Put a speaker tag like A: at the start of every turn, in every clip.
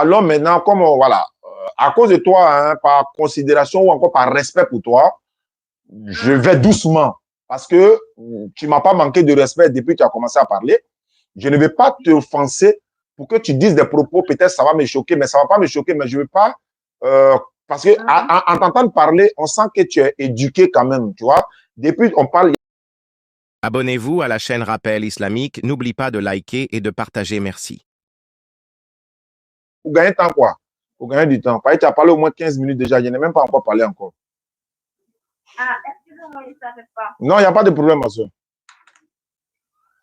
A: Alors maintenant, comme voilà, à cause de toi, hein, par considération ou encore par respect pour toi, je vais doucement. Parce que tu ne m'as pas manqué de respect depuis que tu as commencé à parler. Je ne vais pas t'offenser pour que tu dises des propos, peut-être ça va me choquer, mais ça ne va pas me choquer, mais je ne veux pas. Parce que en t'entendant parler, on sent que tu es éduqué quand même, tu vois. Depuis, on parle.
B: Abonnez-vous à la chaîne Rappel Islamique. N'oublie pas de liker et de partager. Merci.
A: Pour gagner temps, quoi. Pour gagner du temps. Parce que tu as parlé au moins 15 minutes déjà. Je n'ai même pas encore parlé encore.
C: Ah, excusez-moi, je ne savais pas.
A: Non, il n'y a pas de problème, ma soeur.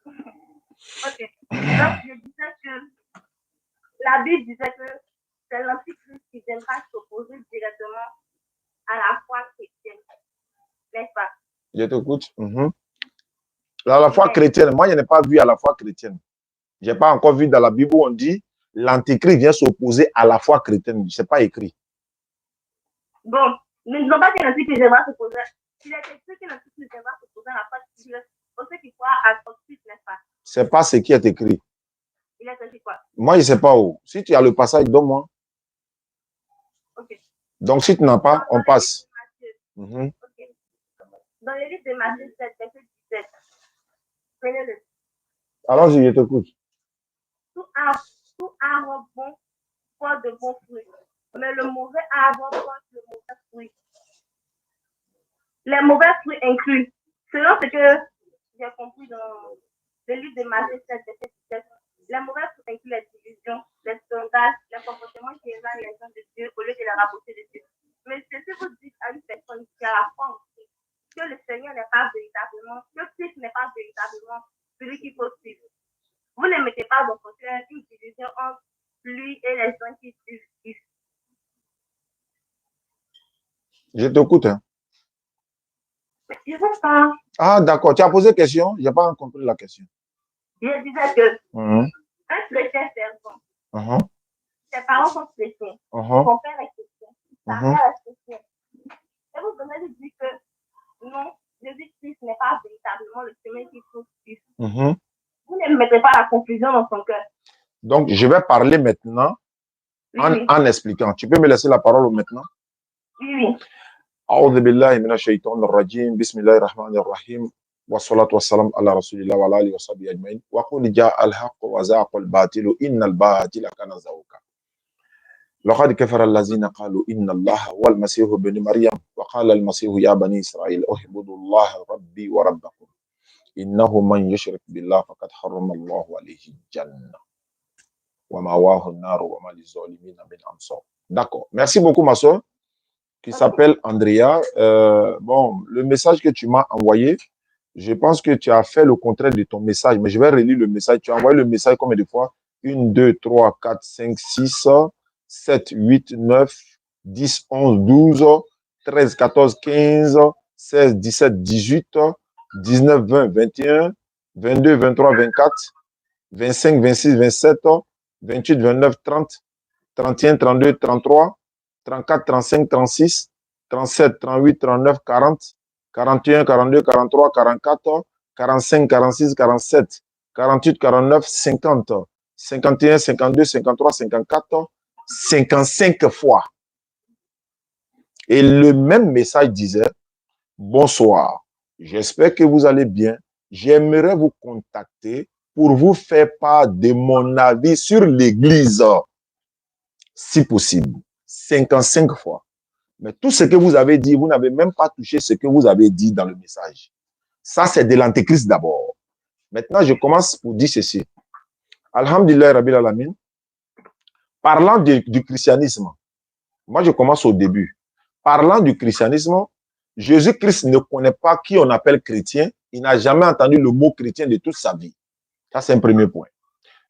C: Ok. Donc, je disais que la Bible disait que c'est l'Antichrist qui viendra s'opposer directement à la foi chrétienne. N'est-ce pas?
A: Je t'écoute. La foi chrétienne, moi, je n'ai pas vu à la foi chrétienne. Je n'ai pas encore vu dans la Bible où on dit l'Antichrist vient s'opposer à la foi chrétienne. Ce n'est pas écrit.
C: Bon, nous ne disons pas que l'Antichrist viendra s'opposer. Il est écrit que l'Antichrist viendra s'opposer à la foi chrétienne. Pour ceux qui croient à Christ, n'est-ce pas?
A: Ce n'est pas ce qui est écrit.
C: Il est écrit quoi?
A: Moi, je ne sais pas où. Si tu as le passage, donne-moi.
C: Ok.
A: Donc, si tu n'as pas, on passe.
C: Okay. Dans le livre de Matthieu 7, verset 17, prenez-le.
A: Alors, je t'écoute.
C: Tout arbre bon porte de bons fruits, mais le mauvais arbre porte de mauvais fruits. Les mauvais fruits incluent, selon ce que j'ai compris dans le livre de Matthieu 7, verset 17, les mauvais fruits incluent les divisions, les sondages, les comportements qui éloignent les gens de Dieu au lieu de les rapprocher de Dieu. Mais si vous dites à une personne qui a la foi en Christ que le Seigneur n'est pas véritablement, que Christ n'est pas véritablement celui qu'il faut suivre, vous ne mettez pas dans votre cœur une division entre lui et les gens qui suivent Christ.
A: Je t'écoute. Hein.
C: Je ne sais pas.
A: Ah, d'accord. Tu as posé question? Je n'ai pas compris la question.
C: Je disais que un chrétien fervent, ses parents sont chrétiens, son père est chrétien, sa mère est chrétienne. Et vous venez de dire que non, Jésus-Christ n'est pas véritablement le chemin qu'il faut suivre. Vous ne mettez pas la confusion dans son cœur.
A: Donc, je vais parler maintenant en expliquant. Tu peux me laisser la parole maintenant?
C: Oui.
A: أعوذ بالله من الشيطان الرجيم بسم الله الرحمن الرحيم والصلاة والسلام على رسول الله وعلى آله وصحبه أجمعين وقل جاء الحق وزاق الباطل إن الباطل كان زهوقا لقد كفر الذين قالوا إن الله هو المسيح ابن مريم وقال المسيح يا بني إسرائيل اعبدوا الله ربي وربكم إنه من يشرك بالله فقد حرم الله عليه الجنة ومأواه النار وما للظالمين من أنصار. D'accord. Merci beaucoup, ma soeur, qui s'appelle Andrea. Bon, le message que tu m'as envoyé, je pense que tu as fait le contraire de ton message, mais je vais relire le message. Tu as envoyé le message combien de fois? 1, 2, 3, 4, 5, 6, 7, 8, 9, 10, 11, 12, 13, 14, 15, 16, 17, 18, 19, 20, 21, 22, 23, 24, 25, 26, 27, 28, 29, 30, 31, 32, 33, 34, 35, 36, 37, 38, 39, 40, 41, 42, 43, 44, 45, 46, 47, 48, 49, 50, 51, 52, 53, 54, 55 fois. Et le même message disait, bonsoir, j'espère que vous allez bien. J'aimerais vous contacter pour vous faire part de mon avis sur l'Église, si possible. 55 fois. Mais tout ce que vous avez dit, vous n'avez même pas touché ce que vous avez dit dans le message. Ça, c'est de l'antéchrist d'abord. Maintenant, je commence pour dire ceci. Alhamdulillah Rabbil Alamin. Parlant du christianisme, moi je commence au début. Parlant du christianisme, Jésus-Christ ne connaît pas qui on appelle chrétien. Il n'a jamais entendu le mot chrétien de toute sa vie. Ça, c'est un premier point.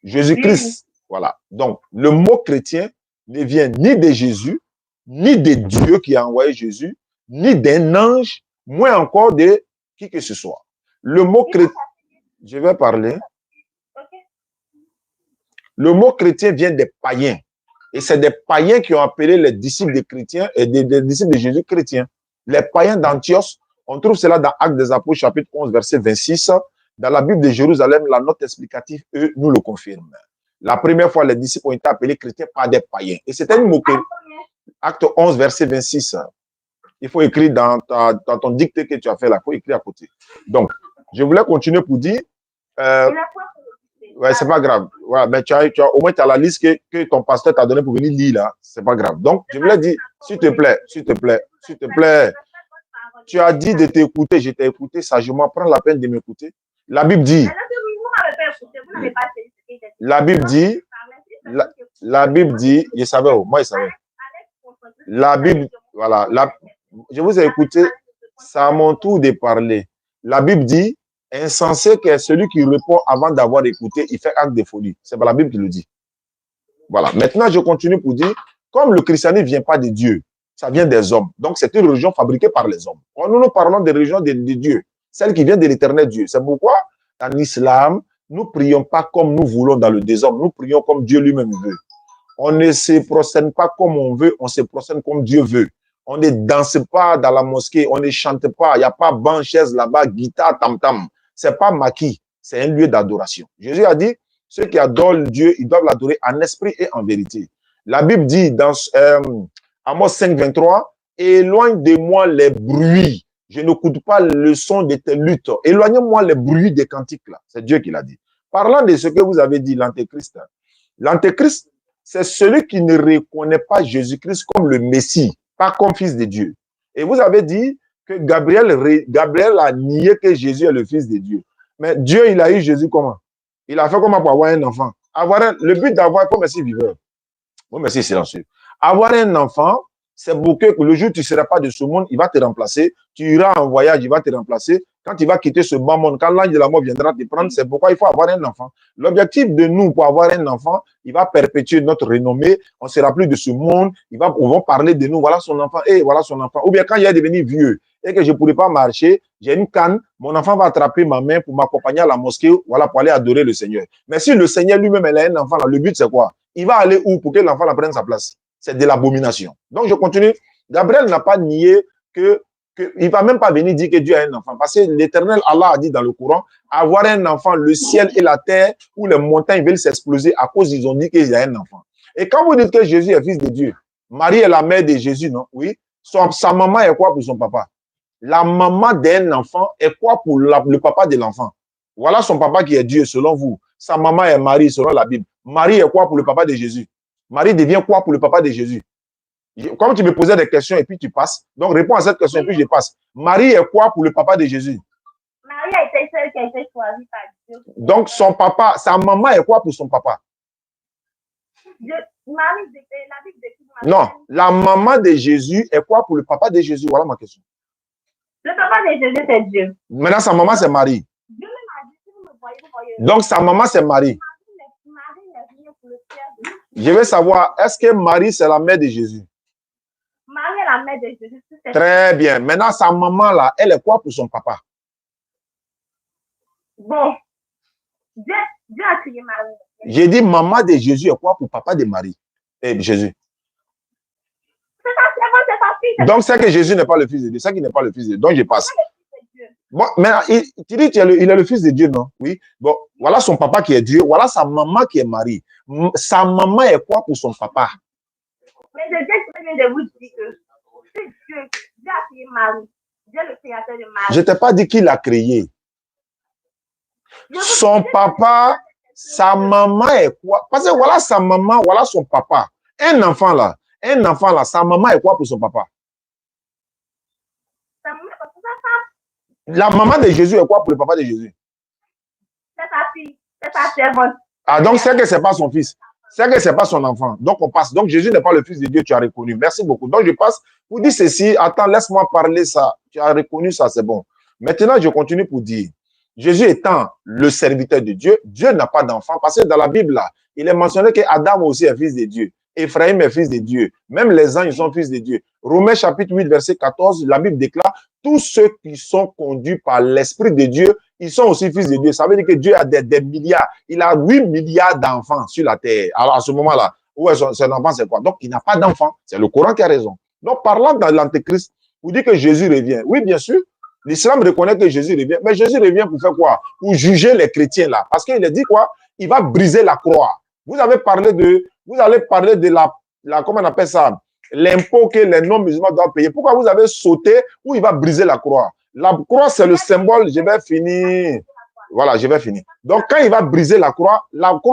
A: Jésus-Christ, voilà. Donc, le mot chrétien ne vient ni de Jésus, ni de Dieu qui a envoyé Jésus, ni d'un ange, moins encore de qui que ce soit. Le mot chrétien, je vais parler. Le mot chrétien vient des païens. Et c'est des païens qui ont appelé les disciples des chrétiens et des disciples de Jésus chrétiens. Les païens d'Antioche, on trouve cela dans Actes des Apôtres, chapitre 11, verset 26. Dans la Bible de Jérusalem, la note explicative, eux, nous le confirme. La première fois, les disciples ont été appelés chrétiens par des païens. Et c'était une moquerie. Acte 11, verset 26. Il faut écrire dans ton dictée que tu as fait là. Il faut écrire à côté. Donc, je voulais continuer pour dire. Ouais, c'est pas grave. Voilà, mais au moins, tu as la liste que ton pasteur t'a donnée pour venir lire là. C'est pas grave. Donc, je voulais dire, s'il te plaît, tu as dit de t'écouter. Je t'ai écouté sagement. Prends la peine de m'écouter. La Bible dit. La Bible dit, je savais, moi je savais. La Bible, voilà, je vous ai écouté, c'est à mon tour de parler. La Bible dit, insensé que celui qui répond avant d'avoir écouté, il fait acte de folie. C'est pas la Bible qui le dit. Voilà. Maintenant, je continue pour dire, comme le christianisme ne vient pas de Dieu, ça vient des hommes. Donc, c'est une religion fabriquée par les hommes. Quand nous parlons des religions de Dieu, celle qui vient de l'éternel Dieu. C'est pourquoi, en islam, nous ne prions pas comme nous voulons dans le désordre. Nous prions comme Dieu lui-même veut. On ne se prosterne pas comme on veut, on se prosterne comme Dieu veut. On ne danse pas dans la mosquée, on ne chante pas. Il n'y a pas banc, chaise là-bas, guitare, tam-tam. Ce n'est pas maquis, c'est un lieu d'adoration. Jésus a dit, ceux qui adorent Dieu, ils doivent l'adorer en esprit et en vérité. La Bible dit dans Amos 5, 23, éloigne de moi les bruits. Je n'écoute pas le son de tes luttes. Éloignez-moi les bruits des cantiques là. C'est Dieu qui l'a dit. Parlant de ce que vous avez dit, l'antéchrist. L'antéchrist, c'est celui qui ne reconnaît pas Jésus-Christ comme le Messie, pas comme fils de Dieu. Et vous avez dit que Gabriel a nié que Jésus est le fils de Dieu. Mais Dieu, il a eu Jésus comment? Il a fait comment pour avoir un enfant? Le but d'avoir, comme merci viveur. Bon, merci silencieux. Avoir un enfant, c'est pour que le jour où tu ne seras pas de ce monde, il va te remplacer. Tu iras en voyage, il va te remplacer. Quand tu vas quitter ce bas monde, quand l'ange de la mort viendra te prendre, c'est pourquoi il faut avoir un enfant. L'objectif de nous, pour avoir un enfant, il va perpétuer notre renommée. On ne sera plus de ce monde. On va parler de nous. Voilà son enfant. Et voilà son enfant. Ou bien quand il est devenu vieux et que je ne pourrais pas marcher, j'ai une canne, mon enfant va attraper ma main pour m'accompagner à la mosquée, voilà, pour aller adorer le Seigneur. Mais si le Seigneur lui-même, il a un enfant, là, le but, c'est quoi? Il va aller où pour que l'enfant prenne sa place? C'est de l'abomination. Donc, je continue. Gabriel n'a pas nié il ne va même pas venir dire que Dieu a un enfant. Parce que l'Éternel Allah a dit dans le Coran, avoir un enfant, le ciel et la terre, où les montagnes veulent s'exploser à cause ils ont dit qu'il y a un enfant. Et quand vous dites que Jésus est fils de Dieu, Marie est la mère de Jésus, non? Oui. Sa maman est quoi pour son papa? La maman d'un enfant est quoi pour le papa de l'enfant? Voilà son papa qui est Dieu, selon vous. Sa maman est Marie, selon la Bible. Marie est quoi pour le papa de Jésus? Marie devient quoi pour le papa de Jésus? Comme tu me posais des questions et puis tu passes, donc réponds à cette question et puis je passe. Marie est quoi pour le papa de Jésus?
C: Marie a été celle qui a été choisie par Dieu.
A: Donc son papa, sa maman est quoi pour son papa? Non, la maman de Jésus est quoi pour le papa de Jésus? Voilà ma question.
C: Le papa de Jésus, c'est Dieu.
A: Maintenant, sa maman, c'est Marie.
C: Dieu m'a dit, si vous me voyez, vous voyez.
A: Donc sa maman, c'est Marie.
C: Marie est venue pour le Père.
A: Je veux savoir, est-ce que Marie, c'est la mère de Jésus?
C: Marie est la mère de Jésus.
A: Très bien. Maintenant, sa maman, là, elle est quoi pour son papa?
C: Bon, Dieu a créé Marie.
A: J'ai dit, maman de Jésus est quoi pour papa de Marie? Et Jésus.
C: C'est sa fille.
A: Donc, c'est que Jésus n'est pas le fils de Dieu. C'est qu'il n'est pas le fils de Dieu. Donc, je passe. Bon, mais tu dis qu'il est le fils de Dieu, non? Oui. Bon, voilà son papa qui est Dieu. Voilà sa maman qui est Marie. Sa maman est quoi pour son papa?
C: Mais je viens de vous dire que c'est Dieu a créé Marie. Dieu est le créateur de Marie.
A: Je ne t'ai pas dit qu'il l'a créé. Son papa, sa maman est quoi? Parce que voilà sa maman, voilà son papa. Un enfant là, sa maman est quoi pour son papa?
C: Sa maman est pour sa femme.
A: La maman de Jésus est quoi pour le papa de Jésus?
C: C'est sa fille, c'est sa servante.
A: Ah, donc c'est que ce n'est pas son fils. C'est que ce n'est pas son enfant. Donc on passe. Donc Jésus n'est pas le fils de Dieu, tu as reconnu. Merci beaucoup. Donc je passe pour dire ceci. Attends, laisse-moi parler ça. Tu as reconnu ça, c'est bon. Maintenant, je continue pour dire. Jésus étant le serviteur de Dieu, Dieu n'a pas d'enfant. Parce que dans la Bible, là, il est mentionné qu'Adam aussi est fils de Dieu. Ephraim est fils de Dieu. Même les anges sont fils de Dieu. Romains chapitre 8, verset 14, la Bible déclare, tous ceux qui sont conduits par l'Esprit de Dieu, ils sont aussi fils de Dieu. Ça veut dire que Dieu a des milliards. Il a 8 milliards d'enfants sur la terre. Alors à ce moment-là, ouais, son enfant, c'est quoi? Donc, il n'a pas d'enfant. C'est le Coran qui a raison. Donc, parlant dans l'Antéchrist, vous dites que Jésus revient. Oui, bien sûr. L'islam reconnaît que Jésus revient. Mais Jésus revient pour faire quoi? Pour juger les chrétiens là. Parce qu'il a dit quoi? Il va briser la croix. Vous allez parler de comment on appelle ça, l'impôt que les non-musulmans doivent payer. Pourquoi vous avez sauté où il va briser la croix? La croix, c'est le symbole, je vais finir. Voilà, je vais finir. Donc, quand il va briser la croix,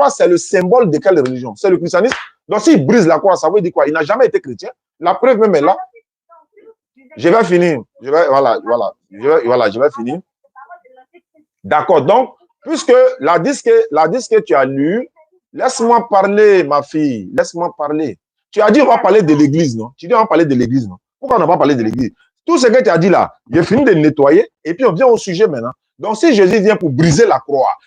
A: c'est le symbole de quelle religion? C'est le christianisme. Donc, s'il brise la croix, ça veut dire quoi? Il n'a jamais été chrétien. La preuve même est là. Je vais finir. Je vais finir. D'accord. Donc, puisque la disque que tu as lu, laisse-moi parler, ma fille. Laisse-moi parler. Tu as dit on va parler de l'église, non? Tu dis on va parler de l'église, non? Pourquoi on n'a pas parlé de l'église? Tout ce que tu as dit là, j'ai fini de le nettoyer et puis on vient au sujet maintenant. Donc, si Jésus vient pour briser la croix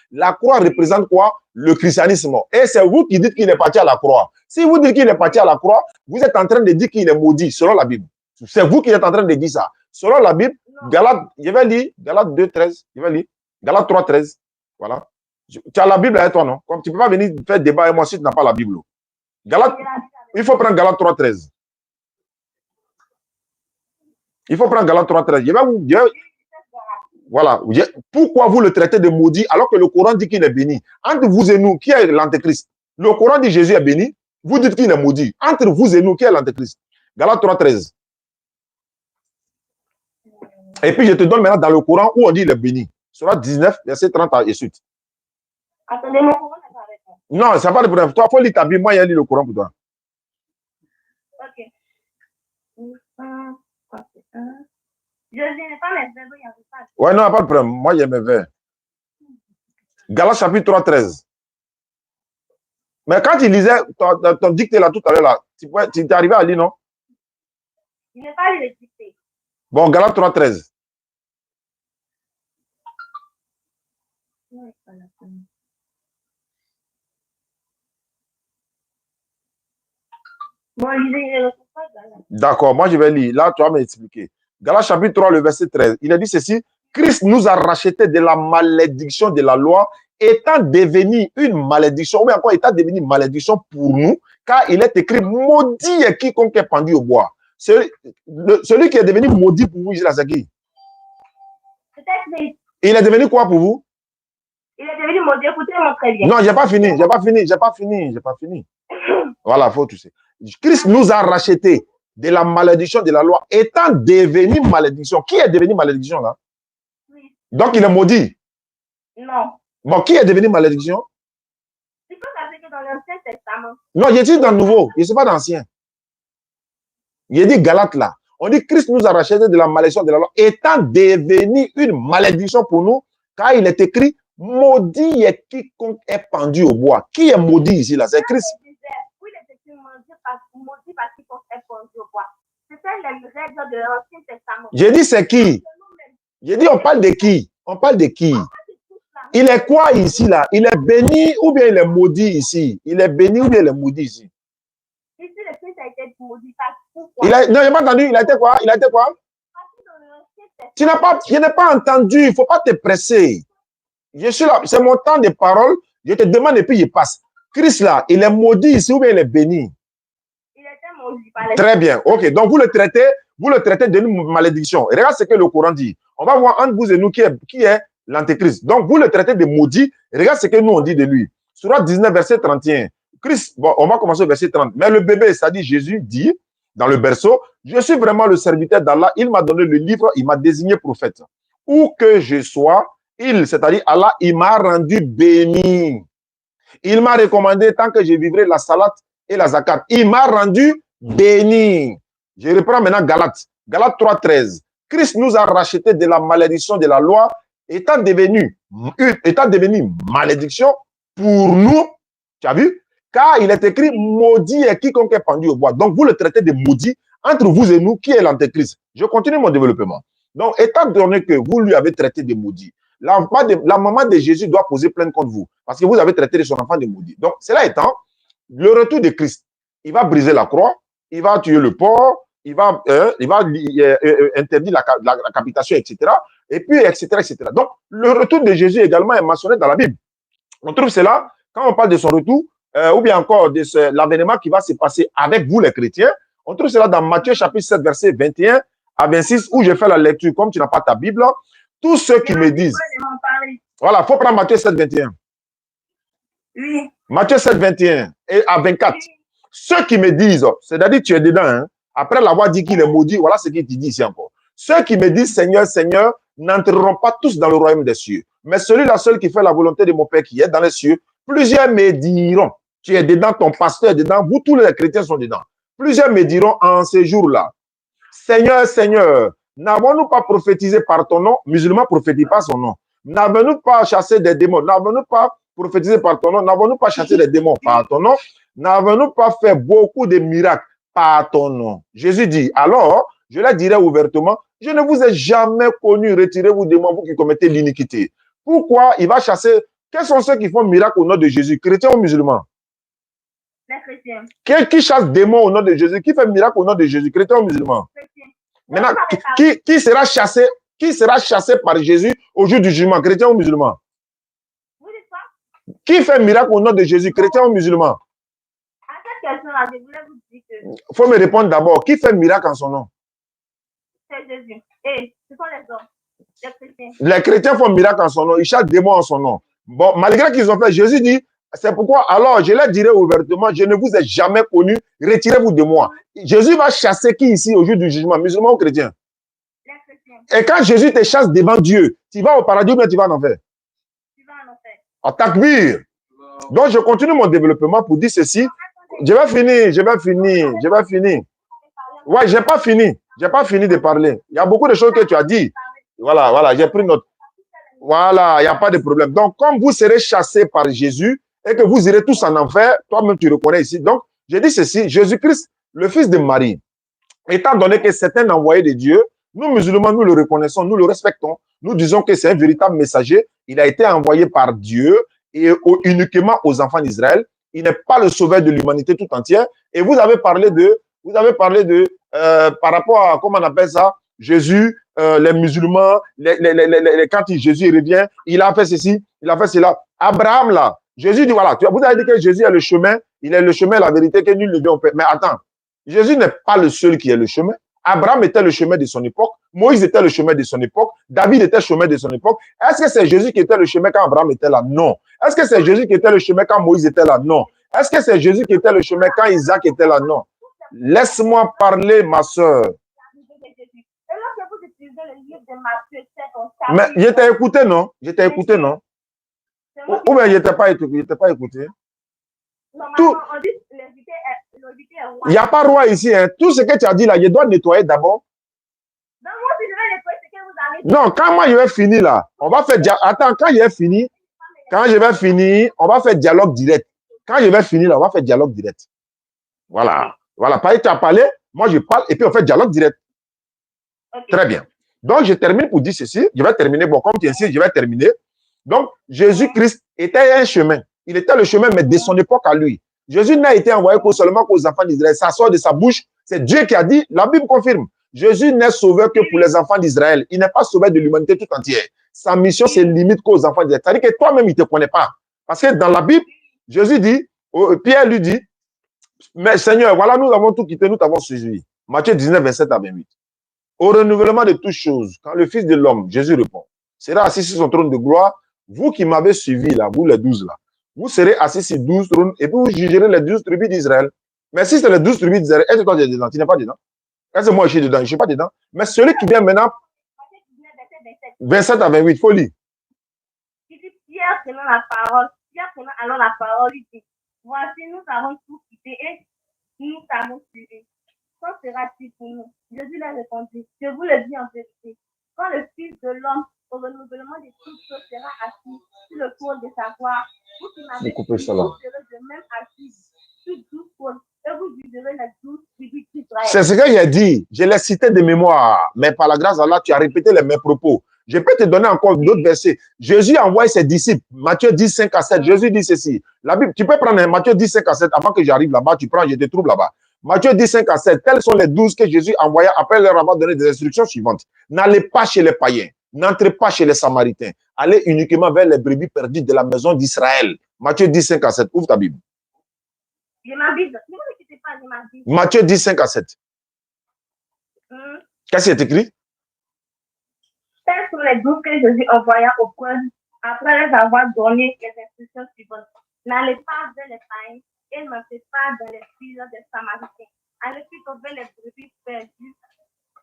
A: représente quoi? Le christianisme. Et c'est vous qui dites qu'il est parti à la croix. Si vous dites qu'il est parti à la croix, vous êtes en train de dire qu'il est maudit, selon la Bible. C'est vous qui êtes en train de dire ça. Selon la Bible, Galates, je vais lire Galates 2:13. Je vais lire Galates 3:13. Voilà. Tu as la Bible avec toi, non? Comme tu ne peux pas venir faire débat avec moi si tu n'as pas la Bible. Galates, il faut prendre Galates 3:13. Il faut prendre Galates 3:13. Voilà. Pourquoi vous le traitez de maudit alors que le Coran dit qu'il est béni? Entre vous et nous, qui est l'antéchrist? Le Coran dit Jésus est béni. Vous dites qu'il est maudit. Entre vous et nous, qui est l'antéchrist? Galates 3:13. Et puis je te donne maintenant dans le Coran où on dit il est béni. Surat 19, verset 30 et suite.
C: Attendez, mon Coran n'est pas avec moi.
A: Non, ça n'a pas de problème. Toi, il faut lire ta Bible. Moi, il y a lu le Coran pour toi.
C: Ok. Je n'ai pas mes verbes, il n'y avait pas.
A: Ouais, non, pas de problème. Moi, il y a mes vers. Galates chapitre 3:13. Mais quand tu lisais ton dicté là tout à l'heure, là, tu es arrivé à lire, non?
C: Je n'ai pas lu le dicté.
A: Bon, Galates 3:13.
C: Bon, je ne retrouve pas Galates.
A: D'accord, moi je vais lire. Là, tu vas m'expliquer. Galates chapitre 3, le verset 13. Il a dit ceci. Christ nous a rachetés de la malédiction de la loi, étant devenu une malédiction, ou bien encore étant devenu une malédiction pour nous, car il est écrit maudit est quiconque est pendu au bois. Celui qui est devenu maudit pour vous, c'est qui?
C: Peut-être
A: Il est devenu quoi pour vous?
C: il est devenu maudit. Écoutez-moi très bien.
A: Non, j'ai pas fini. Voilà, faut tout ça. Christ nous a rachetés de la malédiction de la loi, étant devenu malédiction. Qui est devenu malédiction là?
C: Oui.
A: Donc il est maudit.
C: Non.
A: Bon, qui est devenu malédiction?
C: C'est quoi ça fait que dans l'Ancien Testament?
A: Non, il dit dans le Nouveau, il ne sais pas dans l'Ancien. Il dit Galate là. On dit Christ nous a rachetés de la malédiction de la loi, étant devenu une malédiction pour nous, car il est écrit maudit est quiconque est pendu au bois. Qui est maudit ici là? C'est Christ.
C: Oui, il est écrit maudit parce qu'il est pendu au bois. C'était les règles de l'Ancien Testament.
A: J'ai dit c'est qui? J'ai dit on parle de qui? On parle de qui? Il est quoi ici là? Il est béni ou bien il est maudit ici? Il est béni ou bien il est maudit ici?
C: Ici, le Christ a été maudit. Pourquoi?
A: Non, je n'ai pas entendu. Il a été quoi? Il a été quoi? Je n'ai pas entendu. Il ne faut pas te presser. Je suis là. C'est mon temps de parole. Je te demande et puis il passe. Christ là, il est maudit ici ou bien il est béni?
C: Il était maudit par les...
A: Très bien. Ok. Donc vous le traitez d'une malédiction. Regarde ce que le Coran dit. On va voir entre vous et nous qui est l'antéchrist. Donc vous le traitez de maudit. Regarde ce que nous on dit de lui. Surat 19, verset 31. Christ, bon, on va commencer au verset 30. Mais le bébé, c'est-à-dire Jésus, dit dans le berceau, je suis vraiment le serviteur d'Allah. Il m'a donné le livre, il m'a désigné prophète. Où que je sois, c'est-à-dire Allah, il m'a rendu béni. Il m'a recommandé, tant que je vivrai, la salat et la zakat. Il m'a rendu béni. Je reprends maintenant Galates. Galates 3:13. Christ nous a rachetés de la malédiction de la loi, étant devenu malédiction pour nous. Tu as vu? Car il est écrit maudit est quiconque est pendu au bois. Donc vous le traitez de maudit entre vous et nous, qui est l'antéchrist. Je continue mon développement. Donc, étant donné que vous lui avez traité de maudit, la maman de Jésus doit poser plainte contre vous parce que vous avez traité de son enfant de maudit. Donc, cela étant, le retour de Christ, il va briser la croix, il va tuer le porc, il va interdire la capitation, etc. Et puis, etc., etc. Donc, le retour de Jésus également est mentionné dans la Bible. On trouve cela quand on parle de son retour, ou bien encore de l'avènement qui va se passer avec vous, les chrétiens. On trouve cela dans Matthieu chapitre 7, verset 21 à 26, où je fais la lecture. Comme tu n'as pas ta Bible, tous ceux qui me disent... Voilà, il faut prendre Matthieu 7, 21.
C: Oui.
A: Matthieu 7, 21 et à 24. Ceux qui me disent, c'est-à-dire tu es dedans, hein, après l'avoir dit qu'il est maudit, voilà ce qu'il te dit ici encore. Ceux qui me disent Seigneur, Seigneur, n'entreront pas tous dans le royaume des cieux. Mais celui-là seul qui fait la volonté de mon Père qui est dans les cieux, plusieurs me diront, tu es dedans, ton pasteur est dedans, vous tous les chrétiens sont dedans. Plusieurs me diront en ces jours-là, Seigneur, Seigneur, n'avons-nous pas prophétisé par ton nom? Musulmans prophétisent pas son nom. N'avons-nous pas chassé des démons? N'avons-nous pas prophétisé par ton nom? N'avons-nous pas chassé des démons par ton nom? N'avons-nous pas fait beaucoup de miracles par ton nom? Jésus dit, alors, je leur dirai ouvertement, je ne vous ai jamais connu, retirez-vous de moi, vous qui commettez l'iniquité. Pourquoi il va chasser? Quels sont ceux qui font miracle au nom de Jésus? Chrétiens ou musulmans?
C: Les chrétiens.
A: Qui chasse démons au nom de Jésus? Qui fait miracle au nom de Jésus? Chrétiens ou musulmans?
C: Chrétiens.
A: Maintenant, qui sera chassé par Jésus au jour du jugement? Chrétien ou musulman?
C: Vous dites quoi?
A: Qui fait miracle au nom de Jésus? Chrétien ou musulman?
C: À cette question-là, je voulais vous dire que
A: Il faut me répondre d'abord. Qui fait miracle en son nom?
C: c'est Jésus. Et ce sont les hommes, les chrétiens.
A: Les chrétiens font miracle en son nom. Ils chassent démons en son nom. Bon, malgré qu'ils ont fait, Jésus dit, c'est pourquoi, alors, je leur dirai ouvertement, je ne vous ai jamais connu, retirez-vous de moi. Jésus va chasser qui ici au jour du jugement? Musulman ou chrétien?
C: Les chrétiens.
A: Et quand Jésus te chasse devant Dieu, tu vas au paradis ou bien tu vas en enfer?
C: Tu vas en enfer.
A: En takbir. Donc, je continue mon développement pour dire ceci. Je vais finir. Ouais, j'ai pas fini. J'ai pas fini de parler. Il y a beaucoup de choses que tu as dit. Voilà, j'ai pris note. Voilà, il n'y a pas de problème. Donc, comme vous serez chassés par Jésus et que vous irez tous en enfer, toi-même tu reconnais ici. Donc, je dis ceci, Jésus-Christ, le fils de Marie, étant donné que c'est un envoyé de Dieu, nous musulmans, nous le reconnaissons, nous le respectons. Nous disons que c'est un véritable messager. Il a été envoyé par Dieu et uniquement aux enfants d'Israël. Il n'est pas le sauveur de l'humanité tout entière. Et vous avez parlé de par rapport à, comment on appelle ça, Jésus, les musulmans, quand Jésus revient, il a fait ceci, il a fait cela. Abraham, là, Jésus dit, voilà, vous avez dit que Jésus est le chemin, il est le chemin, la vérité, que nul ne vient au Père. Mais attends, Jésus n'est pas le seul qui est le chemin. Abraham était le chemin de son époque, Moïse était le chemin de son époque, David était le chemin de son époque. Est-ce que c'est Jésus qui était le chemin quand Abraham était là? Non. Est-ce que c'est Jésus qui était le chemin quand Moïse était là? Non. Est-ce que c'est Jésus qui était le chemin quand Isaac était là? Non. Laisse-moi parler, ma soeur. Mais je t'ai écouté, non? Je t'ai écouté, non? Ou bien je t'ai pas écouté? Tout. Il n'y a pas roi ici. Hein. Tout ce que tu as dit là, je dois nettoyer d'abord. Non, quand moi je vais finir là, on va faire... Attends, quand je vais finir, on va faire dialogue direct. Quand je vais finir là, on va faire dialogue direct. Voilà. Voilà. Pareil, tu as parlé, moi je parle et puis on fait dialogue direct. Okay. Très bien. Donc, je termine pour dire ceci. Je vais terminer. Bon, comme tu insistes, je vais terminer. Donc, Jésus-Christ était un chemin. Il était le chemin, mais de son époque à lui. Jésus n'a été envoyé que seulement qu'aux enfants d'Israël. Ça sort de sa bouche. C'est Dieu qui a dit. La Bible confirme. Jésus n'est sauveur que pour les enfants d'Israël. Il n'est pas sauveur de l'humanité tout entière. Sa mission, c'est limite qu'aux enfants d'Israël. C'est-à-dire que toi-même, il ne te connaît pas. Parce que dans la Bible, Jésus dit, Pierre lui dit, mais Seigneur, voilà, nous avons tout quitté, nous t'avons suivi. Matthieu 19, 27 à 28. Au renouvellement de toutes choses, quand le Fils de l'homme, Jésus répond, sera assis sur son trône de gloire, vous qui m'avez suivi là, vous les 12 là, vous serez assis sur 12 trônes et puis vous jugerez les 12 tribus d'Israël. Mais si c'est les 12 tribus d'Israël, est-ce que toi tu es dedans? Tu n'es pas dedans? Est-ce que moi je suis dedans? Je ne suis pas dedans. Mais celui qui vient maintenant, 27 à 28, il faut lire.
C: Pierre prenant la parole, alors la parole, il dit, voici nous avons tout quitté et nous t'avons suivi. Quand sera-t-il pour nous? Jésus leur répondit, je vous le dis en vérité, quand le Fils de l'homme, au renouvellement de toutes choses, sera assis sur le trône de sa gloire, vous qui m'avez suivi, vous serez de même assis sur 12 trônes, et vous jugerez les 12 tribus d'Israël. C'est
A: ce que j'ai dit, je l'ai cité de mémoire, mais par la grâce d'Allah, tu as répété les mêmes propos. Je peux te donner encore d'autres versets. Jésus envoie ses disciples, Matthieu 10, 5 à 7, Jésus dit ceci. La Bible, tu peux prendre Matthieu 10, 5 à 7, avant que j'arrive là-bas, tu prends, je te trouve là-bas. Matthieu 10, 5 à 7, tels sont les 12 que Jésus envoya après leur avoir donné des instructions suivantes. N'allez pas chez les païens, n'entrez pas chez les Samaritains, allez uniquement vers les brebis perdues de la maison d'Israël. Matthieu 10, 5 à 7, ouvre ta Bible.
C: J'ai ma Bible. Ne vous inquiétez pas, j'ai ma Bible.
A: Matthieu 10, 5 à 7. Qu'est-ce qui est écrit?
C: Tels sont les 12 que Jésus envoya au peuple après leur avoir donné les instructions suivantes. N'allez pas vers les païens et n'entrez pas dans les files des Samaritains. Allez plutôt vers les brebis perdues.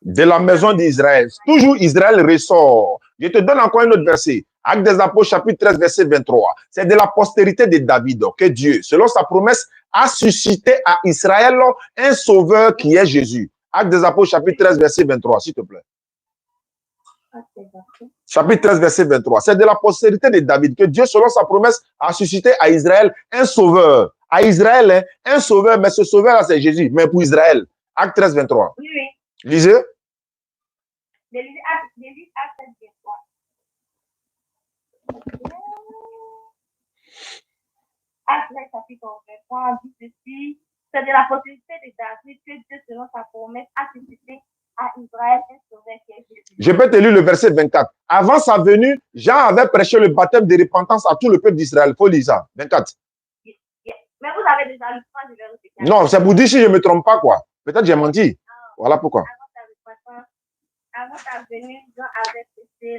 A: De la maison d'Israël. Toujours Israël ressort. Je te donne encore un autre verset. Actes des Apôtres, chapitre 13, verset 23. C'est de la postérité de David que Dieu, selon sa promesse, a suscité à Israël un sauveur qui est Jésus. Actes des Apôtres, chapitre 13, verset 23, s'il te plaît. Chapitre 13, verset 23. C'est de la postérité de David que Dieu, selon sa promesse, a suscité à Israël un sauveur. À Israël, hein, un sauveur, mais ce sauveur-là, c'est Jésus. Mais pour Israël. Acte 13, 23.
C: Oui, oui.
A: Lisez.
C: Actes 23. Actes chapitre 23 dit ceci. C'est de la postérité de David que Dieu, selon sa promesse, a suscité à Israël un sauveur qui est Jésus.
A: Je peux te lire le verset 24. Avant sa venue, Jean avait prêché le baptême de repentance à tout le peuple d'Israël. Il faut lire ça. 24.
C: Mais vous avez déjà lu ça, je vais répéter.
A: Non, c'est pour dire si je ne me trompe pas, quoi. Peut-être j'ai menti. Voilà pourquoi.
C: Avant sa venue, Jean avait prêché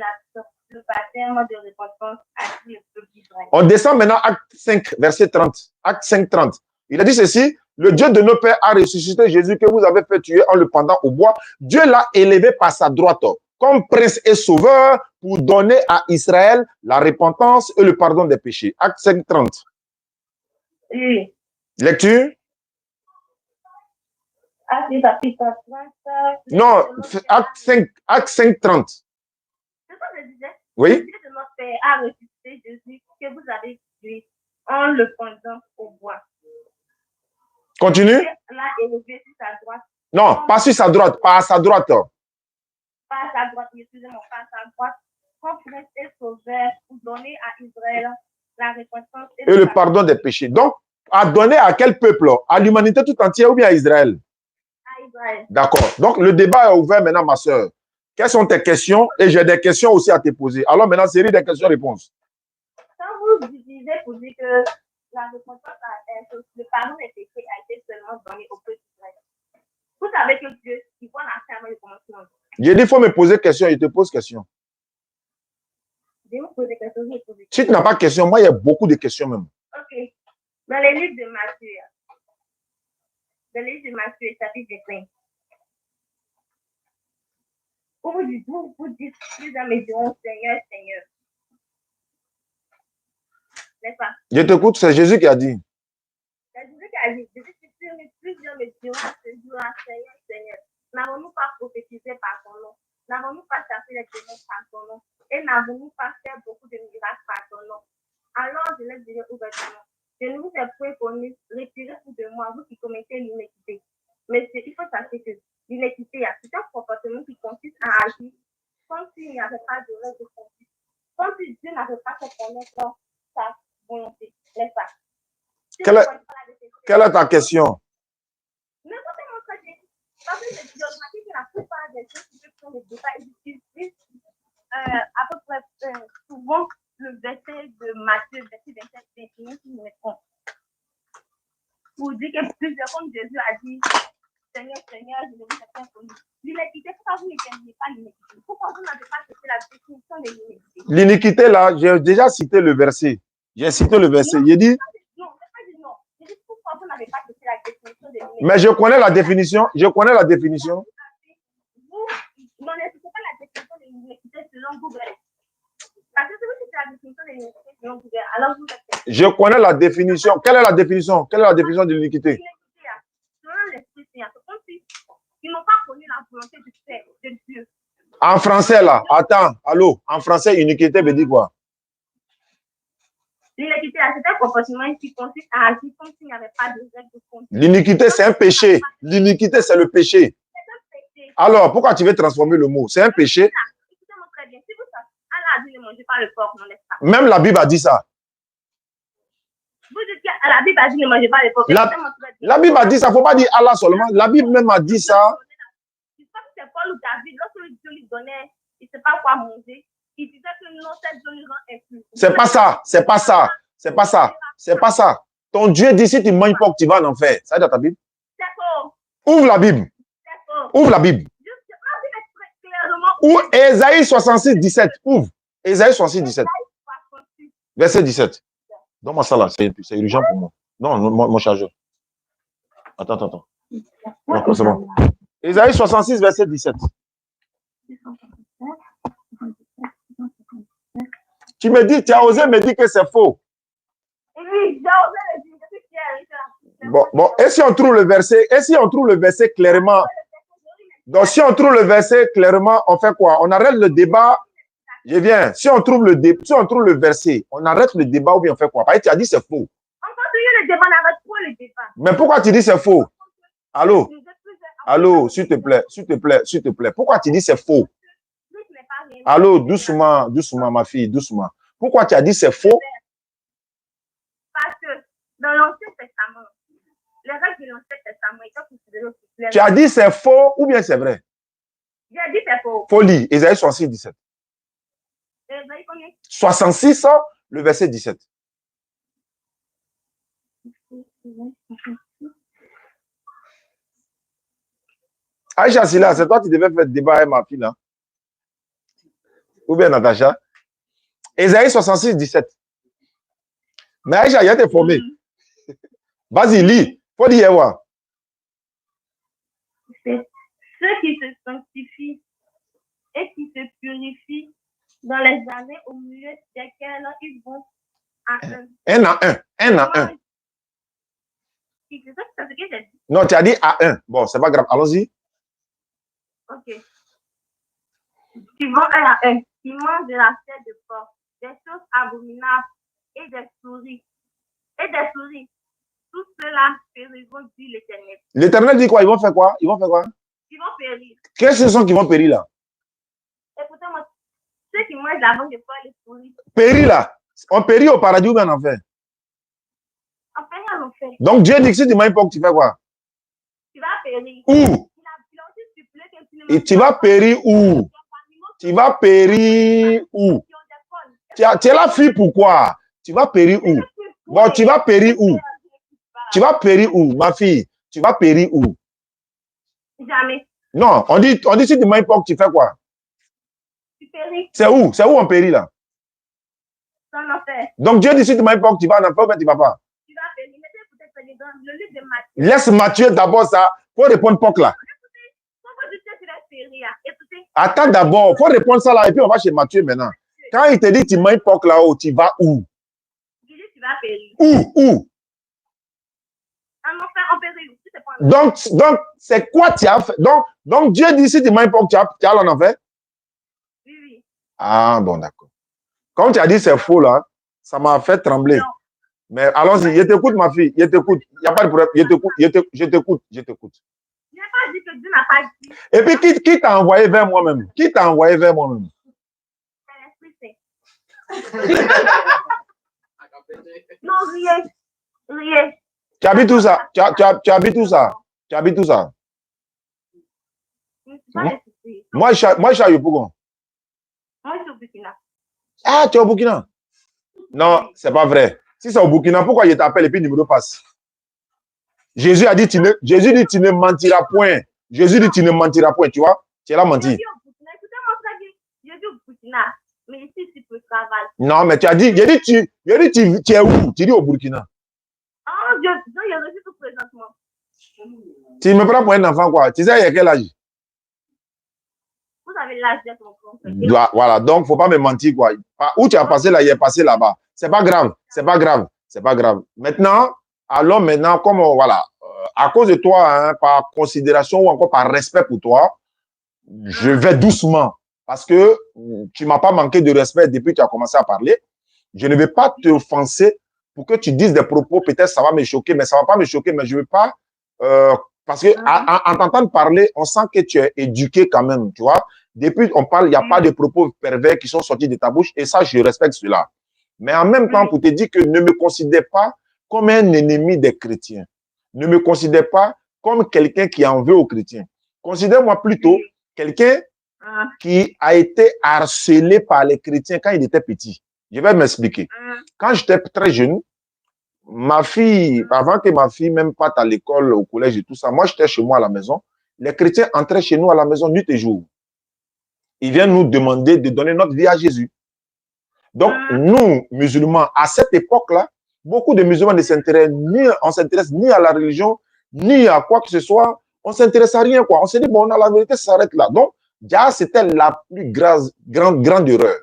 C: le baptême de repentance à tout le peuple d'Israël.
A: On descend maintenant Acte 5, verset 30. Acte 5, 30. Il a dit ceci. Le Dieu de nos pères a ressuscité Jésus que vous avez fait tuer en le pendant au bois. Dieu l'a élevé par sa droite comme prince et sauveur pour donner à Israël la repentance et le pardon des péchés. Acte 5, 30.
C: Oui.
A: Lecture.
C: Acte chapitre 30.
A: Non, Acte 5, 30.
C: C'est ce que je disais.
A: Oui.
C: Le Dieu de notre père a ressuscité Jésus que vous avez tué en le pendant au bois.
A: Continue.
C: Dieu l'a élevé sur sa droite.
A: Non, pas sur sa droite, pas à sa droite.
C: Pas à sa droite, excusez-moi, pas à sa droite. Comme prince et sauveur pour donner à Israël la repentance
A: Et le pardon des péchés. Donc, à donner à quel peuple? À l'humanité tout entière ou bien à Israël?
C: À Israël.
A: D'accord. Donc, le débat est ouvert maintenant, ma soeur. Quelles sont tes questions? Et j'ai des questions aussi à te poser. Alors maintenant, série des questions-réponses.
C: Quand vous utilisez pour dire que la repentance, le pardon des péchés a été seulement donné au peuple d'Israël, vous savez que Dieu, il voit la ferme du commencement.
A: J'ai dit, il faut me poser question. Je te pose question.
C: Je vais vous poser quelque chose.
A: Si tu n'as pas de question, moi, il y a beaucoup de questions même.
C: Ok. Dans les livres de Matthieu, chapitre 25, où vous dites, plusieurs me diront Seigneur, Seigneur. N'est-ce pas?
A: Je t'écoute, c'est Jésus qui a dit.
C: C'est Jésus qui a dit, plusieurs me diront ce jour-là, Seigneur, Seigneur. N'avons-nous pas prophétisé par ton nom? N'avons-nous pas chassé les démons par ton nom? Et n'avons-nous pas fait beaucoup de miracles par ton nom? Alors je les dirai ouvertement. Je ne vous ai point connu, retirez-vous de moi, vous qui commettez l'iniquité. Mais il faut sachez que l'iniquité, c'est un comportement qui consiste à agir comme s'il n'y avait pas de règle de conduite, comme si Dieu n'avait pas fait connaître sa volonté, n'est-ce pas?
A: Quelle est ta question?
C: Mais comment ça dit? Parce que j'ai remarqué que la plupart des gens qui font le débat, ils utilisent à peu près souvent le verset de Matthieu, verset 27, 21, si je me trompe. Pour dire que plusieurs fois Jésus a dit Seigneur, Seigneur, je ne vous ai pas connu. L'iniquité, pourquoi vous n'éteignez pas l'iniquité? Pourquoi vous n'avez pas cité la définition de l'iniquité? L'iniquité,
A: là, j'ai déjà cité le verset. J'ai cité le verset.
C: Non,
A: j'ai dit.
C: Non, je n'ai pas dit non. J'ai dit pourquoi vous n'avez pas cité la définition de l'iniquité?
A: Mais je connais la définition. Je connais la définition.
C: Vous n'expliquez pas la définition de l'iniquité selon Google. Parce que si vous citez la définition de l'iniquité selon Google, alors vous êtes.
A: Je connais la définition. Quelle est la définition? Quelle est la définition de l'iniquité?
C: Ils n'ont pas connu la volonté de Dieu.
A: En français, là, attends, allô, en français, iniquité veut dire quoi?
C: L'iniquité, c'est un comportement qui consiste à agir comme s'il n'y avait pas de règle de conduite.
A: L'iniquité, c'est un péché. L'iniquité, c'est le péché.
C: C'est un péché.
A: Alors, pourquoi tu veux transformer le mot? C'est un péché.
C: Écoutez-moi très bien. Si vous savez, Allah a dit ne mangez pas le porc, non, n'est-ce pas?
A: Même la Bible a dit ça.
C: Vous dites que la Bible a dit ne mangez pas le porc.
A: La Bible a dit ça. Il ne faut pas dire Allah seulement. La Bible même a dit ça.
C: Je pense que c'est Paul ou David. Lorsque Dieu lui donnait, il ne sait pas quoi manger. Il disait que non, cette Dieu lui rend impur.
A: C'est pas ça. C'est pas ça. C'est pas ça. C'est pas ça. Ton Dieu dit si tu ne manges pas, tu vas en enfer. Ça dans ta Bible?
C: C'est faux.
A: Ouvre la Bible.
C: C'est faux.
A: Ouvre la Bible. Ou Ésaïe 66, 17. Ouvre. Ésaïe 66, 17. Verset 17. Donne-moi ça là, c'est urgent pour moi. Non, mon chargeur. Attends. Non, c'est bon. Ésaïe 66, verset 17. Tu me dis, tu as osé me dire que c'est faux.
C: Oui, j'ai osé le dire. Je suis fière.
A: Bon, et si on trouve le verset, clairement, donc si on trouve le verset clairement, on fait quoi? On arrête le débat. Je viens. Si on trouve le verset, on arrête le débat ou bien on fait quoi? Parce que tu as dit c'est faux.
C: On continue le débat, on n'arrête pas le débat.
A: Mais pourquoi tu dis c'est faux? Allô, s'il te plaît. Pourquoi tu dis c'est faux? Allô, doucement, ma fille, doucement. Pourquoi tu as dit c'est faux?
C: Parce que dans l'Ancien Testament, les règles de l'Ancien Testament étaient considérées officielles.
A: Tu as dit c'est faux ou bien c'est vrai?
C: J'ai dit c'est faux.
A: Folie, Ésaïe 66, 17. 66, le verset 17. Aïcha Silla, c'est toi qui devais faire débat avec ma fille, là. Ou bien Natacha. Ésaïe 66, 17. Mais Aïcha, il a été formé. Vas-y, lis. Faut dire quoi?
C: Ceux qui se sanctifient et qui se purifient dans les années au milieu desquelles ils vont à un.
A: Un à un.
C: C'est ça ce que j'ai dit.
A: Non, tu as dit à un. Bon, c'est pas grave. Allons-y.
C: Ok. Qui vont un à un. Qui mangent de la chair de porc, des choses abominables et des souris. Tout cela périront, dit l'Éternel.
A: L'Éternel dit quoi? Ils vont faire quoi? Ils vont
C: périr.
A: Qu'est-ce que ce sont qui vont périr là?
C: Écoutez-moi, ceux qui mangent la viande de porc, les souris.
A: Périr là? On périt au paradis ou bien en enfer?
C: En périr en enfer.
A: Donc Dieu dit que si tu manges pas, tu fais quoi?
C: Tu vas périr.
A: Où?
C: Il a aussi stipulé que tu ne
A: Et tu vas périr où? Tu vas périr où? Tu es la fille pourquoi? Tu vas périr où? Bon, tu vas périr où? Tu vas périr où, ma fille? Tu vas périr où?
C: Jamais.
A: Non, on dit si tu manges pas, tu fais quoi?
C: Tu péris.
A: C'est où? C'est où on périt là?
C: C'est en enfer.
A: Donc Dieu dit si tu manges pas, tu vas en enfer ou bien tu vas pas?
C: Tu vas périr. Mettez peut-être dans le livre de Matthieu.
A: Laisse Matthieu d'abord ça. Faut répondre POC là. Attends d'abord, faut répondre ça là et puis on va chez Matthieu maintenant. Quand il te dit tu manges POC là-haut, tu vas où?
C: Je dis tu vas périr.
A: Où?
C: En enfer, on périt.
A: Donc c'est quoi tu as fait? Donc Dieu dit si tu manges POC, tu as en enfer?
C: Oui.
A: Ah bon, d'accord. Quand tu as dit c'est faux là, ça m'a fait trembler.
C: Non.
A: Mais allons-y, je t'écoute ma fille, je t'écoute. Il n'y a pas de problème, je t'écoute.
C: Je n'ai pas dit que Dieu n'a pas dit.
A: Et puis qui t'a envoyé vers moi-même? Qui t'a envoyé vers moi-même?
C: C'est l'Esprit Saint. Non, rien.
A: Tu habites tout ça? Tu habites tout ça? Tu habites tout ça? Moi, je suis à Yopougon.
C: Moi, je suis au Burkina.
A: Ah, tu es au Burkina? Non, c'est pas vrai. Si c'est au Burkina, pourquoi il t'appelle et puis le numéro passe? Jésus dit tu ne mentiras point. Jésus dit tu ne mentiras point, tu vois? Tu as menti.
C: Écoutez-moi, je dis au Burkina, mais ici, tu peux travailler.
A: Non, mais tu as dit, tu es où? Tu dis au Burkina.
C: Ah, je reçu tout présentement.
A: Tu me prends pour un enfant, quoi? Tu sais, il y a quel âge?
C: Vous avez l'âge d'être mon frère.
A: Voilà, donc, il ne faut pas me mentir, quoi. Où tu as passé là, il est passé là-bas. C'est pas grave, c'est pas grave. Maintenant, comme, voilà, à cause de toi, hein, par considération ou encore par respect pour toi, je vais doucement. Parce que tu ne m'as pas manqué de respect depuis que tu as commencé à parler. Je ne vais pas t'offenser pour que tu dises des propos, peut-être ça va me choquer, mais ça ne va pas me choquer, mais je ne veux pas... parce que en t'entendant parler, on sent que tu es éduqué quand même, tu vois. Depuis on parle, il n'y a pas de propos pervers qui sont sortis de ta bouche, et ça, je respecte cela. Mais en même temps, pour te dire que ne me considère pas comme un ennemi des chrétiens. Ne me considère pas comme quelqu'un qui en veut aux chrétiens. Considère-moi plutôt quelqu'un qui a été harcelé par les chrétiens quand il était petit. Je vais m'expliquer. Quand j'étais très jeune, ma fille, avant que ma fille même parte à l'école, au collège et tout ça, moi j'étais chez moi à la maison. Les chrétiens entraient chez nous à la maison nuit et jour. Ils viennent nous demander de donner notre vie à Jésus. Donc, nous, musulmans, à cette époque-là, beaucoup de musulmans ne s'intéressent ni, on s'intéresse ni à la religion, ni à quoi que ce soit. On ne s'intéresse à rien, quoi. On s'est dit, bon, la vérité s'arrête là. Donc, déjà, c'était la plus grande erreur.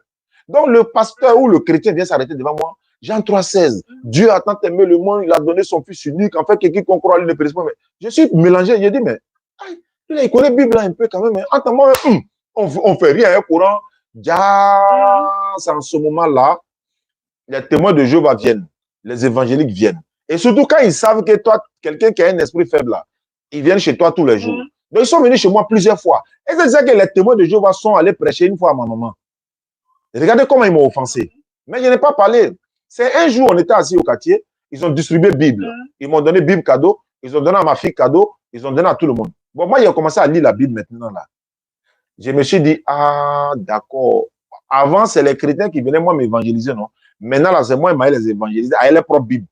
A: Donc, le pasteur ou le chrétien vient s'arrêter devant moi. Jean 3,16. Dieu a tant aimé le monde, il a donné son fils unique. En fait, quelqu'un qui croit à lui ne périsse pas. Mais je suis mélangé. J'ai dit, mais il connaît la Bible un peu quand même. Entends-moi, on ne fait rien, hein, courant. Déjà, c'est en ce moment-là, les témoins de Jéhovah viennent, les évangéliques viennent. Et surtout quand ils savent que toi, quelqu'un qui a un esprit faible là, ils viennent chez toi tous les jours. Donc ils sont venus chez moi plusieurs fois. Et c'est ça que les témoins de Jéhovah sont allés prêcher une fois à ma maman. Regardez comment ils m'ont offensé. Mais je n'ai pas parlé. C'est un jour, on était assis au quartier, ils ont distribué Bible. Ils m'ont donné Bible cadeau, ils ont donné à ma fille cadeau, ils ont donné à tout le monde. Bon, moi, j'ai commencé à lire la Bible maintenant là. Je me suis dit, ah, d'accord. Avant, c'est les chrétiens qui venaient, moi, m'évangéliser, non? Maintenant, là, c'est moi, Maël, les évangéliser avec les propres Bibles.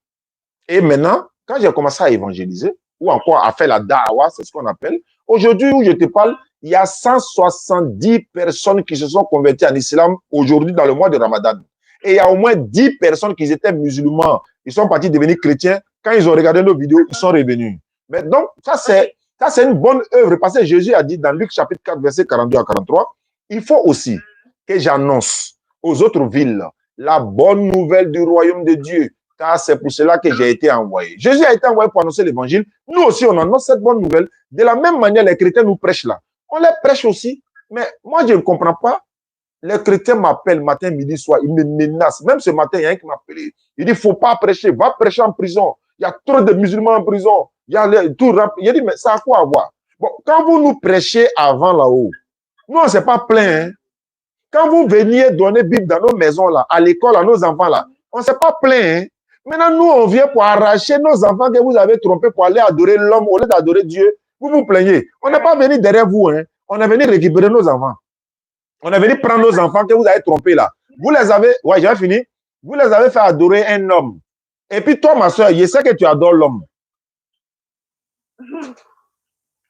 A: Et maintenant, quand j'ai commencé à évangéliser, ou encore à faire la da'wa, c'est ce qu'on appelle, aujourd'hui où je te parle, il y a 170 personnes qui se sont converties en islam aujourd'hui dans le mois de Ramadan. Et il y a au moins 10 personnes qui étaient musulmans. Ils sont partis devenir chrétiens. Quand ils ont regardé nos vidéos, ils sont revenus. Mais donc, ça, c'est une bonne œuvre parce que Jésus a dit dans Luc chapitre 4, verset 42 à 43, il faut aussi que j'annonce aux autres villes la bonne nouvelle du royaume de Dieu, car c'est pour cela que j'ai été envoyé. Jésus a été envoyé pour annoncer l'évangile. Nous aussi, on annonce cette bonne nouvelle. De la même manière, les chrétiens nous prêchent là. On les prêche aussi. Mais moi, je ne comprends pas. Les chrétiens m'appellent matin, midi, soir. Ils me menacent. Même ce matin, il y a un qui m'a appelé. Il dit, il ne faut pas prêcher. Va prêcher en prison. Il y a trop de musulmans en prison. Il y a tout rap. Il a dit, mais ça a quoi à voir? Bon, quand vous nous prêchez avant là-haut, nous, on ne s'est pas plaint. Hein? Quand vous veniez donner Bible dans nos maisons, là, à l'école, à nos enfants, là, on ne s'est pas plaint. Hein? Maintenant, nous, on vient pour arracher nos enfants que vous avez trompés pour aller adorer l'homme au lieu d'adorer Dieu. Vous vous plaignez. On n'est pas venu derrière vous. Hein? On est venu récupérer nos enfants. On est venu prendre nos enfants que vous avez trompés là. Vous les avez, ouais, j'ai fini. Vous les avez fait adorer un homme. Et puis toi, ma soeur, je sais que tu adores l'homme.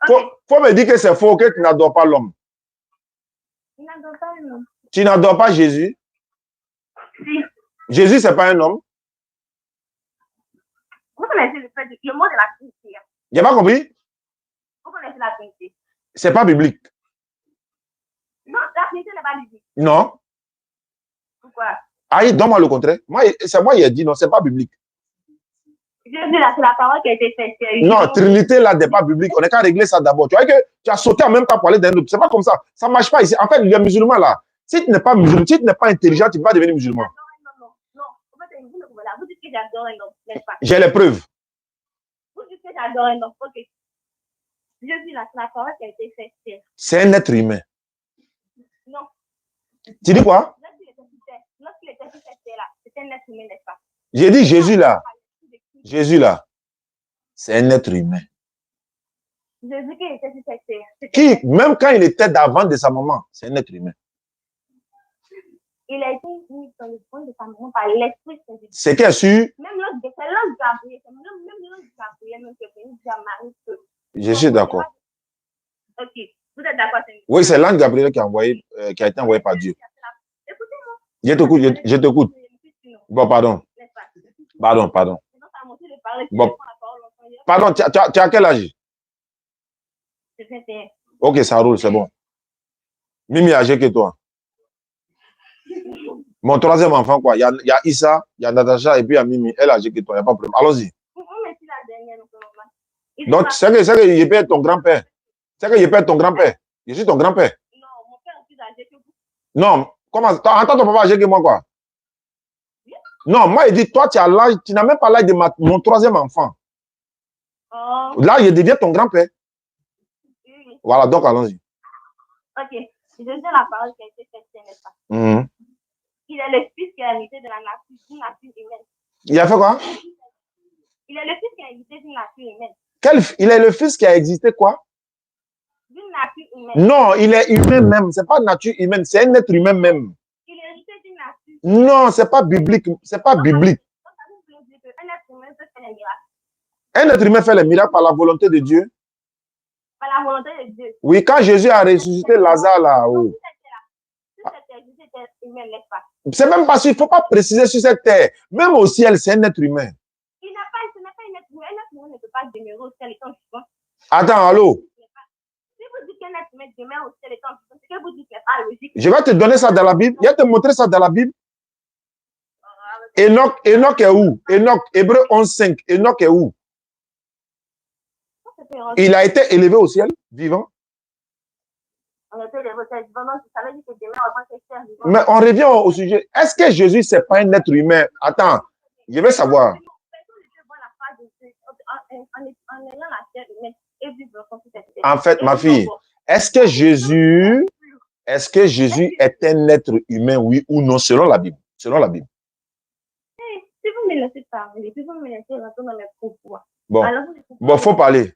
A: Faut me dire que c'est faux, que tu n'adores pas l'homme.
C: Je n'adore pas l'homme.
A: Tu n'adores pas Jésus?
C: Si.
A: Jésus, c'est pas un homme?
C: Vous connaissez le mot de la Trinité.
A: J'ai pas compris?
C: Vous connaissez la Trinité?
A: C'est pas biblique.
C: Non, la Trinité n'est pas biblique.
A: Non.
C: Pourquoi?
A: Aïe, donne-moi le contraire. C'est moi qui ai dit non, c'est pas biblique.
C: Jésus, là, c'est la parole qui a été faite.
A: Non, Trinité, là, n'est pas biblique. On n'est qu'à régler ça d'abord. Tu vois que tu as sauté en même temps pour aller d'un autre. C'est pas comme ça. Ça ne marche pas ici. En fait, les musulmans, là, si tu n'es pas musulman, si tu n'es pas intelligent, tu ne vas pas devenir musulman.
C: Non. Vous dites que j'adore un homme, n'est-ce pas?
A: J'ai les preuves.
C: Vous dites que j'adore un homme. Ok. Jésus, là, c'est la parole qui a été faite.
A: C'est un être humain.
C: Non.
A: Tu dis quoi?
C: Lorsqu'il était sur cette terre-là, c'était un être humain, n'est-ce pas?
A: J'ai dit Jésus, là. Jésus, là. C'est un être humain.
C: Jésus qui était sur cette terre.
A: Qui, même quand il était d'avant de sa maman, c'est un être humain.
C: Il a été mis dans le point de sa maman par l'Esprit Saint.
A: C'est qu'elle su.
C: Même l'autre Gabriel, même qui est venu dire à Marie que.
A: Je suis d'accord.
C: Ok. Vous êtes d'accord, Seigneur?
A: Oui, c'est l'ange Gabriel qui a été envoyé par Dieu.
C: Écoutez-moi.
A: Je t'écoute. Bon, pardon. Pardon. Bon. Pardon, tu as quel âge?
C: C'est 21.
A: Ok, ça roule, c'est bon. Mimi est âgé que toi. Mon troisième enfant, quoi. Il y a Issa, il y a Natacha et puis il y a Mimi. Elle est âgée que toi, il n'y a pas de problème. Allons-y. Donc, c'est que je peux être ton grand-père. C'est que je peux être ton grand-père. Je suis ton grand-père.
C: Non, mon père est plus âgé que vous.
A: Non, comment? Attends, ton papa âgé que moi, quoi? Non, moi, il dit, toi, tu n'as même pas l'âge de mon troisième enfant.
C: Oh.
A: Là, je deviens ton grand-père.
C: Oui.
A: Voilà, donc allons-y.
C: Ok. Je dis la parole qui a été faite, n'est-ce pas? Il est le fils qui a hérité de la nature humaine.
A: Il a fait quoi?
C: Il est le fils qui a hérité d'une nature humaine.
A: Il est le fils qui a existé quoi?
C: D'une nature humaine.
A: Non, il est humain même. C'est pas nature humaine, c'est un être humain même.
C: Il est hérité d'une nature.
A: Non, c'est pas biblique. C'est pas biblique.
C: Un être humain peut faire les miracles.
A: Un être humain fait les miracles par la volonté de Dieu.
C: Par la volonté de Dieu.
A: Oui, quand Jésus a ressuscité Lazare là-haut.
C: Tout cet exercice était humain, n'est-ce pas?
A: C'est même pas sûr, il ne faut pas préciser sur cette terre. Même au ciel, c'est un être humain.
C: Ce n'est pas un être humain. Un être humain ne peut pas demeurer au ciel étant vivant.
A: Attends, allô?
C: Si vous dites qu'un être humain demeure au ciel étant vivant, c'est que vous dites que ce n'est pas logique.
A: Je vais te donner ça dans la Bible. Je vais te montrer ça dans la Bible. Enoch est où? Enoch, Hébreu 11:5. Enoch est où? Il a été élevé au ciel, vivant.
C: On était élevé au ciel vivant, donc ça veut dire que demeure en tant qu'être vivant.
A: Mais on revient au sujet. Est-ce que Jésus, c'est pas un être humain? Attends, je veux savoir. En fait, ma fille, est-ce que Jésus est un être humain, oui ou non, selon la Bible? Selon la Bible.
C: Si vous me laissez parler, si vous me laissez rentrer dans mes propos.
A: Bon, faut parler.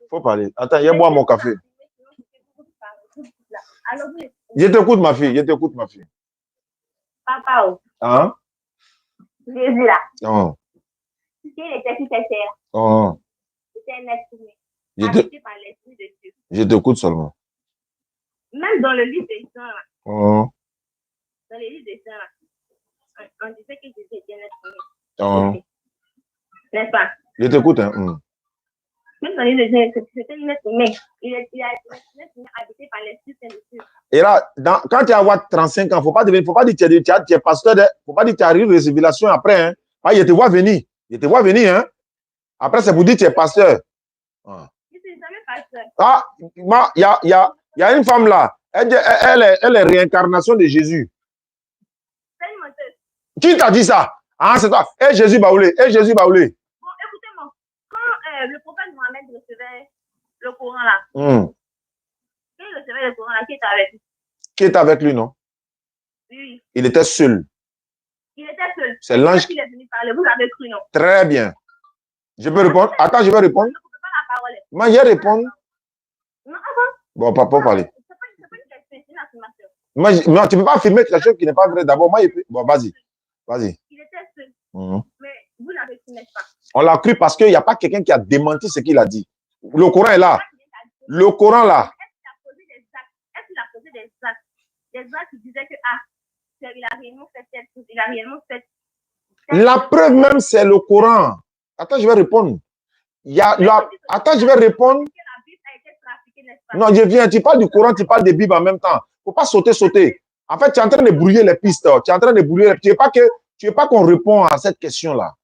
A: Attends, il y a moi mon café. Je t'écoute, ma fille.
C: Papa, oh.
A: Hein?
C: Jésus là.
A: Oh.
C: Il était sur cette terre.
A: Oh.
C: C'était un être humain. Habité par l'esprit de Dieu.
A: Je t'écoute seulement.
C: Même dans le livre des saints là.
A: Oh.
C: Dans les livres des saints là. On disait que Jésus était un être humain.
A: Oh.
C: N'est-ce pas?
A: Je t'écoute, hein.
C: Même dans les livres des saints, c'était un être humain. Il a été habité par l'esprit de Dieu.
A: Et là, quand tu as 35 ans, il ne faut pas dire que tu es pasteur, il ne faut pas dire que tu as eu une révélation après. Hein. Ah, il te voit venir. Hein. Après, c'est pour dire que tu es pasteur.
C: Ah. Je ne suis jamais pasteur.
A: Ah, il y a une femme là. Elle est réincarnation de Jésus.
C: C'est une menteuse.
A: Qui t'a dit ça? Ah, c'est toi. Et Jésus Baoulé.
C: Bon, écoutez-moi. Quand le prophète Mohamed recevait le Coran là, quand il recevait le Coran là, qui était avec lui?
A: Qui est avec lui, non?
C: Oui.
A: Il était seul.
C: Il était seul.
A: C'est l'ange
C: qui est venu parler. Vous avez cru, non?
A: Très bien. Je peux répondre? Attends, je vais répondre.
C: Ne coupez pas la parole.
A: Moi, je vais répondre.
C: Non, avant.
A: Bon, pas pour parler.
C: C'est pas une question, c'est une affirmation.
A: Non, tu ne peux pas affirmer quelque chose qui n'est pas vrai. D'abord, moi, bon, vas-y.
C: Il était seul. Mais vous l'avez cru, n'est-ce pas?
A: On l'a cru parce qu'il n'y a pas quelqu'un qui a démenti ce qu'il a dit. Le Coran est là. Le Coran là.
C: Est-ce qu'il a posé des actes qui disaient que, il a réellement fait cette chose, il a réellement fait.
A: La preuve même, c'est le Coran. Attends, je vais répondre. Attends, je vais répondre. Non, je viens. Tu parles du Coran, tu parles des Bibles en même temps. Il ne faut pas sauter. En fait, tu es en train de brouiller les pistes. Tu ne veux pas qu'on réponde à cette question-là.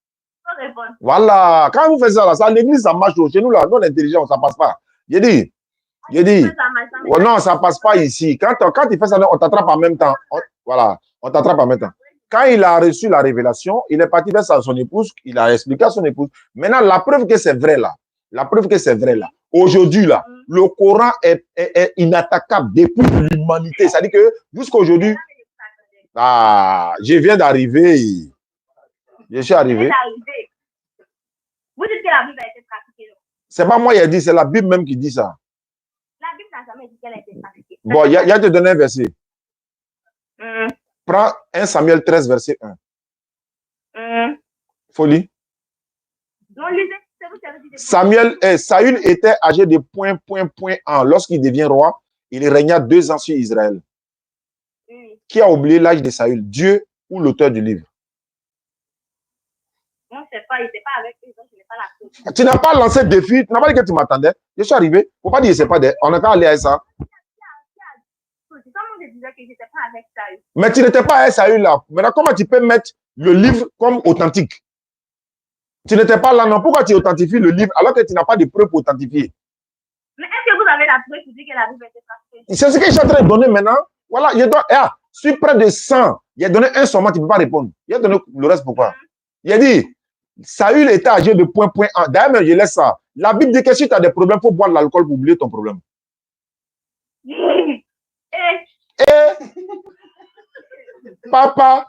A: Voilà. Quand vous faites ça, là, ça l'église, ça marche. Chez nous, là, non, l'intelligence, ça ne passe pas. J'ai dit. Non, ça ne passe pas ici. Quand tu fais ça, on t'attrape en même temps. Voilà. On t'attrape en même temps. Quand il a reçu la révélation, il est parti vers son épouse, il a expliqué à son épouse. Maintenant, la preuve que c'est vrai là, aujourd'hui là, le Coran est inattaquable depuis l'humanité. C'est-à-dire que jusqu'à aujourd'hui, je viens d'arriver. Je suis arrivé.
C: Vous dites que la Bible a été pratiquée.
A: C'est pas moi qui ai dit, c'est la Bible même qui dit ça.
C: La Bible n'a jamais dit qu'elle a été pratiquée.
A: Bon, il y a te donné un verset. Prends 1 Samuel 13, verset 1. Folie.
C: Non, lisez.
A: Saül était âgé de .1. Lorsqu'il devient roi, il régna 2 ans sur Israël. Qui a oublié l'âge de Saül? Dieu ou l'auteur du livre?
C: Non, je ne sais pas, il n'était pas avec eux, donc je n'ai pas la preuve.
A: Tu n'as pas lancé de défi, tu n'as pas dit que tu m'attendais. Je suis arrivé. Il ne faut pas dire que ce n'est pas des. On n'est pas allé à ça.
C: Je disais que je n'étais pas avec Saül.
A: Mais tu n'étais pas avec Saül là. Maintenant, comment tu peux mettre le livre comme authentique? Tu n'étais pas là, non? Pourquoi tu authentifies le livre alors que tu n'as pas de preuves pour authentifier?
C: Mais est-ce que vous avez la preuve pour dire que la Bible était pratiquée?
A: C'est ce que je suis en train de donner maintenant. Voilà, sur près de 100, il a donné un seulement, tu ne peux pas répondre. Il a donné le reste pourquoi? Il a dit, Saül était âgé de .1. D'ailleurs, je laisse ça. La Bible dit que si tu as des problèmes, il faut boire de l'alcool pour oublier ton problème. Papa,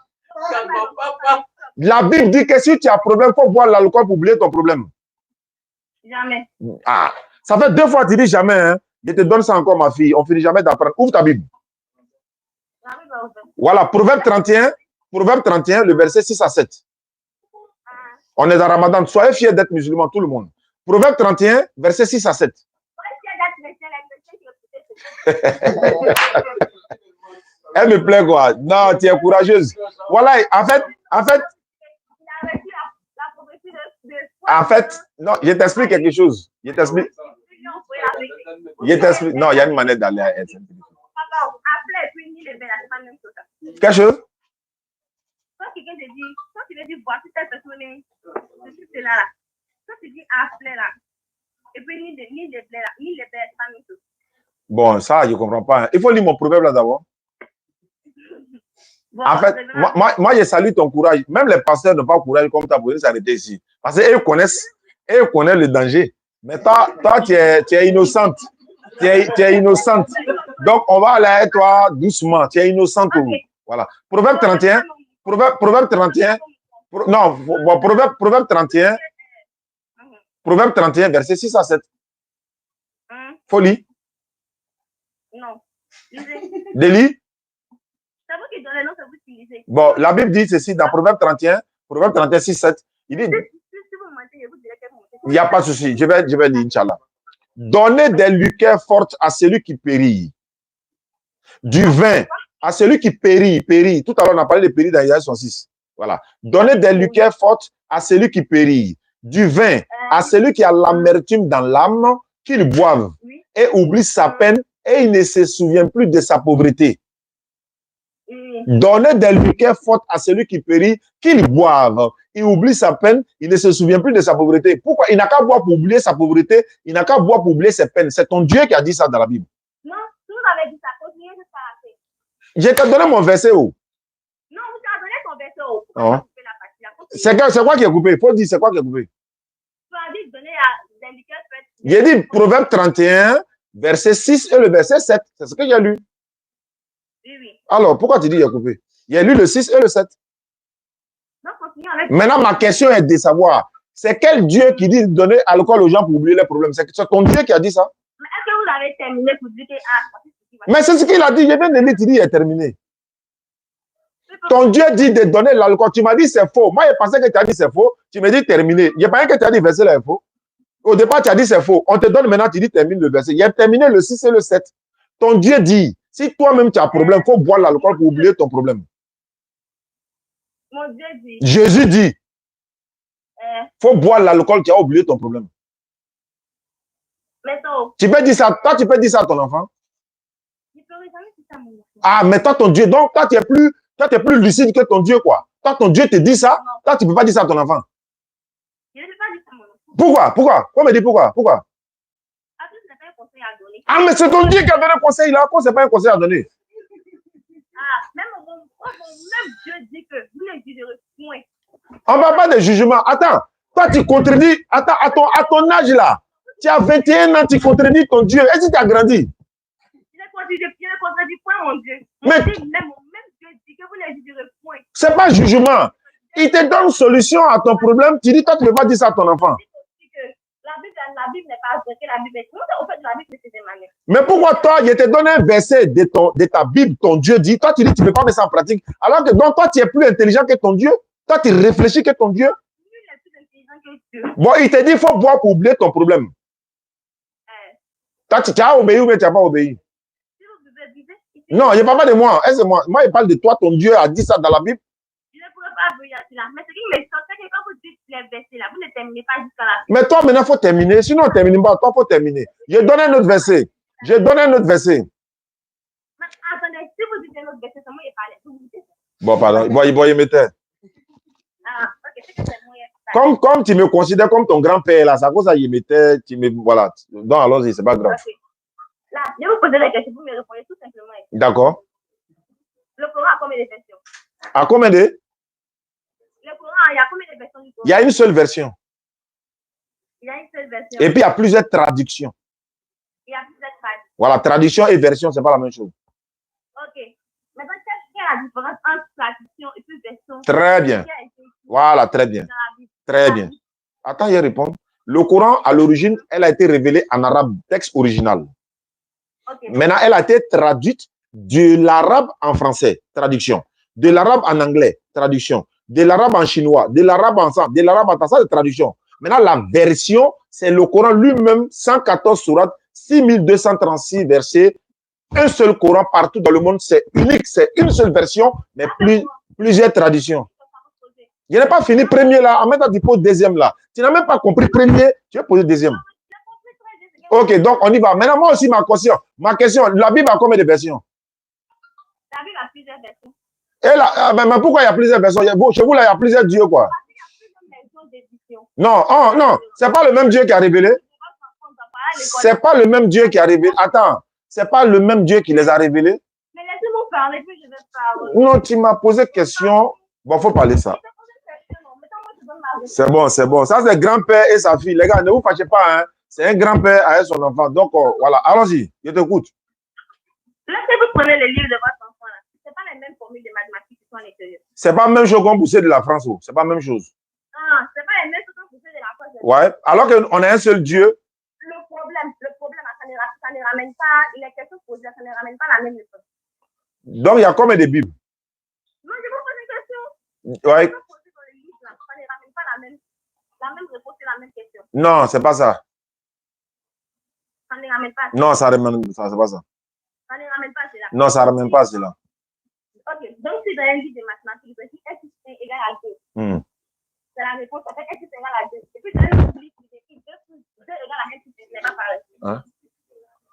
A: la Bible dit que si tu as un problème, il faut boire de l'alcool pour oublier ton problème.
C: Jamais.
A: Ça fait 2 fois que tu dis jamais. Hein? Je te donne ça encore, ma fille. On ne finit jamais d'apprendre. Ouvre ta Bible. Voilà, Proverbe 31, le verset 6 à 7. On est dans Ramadan. Soyez fiers d'être musulmans, tout le monde. Proverbe 31, verset 6 à 7. Elle me plaît quoi? Non, tu es courageuse. Voilà, en fait,
C: Il a reçu la prophétie de
A: en fait, non, je t'explique quelque chose. Je t'explique. Non, il y a une manière d'aller à elle.
C: Après, puis ni les belles, c'est pas la même chose.
A: Quelque chose?
C: Quand quelqu'un te dit, quand tu veux dire, voici telle personne, c'est là. Quand tu dis appelez là, et puis ni les belles, c'est pas la même chose.
A: Bon, ça, je ne comprends pas. Il faut lire mon proverbe là d'abord.
C: Bon,
A: En fait, moi, je salue ton courage. Même les pasteurs n'ont pas courage comme tu as voulu s'arrêter ici. Parce qu'ils connaissent le danger. Mais toi tu es innocente. Tu es innocente. Donc, on va aller avec toi doucement. Tu es innocente.
C: Okay.
A: Voilà. Proverbe 31. Proverbe 31. Non, bon, Proverbe 31. Proverbe 31, verset 6 à 7. Folie.
C: Non.
A: Délit.
C: C'est vous qui donnez, non, c'est vous qui lisez.
A: Bon, la Bible dit ceci dans Proverbe 31, 6, 7. Il dit,
C: Si vous mentez, je vous dirai que vous mentez.
A: il n'y a pas de souci, je vais lire, Inch'Allah. Donnez des liqueurs fortes à celui qui périt. Du vin à celui qui périt. Tout à l'heure, on a parlé de périr dans Isaïe 66. Voilà. Donnez des liqueurs fortes à celui qui périt. Du vin à celui qui a l'amertume dans l'âme, qu'il boive et oublie sa peine et il ne se souvient plus de sa pauvreté. Donnez des liqueurs fortes à celui qui périt, qu'il boive. Il oublie sa peine, il ne se souvient plus de sa pauvreté. Pourquoi? Il n'a qu'à boire pour oublier sa pauvreté, il n'a qu'à boire pour oublier ses peines. C'est ton Dieu qui a dit ça dans la Bible.
C: Non, vous avez dit ça, continuez jusqu'à la fin.
A: Je t'ai donné mon verset où?
C: Non, vous avez donné ton verset où?
A: Oh. C'est quoi qui est coupé? Il faut dire c'est quoi qui est coupé?
C: Tu as dit donner des liqueurs faites.
A: J'ai dit Proverbe 31, verset 6 et le verset 7. C'est ce que j'ai lu.
C: Oui.
A: Alors, pourquoi tu dis qu'il est coupé? Il a lu le 6 et le 7.
C: Non, continuez avec.
A: Maintenant, ma question est de savoir, c'est quel Dieu qui dit de donner alcool aux gens pour oublier les problèmes? C'est ton Dieu qui a dit ça?
C: Mais est-ce que vous avez terminé pour dire que
A: mais c'est ce qu'il a dit. Je viens de lire, tu dis il est terminé. Ton Dieu dit de donner l'alcool. Tu m'as dit c'est faux. Moi, je pensais que tu as dit c'est faux. Tu me dis terminé. Je pensais que tu as dit verset là est faux. Au départ, tu as dit c'est faux. On te donne maintenant, tu dis termine le verset. Il a terminé le 6 et le 7. Ton Dieu dit, si toi-même tu as un problème, il faut boire l'alcool pour oublier ton problème.
C: Mon Dieu dit.
A: Jésus dit, faut boire l'alcool, tu as oublié ton problème. Tu peux dire ça, toi tu peux dire ça à ton enfant.
C: Je peux jamais dire ça à mon enfant.
A: Ah, mais toi ton Dieu, donc toi tu es plus lucide que ton Dieu quoi. Toi ton Dieu te dit ça, toi tu peux pas dire ça à ton enfant.
C: Je ne peux pas dire ça à mon enfant.
A: Pourquoi? On me dit pourquoi?
C: Parce que ce n'est pas un conseil à donner.
A: Ah, mais c'est ton Dieu qui a donné un conseil là, pourquoi c'est pas un conseil à donner?
C: Ah, même Dieu dit que vous ne jugerez point.
A: On ne va pas de jugement. Attends, toi tu contredis, attends, à ton âge là, tu as 21 ans, tu contredis ton Dieu. Est-ce que tu as grandi?
C: Je ne contredis point mon Dieu.
A: Mais
C: Même Dieu dit que vous ne jugerez point.
A: C'est pas jugement. Il te donne une solution à ton problème, tu dis toi tu ne peux pas dire ça à ton enfant.
C: La Bible n'est pas vrai, la Bible est au fait de la Bible, c'est des manières.
A: Mais pourquoi toi, je te donne un verset de ta Bible, ton Dieu dit, toi tu dis tu ne peux pas mettre ça en pratique, alors que donc toi tu es plus intelligent que ton Dieu, toi tu réfléchis que ton Dieu.
C: Lui est plus intelligent que Dieu.
A: Bon, il te dit il faut boire pour oublier ton problème. Toi tu as obéi ou bien tu n'as pas obéi?
C: Si vous devez vivre,
A: non, je ne parle pas de moi, moi je parle de toi, ton Dieu a dit ça dans la Bible.
C: Je ne pourrais pas vous dire cela, mais ce qui me choque, c'est que quand vous dites les versets là, vous ne terminez pas jusqu'à la fin.
A: Mais toi maintenant il faut terminer, sinon on ne termine pas, toi il faut terminer. Je donne un autre verset.
C: Mais attendez, si vous dites un autre verset, c'est moi qui parle.
A: Bon, pardon, il mettait.
C: Ah, ok, c'est que c'est moi.
A: Comme tu me considères comme ton grand-père là, c'est à cause ça il mettait, voilà. Donc alors c'est pas grave.
C: Okay. Là, je vais vous poser la question, vous me répondez tout simplement.
A: D'accord.
C: Le Coran a combien de versions?
A: À combien de?
C: Le Coran, il y a combien de versions du Coran?
A: Il y a une seule version.
C: Il y a une seule version.
A: Et puis il y a plusieurs traductions.
C: Il y a plusieurs traductions.
A: Voilà, traduction et version, c'est pas la même chose.
C: Ok. Maintenant, quelle est la différence entre traduction et puis version?
A: Très bien. Voilà, très bien. Très bien. Attends, je réponds. Le Coran, à l'origine, elle a été révélée en arabe, texte original.
C: Okay.
A: Maintenant, elle a été traduite de l'arabe en français, traduction. De l'arabe en anglais, traduction. De l'arabe en chinois, de l'arabe en sang, de l'arabe en tassa, traduction. Maintenant, la version, c'est le Coran lui-même, 114 sourates, 6236 versets, un seul Coran partout dans le monde, c'est unique, c'est une seule version, mais Plusieurs traditions. Je n'ai pas fini premier là. En même temps, tu poses deuxième là. Tu n'as même pas compris premier, tu vas poser deuxième. Ok, donc on y va. Maintenant, moi aussi, ma question, la Bible a combien de versions?
C: La Bible a plusieurs versions.
A: Et là, mais pourquoi il y a plusieurs versions? Chez vous, là, il y a plusieurs dieux, quoi. Non, oh, non, c'est pas le même Dieu qui a révélé. C'est pas le même Dieu qui a révélé. Attends, c'est pas le même Dieu qui les a révélés.
C: Mais laissez-moi parler, puis je vais parler.
A: Non, tu m'as posé question. Bon, faut parler ça. C'est bon, c'est bon. Ça, c'est grand-père et sa fille. Les gars, ne vous fâchez pas, hein. C'est un grand-père avec son enfant. Donc, voilà. Allons-y. Je t'écoute.
C: Lorsque vous prenez le livre de votre enfant, là, c'est pas les mêmes formules de mathématiques qui sont à l'intérieur.
A: C'est pas la même chose qu'on poussait de la France. C'est pas la même chose.
C: Ah, c'est pas les mêmes choses qu'on poussait de la France.
A: Ouais. Alors qu'on a un seul Dieu.
C: Le problème, ça ne ramène pas, les questions posées, ça ne ramène pas la même réponse.
A: Donc, il y a combien de Bibles?
C: Non, je vous pose une question.
A: Ouais.
C: Dans le livre, là, ça ne ramène pas la même réponse et la même question.
A: Non, c'est pas ça.
C: Ça ne ramène pas.
A: Non, ça ramène ça, c'est pas ça.
C: Ça ne ramène pas cela.
A: Non, ça ramène pas cela.
C: Ok, donc si dans un livre de mathématiques, je dis x plus 1 égale à 2. C'est la réponse, ça fait x plus 1 égale à 2. Et puis dans un livre qui dit 2 plus 2 égale à 1 plus 2, ce n'est pas pareil.
A: Hein?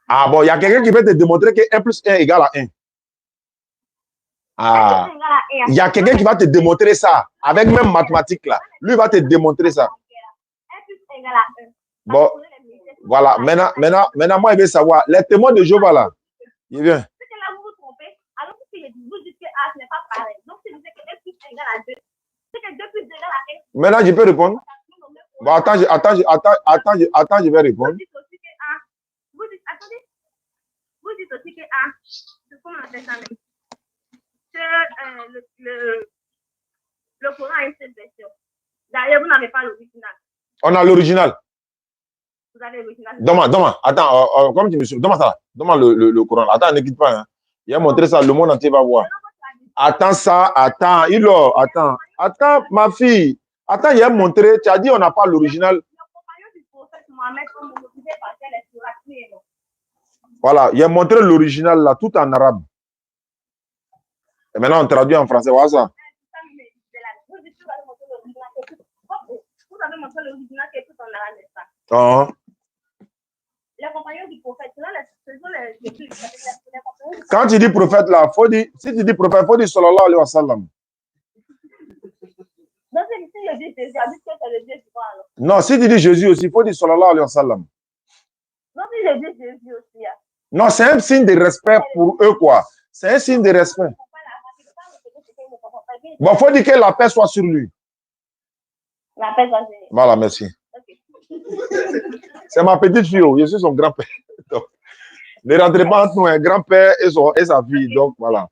A: Ah bon, il y a quelqu'un qui veut te démontrer que 1 plus 1 égale à 1. Ah, il y a quelqu'un qui va te démontrer ça, avec même mathématiques là. Lui va te démontrer ça.
C: 1 plus 1 égale à 1.
A: Bon, voilà. Maintenant, moi, je veux savoir, les témoins de Jéhovah là, il vient.
C: C'est que là, vous vous trompez. Alors que vous dites que A, ce n'est pas pareil. Donc, si vous dites que 1 plus 1 égale à 2, c'est que 2 plus 2 égale à 1.
A: Maintenant, je peux répondre? Bon, attends, je vais répondre.
C: Vous dites aussi que A, vous dites aussi que A, comment on appelle ça même? Que le Coran a une seule version. D'ailleurs, vous n'avez pas l'original.
A: On a l'original.
C: Vous avez l'original.
A: Donne-moi. Attends, comme tu me suis. Donne-moi ça. Donne-moi le Coran. Attends, ne quitte pas. Hein. Il a montré ça, le monde entier va voir. Attends ça, attends. Attends, ma fille. Attends, il a montré. Tu as dit on n'a pas l'original.
C: Le compagnon du prophète Mohamed, on me disait parce qu'elle est sur la clé.
A: Voilà, il a montré l'original là, tout en arabe. Et maintenant, on traduit en français. Voilà ça.
C: Vous avez montré l'original qui est tout en arabe, n'est-ce pas? Les compagnons du prophète,
A: quand tu dis prophète là, si tu dis prophète, il faut dire sallallahu alayhi wa sallam.
C: Donc, si je dis Jésus, je dis que c'est le Dieu qui parle.
A: Non, si tu dis Jésus aussi, il faut dire sallallahu alayhi wa sallam.
C: Donc, si je dis Jésus aussi.
A: Non, c'est un signe de respect pour eux, quoi. C'est un signe de respect. Bon, il faut dire que la paix soit sur lui.
C: La paix soit sur lui.
A: Voilà, merci. Okay. C'est ma petite fille, je suis son grand-père. Ne rentrez pas entre nous, un grand-père et sa fille. Donc, voilà.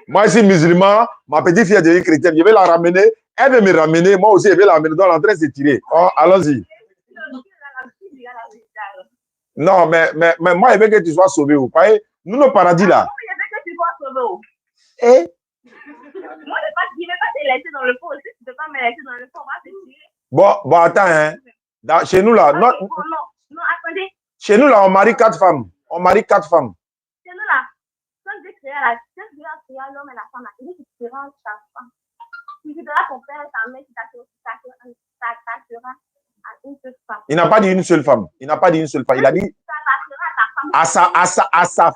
A: Moi, je suis musulman, ma petite fille est devenue chrétienne. Je vais la ramener. Elle veut me ramener. Moi aussi, je vais la ramener. Donc, l'entrée, c'est tiré. Oh, allons-y. Non, mais moi, je veux que tu sois sauvé. Vous voyez, nous, nos paradis là.
C: Je veux que tu sois sauvé.
A: Et?
C: Moi, je ne vais pas te laisser dans le fond. Si tu ne peux pas me laisser dans le fond, on va te tirer.
A: Bon, attends, hein. Chez nous là.
C: Non, attendez.
A: Chez nous là, on marie 4 femmes.
C: Chez nous là, quand Dieu créa l'homme et la femme, il dit que tu seras ta femme. Tu diras ton père et ta mère qui t'attachera à une seule femme.
A: Il n'a pas dit une seule femme. Il n'a pas dit une seule femme. Il a dit à sa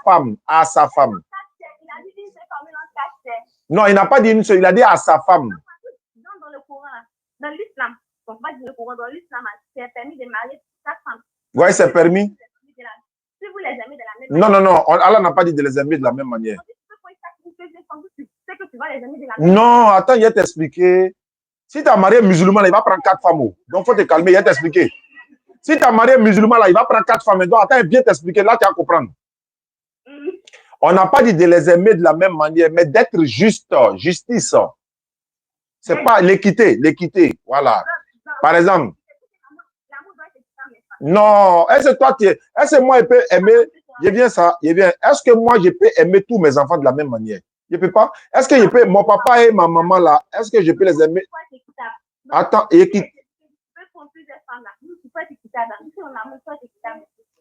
A: femme. À sa femme.
C: Il a dit une seule femme, non, 4.
A: Non, il n'a pas dit une seule. Il a dit à sa femme.
C: Dans le Coran, dans l'islam, on va dire le Coran, dans l'islam, c'est permis de marier 4 femmes.
A: Oui, c'est permis.
C: Si vous les aimez de la même manière.
A: Non. Allah n'a pas dit de les aimer de la même manière.
C: C'est que tu vas les aimer de la même manière.
A: Non, attends, il va t'expliquer. Si tu as marié musulman, il va prendre 4 femmes. Donc, il faut te calmer, il va t'expliquer. Si tu as marié musulman, là, il va prendre 4 femmes. Donc, attends, il vient t'expliquer. Là, tu vas comprendre. On n'a pas dit de les aimer de la même manière, mais d'être juste, justice. C'est pas l'équité, voilà. Par exemple. Non, est-ce que moi, je peux aimer, est-ce que moi, je peux aimer tous mes enfants de la même manière? Je peux pas. Est-ce que je peux, mon papa et ma maman là, est-ce que je peux les aimer? Attends, équité.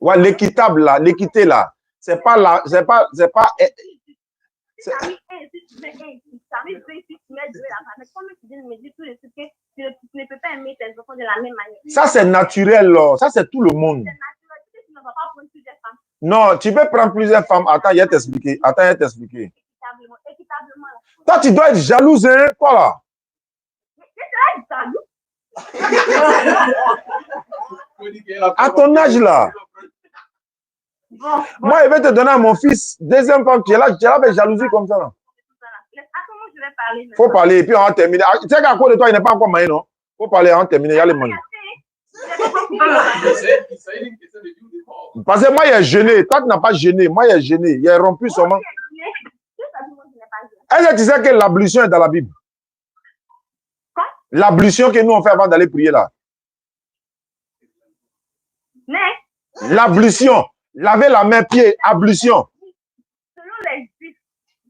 A: Ouais, l'équitable là, l'équité là, c'est pas
C: Si tu as mis un, si tu mets un, si tu as mis deux, si tu mets deux là-bas, mais comment tu viens de me dire tous les trucs que tu ne peux pas aimer tes enfants de la même manière?
A: Ça, c'est naturel, là. Ça, c'est tout le monde.
C: C'est naturel, tu ne vas pas prendre plusieurs femmes.
A: Non, tu peux prendre plusieurs femmes. Attends, il va t'expliquer. Attends, il va t'expliquer.
C: Équitablement, équitablement. Là.
A: Toi, tu dois être jalouse, hein? Quoi, là?
C: Mais c'est là, jaloux.
A: À ton âge, là.
C: Bon,
A: Moi, je vais te donner à mon fils. Deuxième femme, tu es là avec jalousie comme ça, là.
C: à comment je vais parler maintenant?
A: Faut parler, et puis on va terminer. Tu sais qu'à cause de toi, il n'est pas encore marié, non? Faut parler, on va terminer. Il y a les mains. Parce que moi, il est gêné. Toi, tu n'as pas gêné. Moi, il est gêné. Il est rompu seulement. Est-ce que tu sais que l'ablution est dans la Bible?
C: Quoi?
A: L'ablution que nous, on fait avant d'aller prier, là.
C: Mais,
A: L'ablution. Laver la main, pied, ablution.
C: selon les juifs,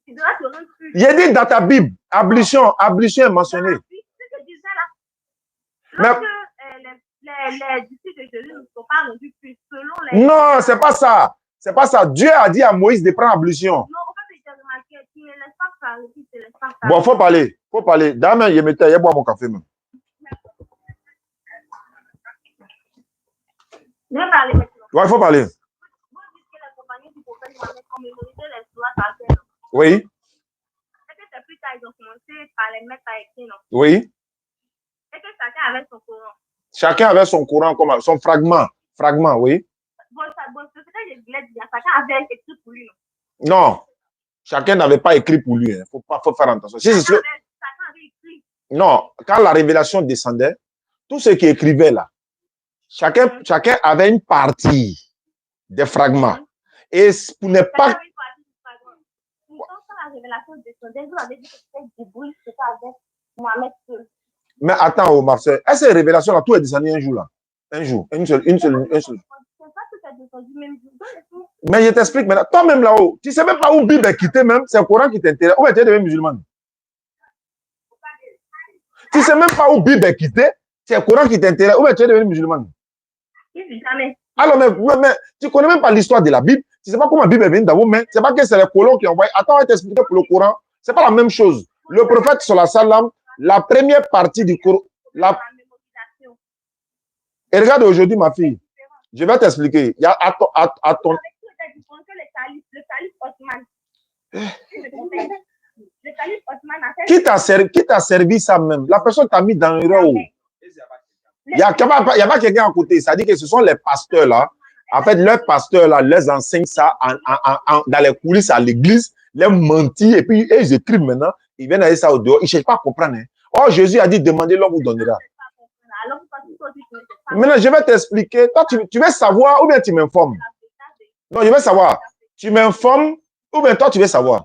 C: tu dois te rendre plus.
A: Il est dit dans ta Bible, ablution est mentionné.
C: C'est ce que je disais là.
A: Mais-
C: Lorsque les disciples de Jésus ne sont pas rendus plus, selon les...
A: Non, c'est pas ça. C'est pas ça. Dieu a dit à Moïse de prendre ablution.
C: Non, en fait, j'ai remarqué, tu ne laisses pas parler, tu ne laisses pas parler.
A: Bon, faut parler. Faut parler. Dame, il me il boit mon café même.
C: Je vais parler maintenant.
A: Ouais, il faut parler.
C: Moi, je dis que la compagnie du prophète Mohamed commémorisait les lois par
A: Oui,
C: est-ce que c'est plus tard, ils ont commencé par les mettre à écrit, non?
A: oui.
C: Est-ce que chacun avait son courant?
A: Chacun avait son courant, comme son fragment. Fragment, oui.
C: Bon, c'est ce que je voulais dire. Chacun avait écrit pour lui, non?
A: Non. Chacun n'avait pas écrit pour lui. Il faut faire attention. Si c'est sûr-
C: Chacun avait écrit.
A: Non, quand la révélation descendait, tout ce qui écrivait là, chacun avait une partie des fragments. Et pour ne
C: Chacun
A: pas.
C: avait une partie du fragment. Pourtant, quand la révélation descendait, vous avez dit que c'était du bruit, c'était avec Mohamed seul.
A: Mais attends, oh, Marcel, est-ce que cette révélation-là, tout est descendu un jour là? Un jour, une seule.
C: C'est pas tout à descendu, même jour.
A: Mais je t'explique maintenant. Toi-même là-haut, tu ne sais même pas où Bible est quittée même, c'est le Coran qui t'intéresse. Où es-tu devenu musulman? Tu ne sais même pas où Bible est quittée, c'est le Coran qui t'intéresse. Où es-tu devenu musulman?
C: Jamais.
A: Alors, mais tu ne connais même pas l'histoire de la Bible. Tu ne sais pas comment la Bible est venue dans vos mains. C'est pas que c'est les colons qui ont envoyé. Attends, on va t'expliquer pour le Coran. Ce n'est pas la même chose. Le prophète, sallallahu alayhi wa sallam, la première partie du Coran.
C: La mémorisation.
A: Et regarde aujourd'hui, ma fille. Je vais t'expliquer. Il y a à ton.
C: Avec tout, tu as dit le calife Osman. Le calife Osman a fait.
A: Qui t'a servi ça même? La personne t'a mis dans l'erreur. Il n'y a pas quelqu'un à côté. Ça dit que ce sont les pasteurs là. En fait, leurs pasteurs là, les enseignent ça dans les coulisses à l'église, les mentir, et puis ils écrivent maintenant. Ils viennent aller ça au dehors. Ils ne cherchent pas à comprendre. Hein. Oh, Jésus a dit, demandez, l'homme vous donnera. Maintenant, je vais t'expliquer. Toi, tu veux savoir ou bien tu m'informes? Non, je veux savoir. Tu m'informes ou bien toi, tu veux savoir?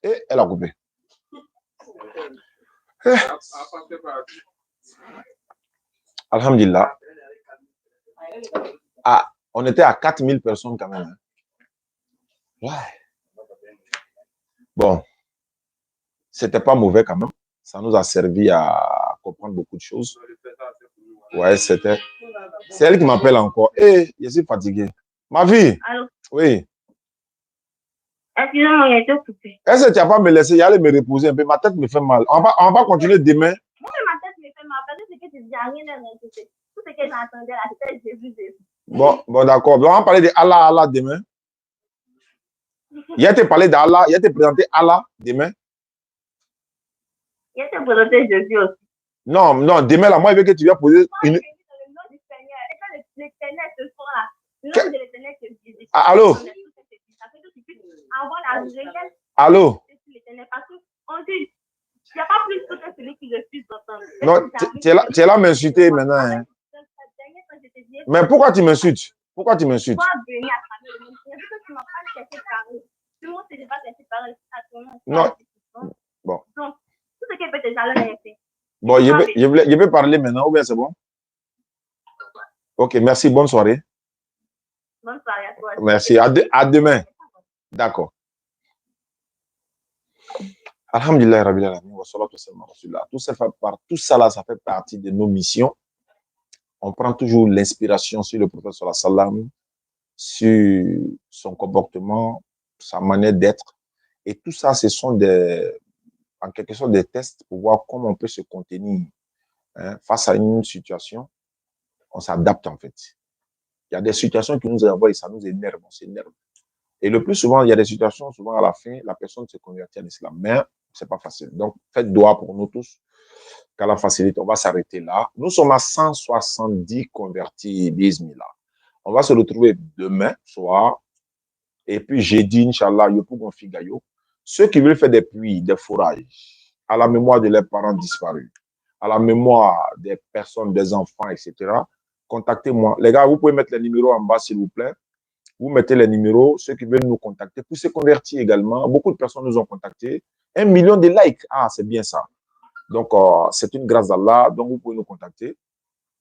A: Et elle a coupé. Alhamdulillah. Ah, on était à 4000 personnes quand même. Hein. Ouais. Bon, c'était pas mauvais quand même. Ça nous a servi à comprendre beaucoup de choses. Ouais, c'était. C'est elle qui m'appelle encore. Eh, je suis fatigué. Ma vie.
C: Allô?
A: Oui.
C: Excusez-moi, il a été coupé.
A: Est-ce que tu n'as pas me laissé y aller me reposer un peu? Ma tête me fait mal. On va continuer demain.
C: Moi, ma tête me fait mal parce que ce que tu dis, rien n'est répété. Tout ce que j'entendais là, c'était Jésus.
A: Bon, d'accord. On va parler de Allah demain. Il a été parlé d'Allah, il a été présenté Allah demain.
C: Il a été présenté Jésus aussi.
A: Non, demain là, moi, je veux que tu viennes poser
C: Moi,
A: une.
C: j'ai dit dans le nom du Seigneur. Et quand l'Éternel ce soir-là, le nom de l'Éternel te dit.
A: Ah, allô?
C: Ça fait que tu puisses avoir la réelle.
A: Allô?
C: Parce qu'on dit, il n'y a pas plus que celui qui refuse d'entendre.
A: Non, tu es là à m'insulter maintenant. Hein. Mais pourquoi tu m'insultes? Pourquoi tu m'insultes?
C: Toi, venir à travers le monde. Tu m'as pas cherché parler. Tout le monde ne s'est pas cherché parler à ton nom.
A: Non. Bon.
C: Donc, tout ce qui peut te jalouser, est fait.
A: Bon, je vais parler maintenant, ou bien c'est bon? Ok, merci, bonne soirée.
C: Bonne soirée à toi.
A: Merci, à demain. D'accord. Alhamdulillah, Rabbil Alamin, wa salatu wassalam ala Rasulillah. Tout ça là, ça fait partie de nos missions. On prend toujours l'inspiration sur le prophète sallallahu alayhi wa sallam, sur son comportement, sa manière d'être. Et tout ça, ce sont en quelque sorte des tests pour voir comment on peut se contenir face à une situation. On s'adapte en fait. Il y a des situations qui nous envoient et ça nous énerve, on s'énerve. Et le plus souvent, il y a des situations, souvent à la fin, la personne se convertit à l'islam. Mais c'est pas facile. Donc, faites doigt pour nous tous qu'à la facilité, on va s'arrêter là. Nous sommes à 170 convertis, bismillah. On va se retrouver demain soir. Et puis, jeudi, Inch'Allah, Yopougon Figayo. Ceux qui veulent faire des puits, des forages, à la mémoire de leurs parents disparus, à la mémoire des personnes, des enfants, etc., contactez-moi. Les gars, vous pouvez mettre les numéros en bas, s'il vous plaît. Vous mettez les numéros, ceux qui veulent nous contacter, pour se convertir également. Beaucoup de personnes nous ont contactés. 1 million de likes. Ah, c'est bien ça. Donc, c'est une grâce d'Allah. Donc, vous pouvez nous contacter.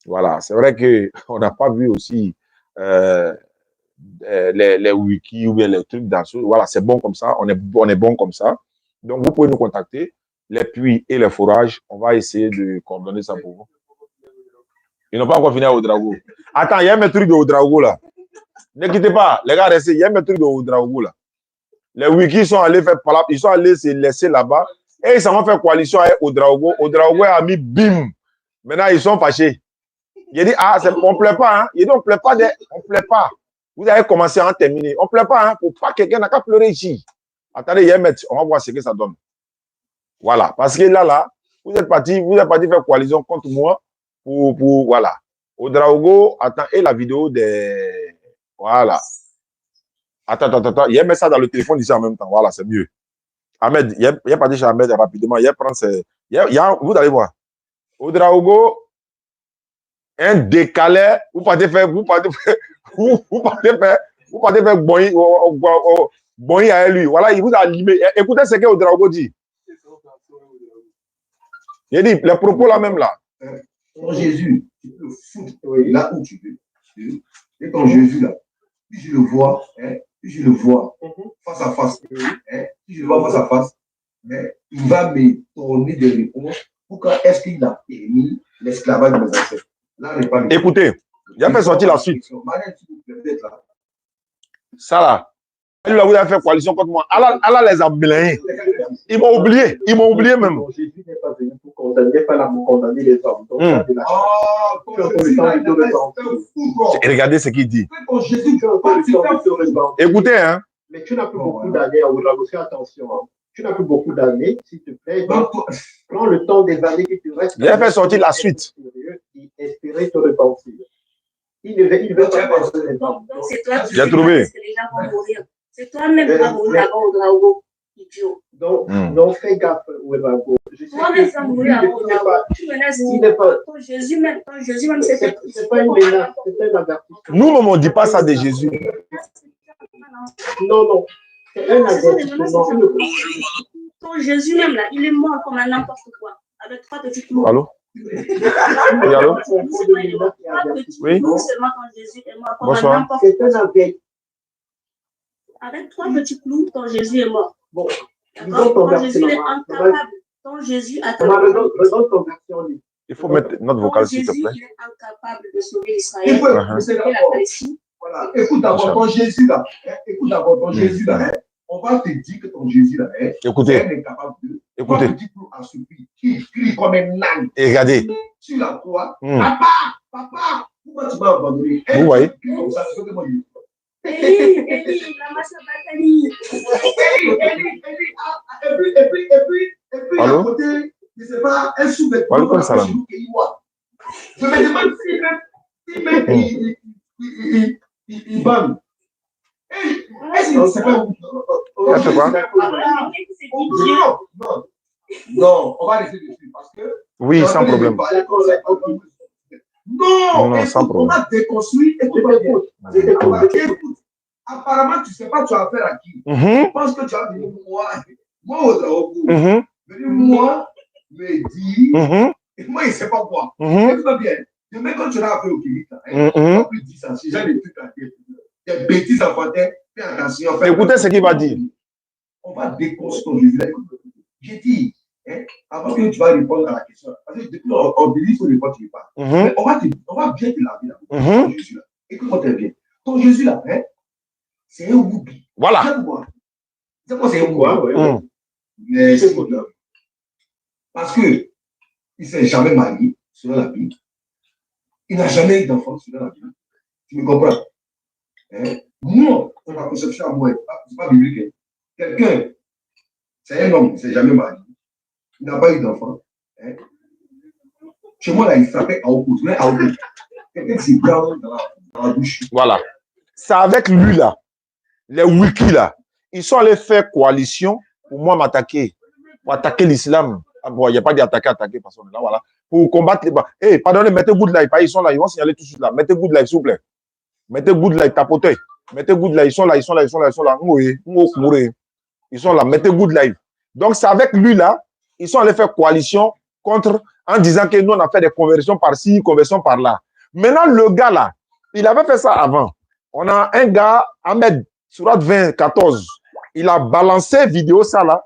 A: Voilà. C'est vrai qu'on n'a pas vu aussi les wikis ou bien les trucs dans ce. Voilà, c'est bon comme ça. On est bon comme ça. Donc, vous pouvez nous contacter. Les puits et les forages, on va essayer de coordonner ça pour vous. Ils n'ont pas encore fini à Ouedraogo. Attends, il y a un truc de Ouedraogo là. Ne quittez pas, les gars, restez. Il y a un truc de Ouedraogo là. Les wikis sont allés faire palap, ils sont allés se laisser là-bas et ils s'en vont faire coalition avec Ouedraogo. Ouedraogo a mis bim. Maintenant, ils sont fâchés. Il a dit, ah, on ne plaît pas. Hein. Il dit, on ne plaît pas. On plaît pas. Vous avez commencé à en terminer. On ne plaît pas. Hein. Pour pas quelqu'un n'a qu'à pleurer ici. Attendez, il y a un mètre. On va voir ce que ça donne. Voilà. Parce que là, vous êtes parti faire coalition contre moi pour voilà. Ouedraogo, attends, et la vidéo des. Voilà. Attends. Il y a un message dans le téléphone ici en même temps. Voilà, c'est mieux. Ahmed, il y a pas dit chez Ahmed rapidement. Il y a prendre ses. Vous allez voir. Ouedraogo, un décalé, vous partez faire boy à lui. Voilà, il vous a limé. Écoutez ce que Ouedraogo dit. Il dit, les propos là même là.
D: Quand Jésus, tu peux le foutre là où tu veux. Et quand Jésus là, puis je le vois, face à face, puis je le vois face à face, il va me donner des réponses pour quand est-ce qu'il a permis l'esclavage de mes ancêtres. Là,
A: écoutez, il a fait sortir la suite. Ça là, lui là, vous avez fait coalition contre moi. Allah les a blanés. Ils m'ont oublié même.
E: Jésus n'est pas venu pour condamner, pas pour condamner les hommes. Donc,
A: et regardez ce qu'il dit.
E: Écoutez,
A: écoutez, hein.
E: Mais tu n'as plus beaucoup d'années à Ouedraogo, fais attention. Hein. Tu n'as plus beaucoup d'années, s'il te plaît. Donc, prends le temps des années qui te restent.
A: Il a fait sortir la suite.
E: Et espérer te repentir. Il veut pas penser les hommes.
C: Donc, c'est toi qui
A: J'ai trouvé.
C: que les gens vont mourir. C'est toi-même qui vas mourir avant Ouedraogo, idiot.
E: Donc, non, fais gaffe, Ouedraogo.
C: Toi-même, ça mourir avant Ouedraogo. Tu menaces ton Jésus même,
E: c'est pas une menace, c'est un avertissement.
A: Nous-mêmes, on ne dit pas ça de Jésus.
E: Non. C'est un avertissement.
C: Ton Jésus même là, il est mort comme un n'importe quoi. Avec 3 petits clous.
A: Allô? Oui, allô? Oui.
C: Non seulement ton Jésus est mort comme
A: Bonsoir.
C: un n'importe quoi.
E: C'est un avertissement.
C: Avec 3 petits clous, ton Jésus est mort.
E: Bon,
C: d'accord? Ton Jésus est incapable. Ton Jésus a
E: redonne ton version libre.
A: Il faut mettre notre vocal, s'il te plaît.
C: Jésus est incapable de sauver Israël. La Palestine.
D: Voilà. Écoute d'abord ton Jésus là. Jésus là. On va te dire que ton Jésus là.
A: Écoutez.
D: est incapable de.
A: Écoutez.
D: Qui crie comme un âne.
A: Et regardez.
D: Sur la croix. Papa, pourquoi tu m'as abandonné?
A: Vous voyez?
D: Comme ça, c'est que moi,
C: Eli, la massa Batali.
D: Et puis, à côté, je ne sais pas, un sous-vêtement. Je me demande si même il banne. Est-ce qu'il ne sait pas où? Non, on va rester dessus parce que.
A: Oui, sans problème.
D: Non,
A: sans problème.
D: On a déconstruit et écoute. Apparemment, tu ne sais pas, tu as affaire à qui. Je pense que tu as venu moi, Ouedraogo. Moi, me dire, et moi, il ne sait pas quoi. Et tout va bien. Demain, quand tu as affaire au Québec, tu vas plus dire ça. Si j'ai des trucs à dire, des bêtises enfantines, fais attention.
A: Écoutez ce qu'il va dire.
D: On va déconstruire. J'ai dit, avant que tu vas répondre à la question, parce que depuis on dit sur les fois tu parles, on va bien te laver là. Jésus là. Écoute-moi très bien. Ton Jésus là, c'est un woubi.
A: Voilà.
D: C'est quoi, c'est
E: Quoi, ouais.
D: Mais c'est quoi, là? Parce que il ne s'est jamais marié, selon la Bible. Il n'a jamais eu d'enfant, selon la Bible. Tu me comprends? Hein? Moi, dans ma conception à moi, c'est pas biblique. Hein. Quelqu'un, c'est un homme, il ne s'est jamais marié. Il n'a pas eu d'enfant. Hein? Chez moi, là, il frappait à opposé. Mais à opposé. Quelqu'un qui s'est blanc dans la bouche.
A: Voilà. C'est avec lui, là. Les wikis, là. Ils sont allés faire coalition pour moi m'attaquer. Pour attaquer l'islam. Ah, bon, il n'y a pas d'attaquer, parce qu'on est là, voilà. Pour combattre les bas. Eh, pardonnez, mettez good life. Ils sont là, ils vont signaler tout de suite là. Mettez good life, s'il vous plaît. Mettez good life, tapotez. Mettez good life. Ils sont là, ils sont là, ils sont là, ils sont là. Ils sont là, mettez good life. Donc, c'est avec lui, là. Ils sont allés faire coalition contre, en disant que nous, on a fait des conversions par-ci, conversions par-là. Maintenant, le gars, là, il avait fait ça avant. On a un gars, Ahmed, Surat 20, 14. Il a balancé vidéo, ça, là.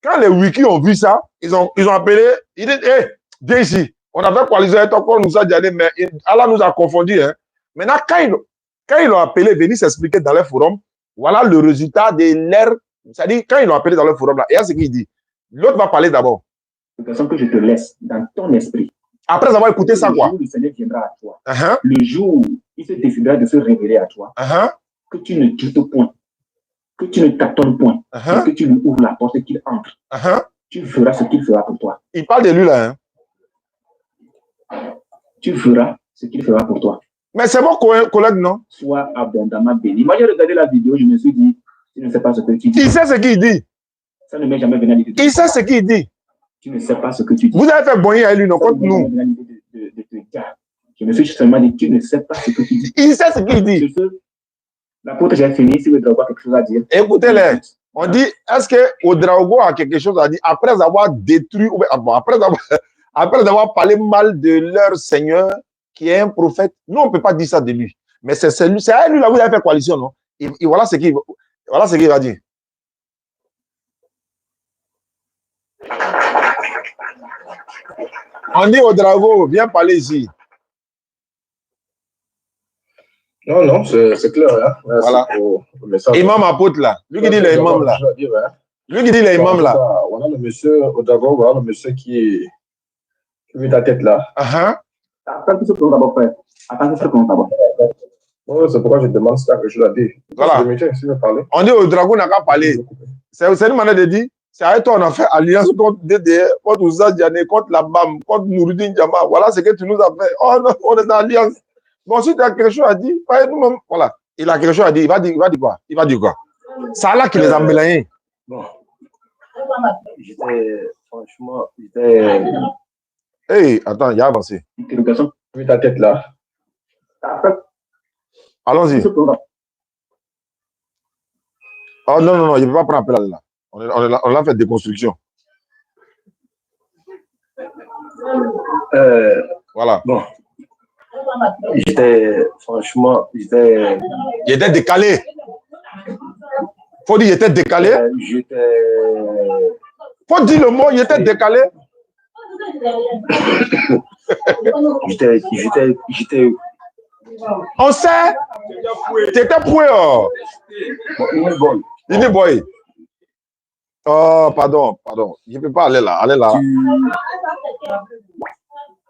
A: Quand les wikis ont vu ça, ils ont appelé, ils disent, hé, viens ici. On avait coalisé avec toi, nous a dit, mais Allah nous a confondus. Hein. Maintenant, quand ils l'ont appelé, venir s'expliquer dans le forum, voilà le résultat de leur. C'est-à-dire, quand ils l'ont appelé dans le forum, là, et ce qu'il dit. L'autre va parler d'abord.
F: De toute façon que je te laisse dans ton esprit.
A: Après avoir écouté ça, quoi.
F: Le jour où le Seigneur viendra à toi, le jour où il se décidera de se révéler à toi, que tu ne quittes point, que tu ne t'attends point, et que tu lui ouvres la porte et qu'il entre. Tu feras ce qu'il fera pour toi.
A: Il parle de lui, là.
F: Tu feras ce qu'il fera pour toi.
A: Mais c'est mon collègue, non?
F: Sois abondamment béni. Moi, j'ai regardé la vidéo, je me suis dit, tu ne sais pas ce que tu dis.
A: Il sait ce qu'il dit.
F: Ça ne m'est jamais venu à l'idée.
A: Il sait ce qu'il dit.
F: Tu ne sais pas ce que tu dis.
A: Vous avez fait bonner à lui, non, contre nous.
F: De te dire. Je me suis seulement dit, tu ne sais pas ce que tu dis.
A: Il sait ce qu'il dit.
F: L'apôtre, j'ai fini. Si vous avez quelque chose à dire.
A: Écoutez-les. On dit, est-ce que Ouedraogo a quelque chose à dire après avoir détruit, après avoir parlé mal de leur Seigneur qui est un prophète? Nous, on ne peut pas dire ça de lui. Mais c'est à lui là où il a fait coalition, non? Et voilà ce qu'il va dire. On dit Ouedraogo, viens parler ici.
G: Non, non, c'est clair. Hein.
A: Voilà. Imam apôtre là. Lui qui dit les imams là. Lui qui dit les imams là.
G: Voilà le monsieur Ouedraogo, voilà le monsieur qui met ta tête là.
F: Attends que ce qu'on d'abord faire. Attends que ce qu'on d'abord.
G: C'est pourquoi je demande si tu as quelque chose à dire.
A: Voilà. On dit Ouedraogo n'a qu'à parler. C'est une manière de dire. C'est avec toi on a fait alliance contre DDR, contre Ouza Diané, contre la BAM, contre Nouroudine Diama. Voilà ce que tu nous as fait. Oh non, on est en alliance. Bon, si tu as quelque chose à dire, nous-mêmes. Voilà. Il a quelque chose à dire. Il va dire quoi? Il va dire quoi? C'est Allah qui les a mélangés.
G: Bon. Franchement,
A: Hey, attends, il a avancé.
G: Mets ta tête là.
A: Allons-y. Oh non, non, non, il ne peut pas prendre appel là. On a fait déconstruction. Voilà.
G: Bon. Franchement,
A: il était décalé. Faut dire, il était décalé. Faut dire le mot, il était décalé.
G: J'étais.
A: On sait. T'étais poué. Il est boy. Oh, pardon. Je ne peux pas aller là. Allez là.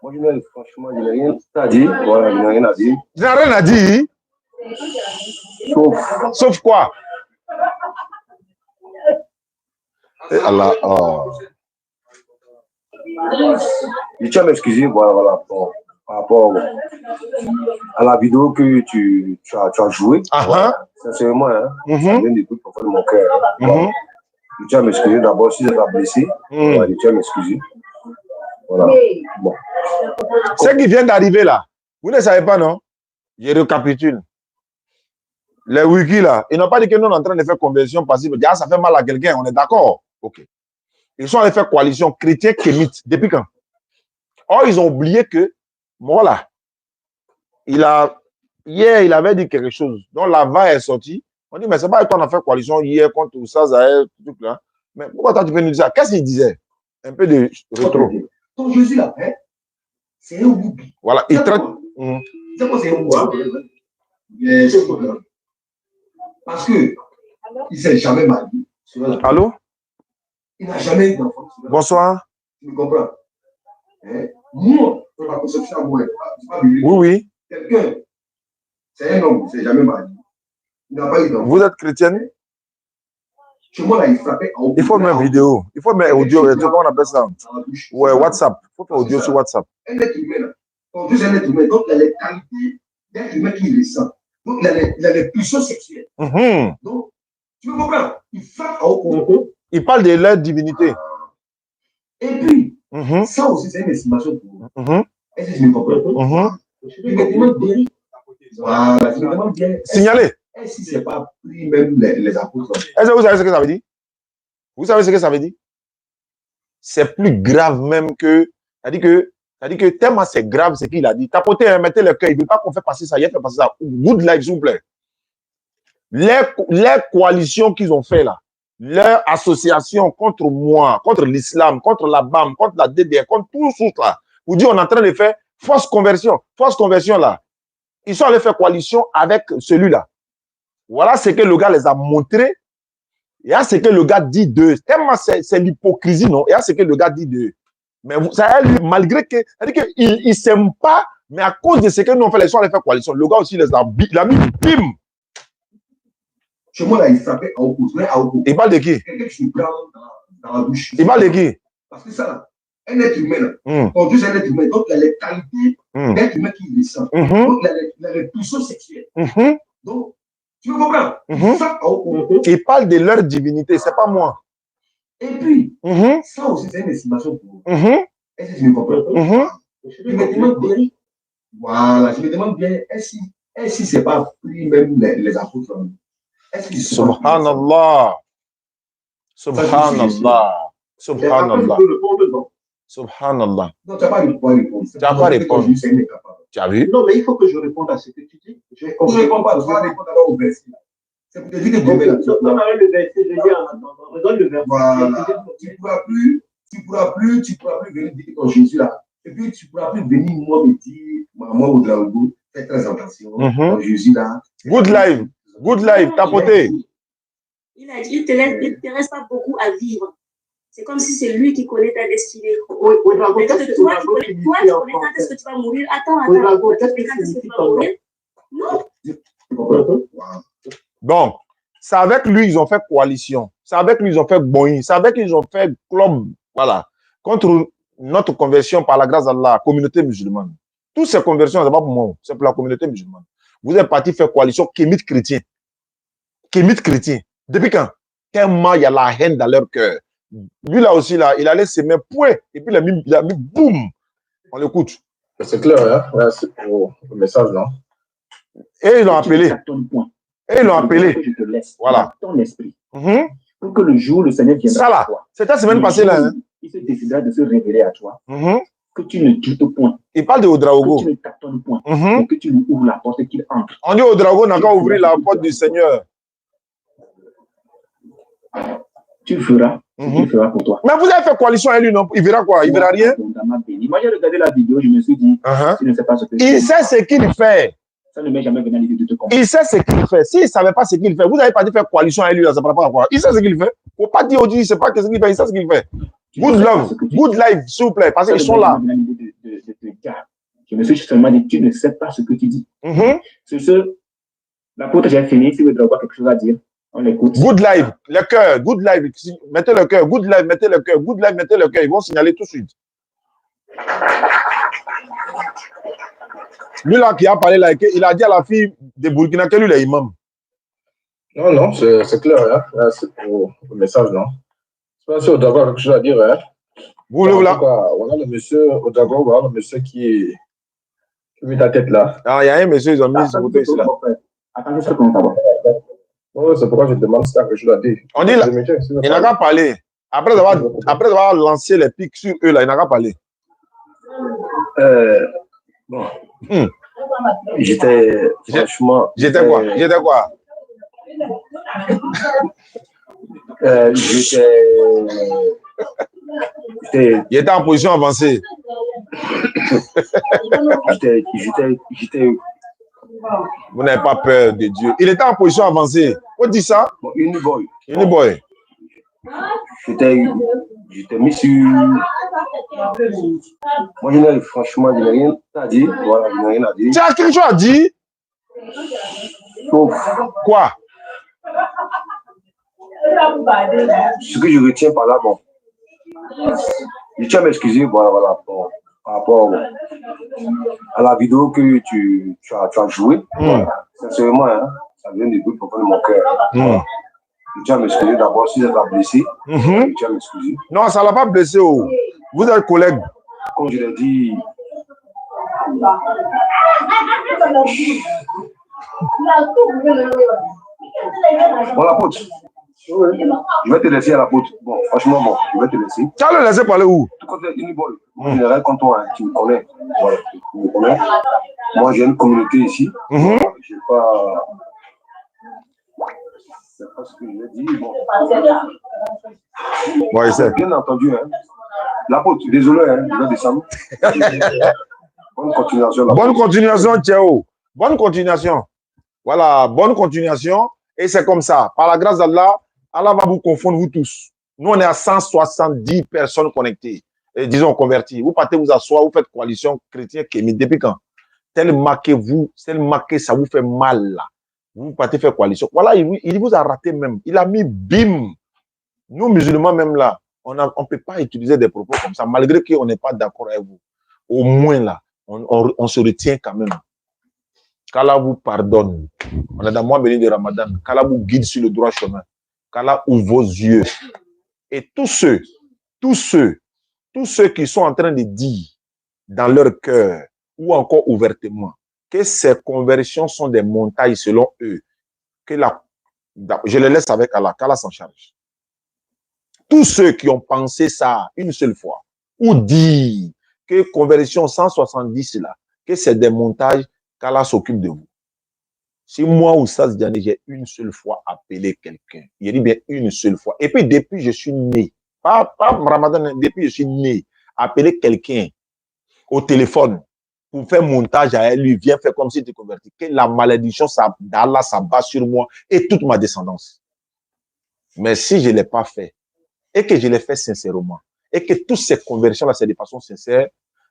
G: Moi, franchement, je n'ai rien à dire. Voilà, je n'ai rien à dire.
A: Tu n'as rien à dire? Sauf quoi? Et Allah. Oh.
G: Je tiens à m'excuser voilà, par rapport à la vidéo que tu as jouée. Voilà. Sincèrement, ça vient des trucs profonds de mon cœur. Je tiens à m'excuser d'abord si j'ai pas blessé. Voilà, je tiens à m'excuser. Voilà. Bon.
A: Ce qui vient d'arriver là, vous ne savez pas, non? Je récapitule. Les wikis là, ils n'ont pas dit que nous sommes en train de faire conversion passive. Ah, ça fait mal à quelqu'un, on est d'accord? Ok. Ils sont allés faire coalition chrétien-kémite. Depuis quand? Or, ils ont oublié que, voilà, hier, il avait dit quelque chose. Donc, la va est sortie. On dit, mais c'est pas toi on a fait coalition hier contre tout ça, Zahel, tout là. Mais pourquoi toi, tu peux nous dire ça? Qu'est-ce qu'il disait? Un peu de rétro.
D: Quand Jésus l'a fait, c'est un oubli.
A: Voilà, il traite.
D: C'est quoi, c'est un oubli? Parce que il ne s'est jamais marié.
A: Allô?
D: Il n'a jamais eu d'enfant.
A: Bonsoir.
D: Tu me comprends? Moi, dans ma conception, moi,
A: oui, oui.
D: Quelqu'un, c'est un homme, c'est jamais marié. Il n'a pas eu d'enfant.
A: Vous êtes chrétienne?
D: Chez moi, là, il frappait en haut.
A: Il faut mettre vidéo. Il faut mettre audio. Comment on appelle ça? Ouais, WhatsApp. Il faut faire audio sur WhatsApp.
D: Un être humain, là. Quand Dieu est un être humain, donc il a les qualités d'être humain qui ressent. Donc il a les pulsions sexuelles. Donc, tu me comprends? Il frappe en haut.
A: Il parle de leur divinité.
D: Et puis, ça aussi, c'est une estimation pour vous. Est-ce que tu me comprends? Il me demande bien. Voilà, il me demande bien.
A: Signalez.
D: Est-ce que ce n'est pas pris même les apôtres?
A: Est-ce que vous savez ce que ça veut dire? Vous savez ce que ça veut dire? C'est plus grave même que. C'est-à-dire que tellement c'est grave ce qu'il a dit. Tapotez, mettez le cœur. Il ne veut pas qu'on fasse passer ça. Il a fait passer ça. Good life, s'il vous plaît. Les coalitions qu'ils ont fait là, leur association contre moi, contre l'islam, contre la BAM, contre la DDR, contre tout ça là, vous dites on est en train de faire fausse conversion. Fausse conversion là. Ils sont allés faire coalition avec celui-là. Voilà ce que le gars les a montré. Il y a ce que le gars dit d'eux. Tellement c'est l'hypocrisie, non? Il y a ce que le gars dit d'eux. Mais ça, malgré que, c'est-à-dire qu'ils ne s'aiment pas, mais à cause de ce que nous on fait, les gens allaient faire coalition. Le gars aussi il a mis bim.
D: Chez moi, là, il frappait à opposé.
A: Il parle de qui?
D: Quelqu'un qui se prend dans la bouche.
A: Il parle de qui?
D: Parce que ça, là, un être humain, quand Dieu est un être humain, donc il a les qualités d'être humain qui ressent. Donc il a les pulsions sexuelles. Donc, tu me comprends? Il frappe à opposé.
A: Il parle de leur divinité, c'est pas moi.
D: Et puis, ça aussi, c'est une estimation pour vous. Est-ce que tu me comprends? Je me demande bien. Voilà, je me demande bien, est-ce que ce n'est pas pris même les apôtres?
A: Subhanallah. Subhanallah. Subhanallah. Subhanallah.
D: Non, tu n'as pas répondu.
A: Tu n'as pas répondu. Tu as vu?
E: Non, mais il faut que je réponde à ce que tu dis.
D: Je ne réponds pas, je vais répondre d'abord au verset. C'est pour te dire que Dieu est là.
E: Non, mais le verset, je dis en attendant. Regarde le verset.
D: Voilà. Tu ne pourras plus venir dire ton Jésus là. Et puis, tu ne pourras plus venir moi me dire, moi au Drago, fais très attention, ton Jésus là.
A: Good life. Good life, tapoté.
C: Il a dit, il ne te reste pas beaucoup à vivre. C'est comme si c'est lui qui connaît ta destinée.
E: Oui,
C: toi, tu connais quand est-ce que tu vas mourir. Attends. Quand est-ce que tu vas mourir? Non.
A: Donc, c'est avec lui ils ont fait coalition. C'est avec lui ils ont fait Boeing. C'est avec lui ils ont fait club. Voilà. Contre notre conversion par la grâce d'Allah, communauté musulmane. Toutes ces conversions, ce n'est pas pour moi. C'est pour la communauté musulmane. Vous êtes parti faire coalition kémite chrétien. Kémite chrétien. Depuis quand? Tellement il y a la haine dans leur cœur. Lui là aussi, là, il allait se mettre point. Et puis il a mis boum. On l'écoute.
G: C'est clair, hein? Merci pour le message, non?
A: Et ils l'ont appelé. Et ils l'ont appelé.
E: Je te laisse.
A: Voilà.
E: Ton esprit. Pour que le jour, le Seigneur viendra.
A: Ça là. C'était la semaine passée là. Hein?
E: Il se décidera de se révéler à toi. Que tu ne doutes point.
A: Il parle de Ouedraogo.
E: Que tu ne tâtonnes point. Et que tu lui ouvres la porte et qu'il entre.
A: On dit Ouedraogo n'a qu'à ouvrir la porte du Seigneur.
E: Tu feras ce qu'il fera pour toi.
A: Mais vous avez fait coalition avec lui, non? Il verra quoi? Il verra rien?
E: Moi, j'ai regardé la vidéo, je me suis dit, tu ne sais pas ce que
A: il sait ce qu'il fait.
E: Ça ne m'est jamais venu à l'idée de te comprendre.
A: Il sait ce qu'il fait. S'il ne savait pas ce qu'il fait, vous n'avez pas dit faire coalition avec lui, ça ne parle pas à quoi? Il sait ce qu'il fait. Il ne faut pas dire aujourd'hui, il ne sait pas ce qu'il fait, il sait ce qu'il fait. Good love, good life, s'il vous plaît, parce qu'ils sont là.
E: Je me suis seulement dit, tu ne sais pas ce que tu dis. Sur ce, l'apôtre, j'ai fini. Si vous avez quelque chose à dire, on l'écoute.
A: Good life, le cœur, good life, mettez le cœur, good life, mettez le cœur, good life, mettez le cœur. Ils vont signaler tout de suite. Lui là qui a parlé là, il a dit à la fille de Burkina que lui il est imam.
G: Non, non, c'est clair. Hein? Merci pour le message, non? Je ne sais pas si Odago a quelque chose à dire. Hein?
A: Vous le là.
G: Voilà le monsieur Odago, voilà le monsieur qui met la tête là.
A: Ah, il y a un monsieur, ils ont mis ce côté ici là.
E: Attendez, ça compte d'abord.
G: Oui, c'est pourquoi je demande si tu as quelque chose à dire.
A: On dit là, il n'a qu'à parler. Après avoir lancé les pics sur eux là, il n'a qu'à parler.
G: Bon. J'étais franchement.
A: J'étais quoi? J'étais quoi? Il était en position avancée. Vous n'avez pas peur de Dieu. Il était en position avancée. On dit ça?
G: Uniboy.
A: Uniboy.
G: j'étais mis sur. Moi, franchement, je n'ai rien à dire. Voilà, je n'ai rien à dire.
A: Tu as quelque chose à dire?
G: Sauf
A: quoi?
G: Ce que je retiens par là, bon. Je tiens à m'excuser, voilà, bon, par rapport à la vidéo que tu as jouée. Voilà. Sincèrement, hein, ça vient du plus profond de mon cœur. Je tiens à m'excuser d'abord si ça t'a blessé. Je tiens à m'excuser.
A: Non, ça ne l'a pas blessé. Oh. Vous êtes collègues.
G: Comme je l'ai dit. Bon, l'apôtre. Je vais te laisser à l'apôtre. Bon, franchement, bon, je vais te laisser.
A: Tu vas le laisser parler où?
G: Tout côté Unibol. En général, quand toi, tu me connais. Voilà, tu me connais. Moi, j'ai une communauté ici. Je n'ai pas. C'est pas ce que je vais dire. Bon.
A: Ouais, c'est
G: bien entendu, hein. L'apôtre, désolé, hein, je vais descendre. Bonne continuation.
A: Bonne continuation, Théo. Bonne continuation. Voilà, bonne continuation. Et c'est comme ça. Par la grâce d'Allah, Allah va vous confondre, vous tous. Nous, on est à 170 personnes connectées. Et disons converties. Vous partez vous asseoir, vous faites coalition chrétienne Kémy. Depuis quand? Tellement que ça vous fait mal là. Vous partez faire coalition. Voilà, il vous a raté même. Il a mis bim. Nous, musulmans, même là, on ne peut pas utiliser des propos comme ça, malgré qu'on n'est pas d'accord avec vous. Au moins là, on se retient quand même. Qu'Allah vous pardonne. On est dans le mois béni de Ramadan. Qu'Allah vous guide sur le droit chemin. Qu'Allah ouvre vos yeux. Et tous ceux qui sont en train de dire dans leur cœur ou encore ouvertement que ces conversions sont des montagnes selon eux, je les laisse avec Allah, qu'Allah s'en charge. Tous ceux qui ont pensé ça une seule fois, ou dit que conversion 170 là, que c'est des montages, qu'Allah s'occupe de vous. Si moi ou Saz Diané, j'ai une seule fois appelé quelqu'un, il dit bien une seule fois, et puis depuis je suis né, pas Ramadan, depuis je suis né, appeler quelqu'un au téléphone pour faire montage à elle, lui, viens faire comme si tu es converti, que la malédiction d'Allah s'abat sur moi et toute ma descendance. Mais si je ne l'ai pas fait, et que je l'ai fait sincèrement, et que toutes ces conversions-là, c'est de façon sincère,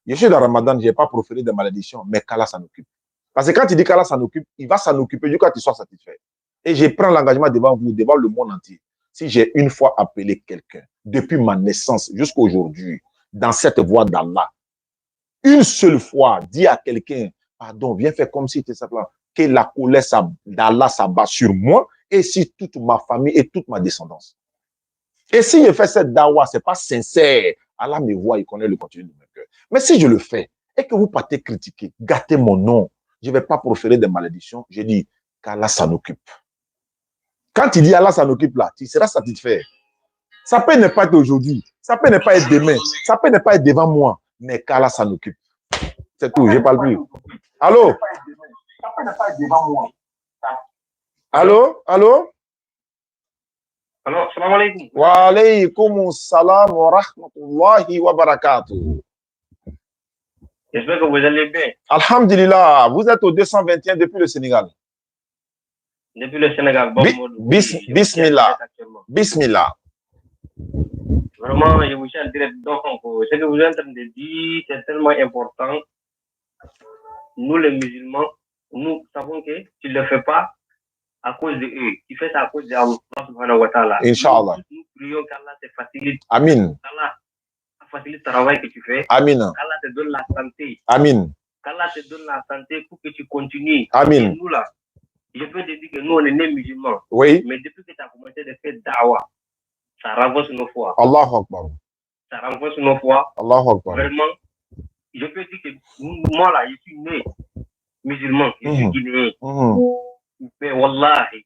A: je suis dans Ramadan, je n'ai pas proféré de malédiction, mais qu'Allah s'en occupe. Parce que quand tu dis qu'Allah s'en occupe, il va s'en occuper jusqu'à ce que tu sois satisfait. Et je prends l'engagement devant vous, devant le monde entier. Si j'ai une fois appelé quelqu'un, depuis ma naissance jusqu'à aujourd'hui, dans cette voie d'Allah, une seule fois, dis à quelqu'un, pardon, viens faire comme si tu étais simplement, que la colère d'Allah s'abat sur moi, et sur toute ma famille et toute ma descendance. Et si je fais cette dawa, ce n'est pas sincère, Allah me voit, il connaît le contenu de mon cœur. Mais si je le fais, et que vous partez critiquer, gâter mon nom, je ne vais pas proférer des malédictions, je dis qu'Allah s'en occupe. Quand tu dis Allah s'en occupe là, tu seras satisfait. Ça peut ne pas être aujourd'hui, ça peut ne pas être demain, ça peut ne pas être devant moi, mais qu'Allah s'en occupe. C'est tout, je ne parle plus. Allô? Ça peut ne pas être devant moi. Allô? Allô?
H: Alors, salam alaikum.
A: Wa alaykum salam wa rahmatullahi wa barakatuh.
H: J'espère que vous allez bien.
A: Alhamdulillah, vous êtes au 221 depuis le Sénégal.
H: Depuis le Sénégal. Bon,
A: Bismillah. Bismillah.
H: Vraiment, je vous chante direct. Donc, ce que vous êtes en train de dire, c'est tellement important. Nous, les musulmans, nous savons que tu ne le fais pas à cause de eux. Tu fais ça à cause de Allah subhanahu wa ta'ala.
A: Inch'Allah.
H: Nous prions qu'Allah te facilite.
A: Amin.
H: Allah facilite le travail que tu fais.
A: Amin.
H: Qu'Allah te donne la santé.
A: Amin.
H: Qu'Allah te donne la santé pour que tu continues.
A: Amin.
H: Et nous là, je peux te dire que nous, on est nés musulmans.
A: Oui.
H: Mais depuis que tu as commencé de faire da'wah, ça renforce nos foi.
A: Allahu Akbar.
H: Ça renforce nos foi.
A: Allahu Akbar.
H: Vraiment, je peux dire que moi là, je suis né musulman, je suis guinéen. Mais wallahi,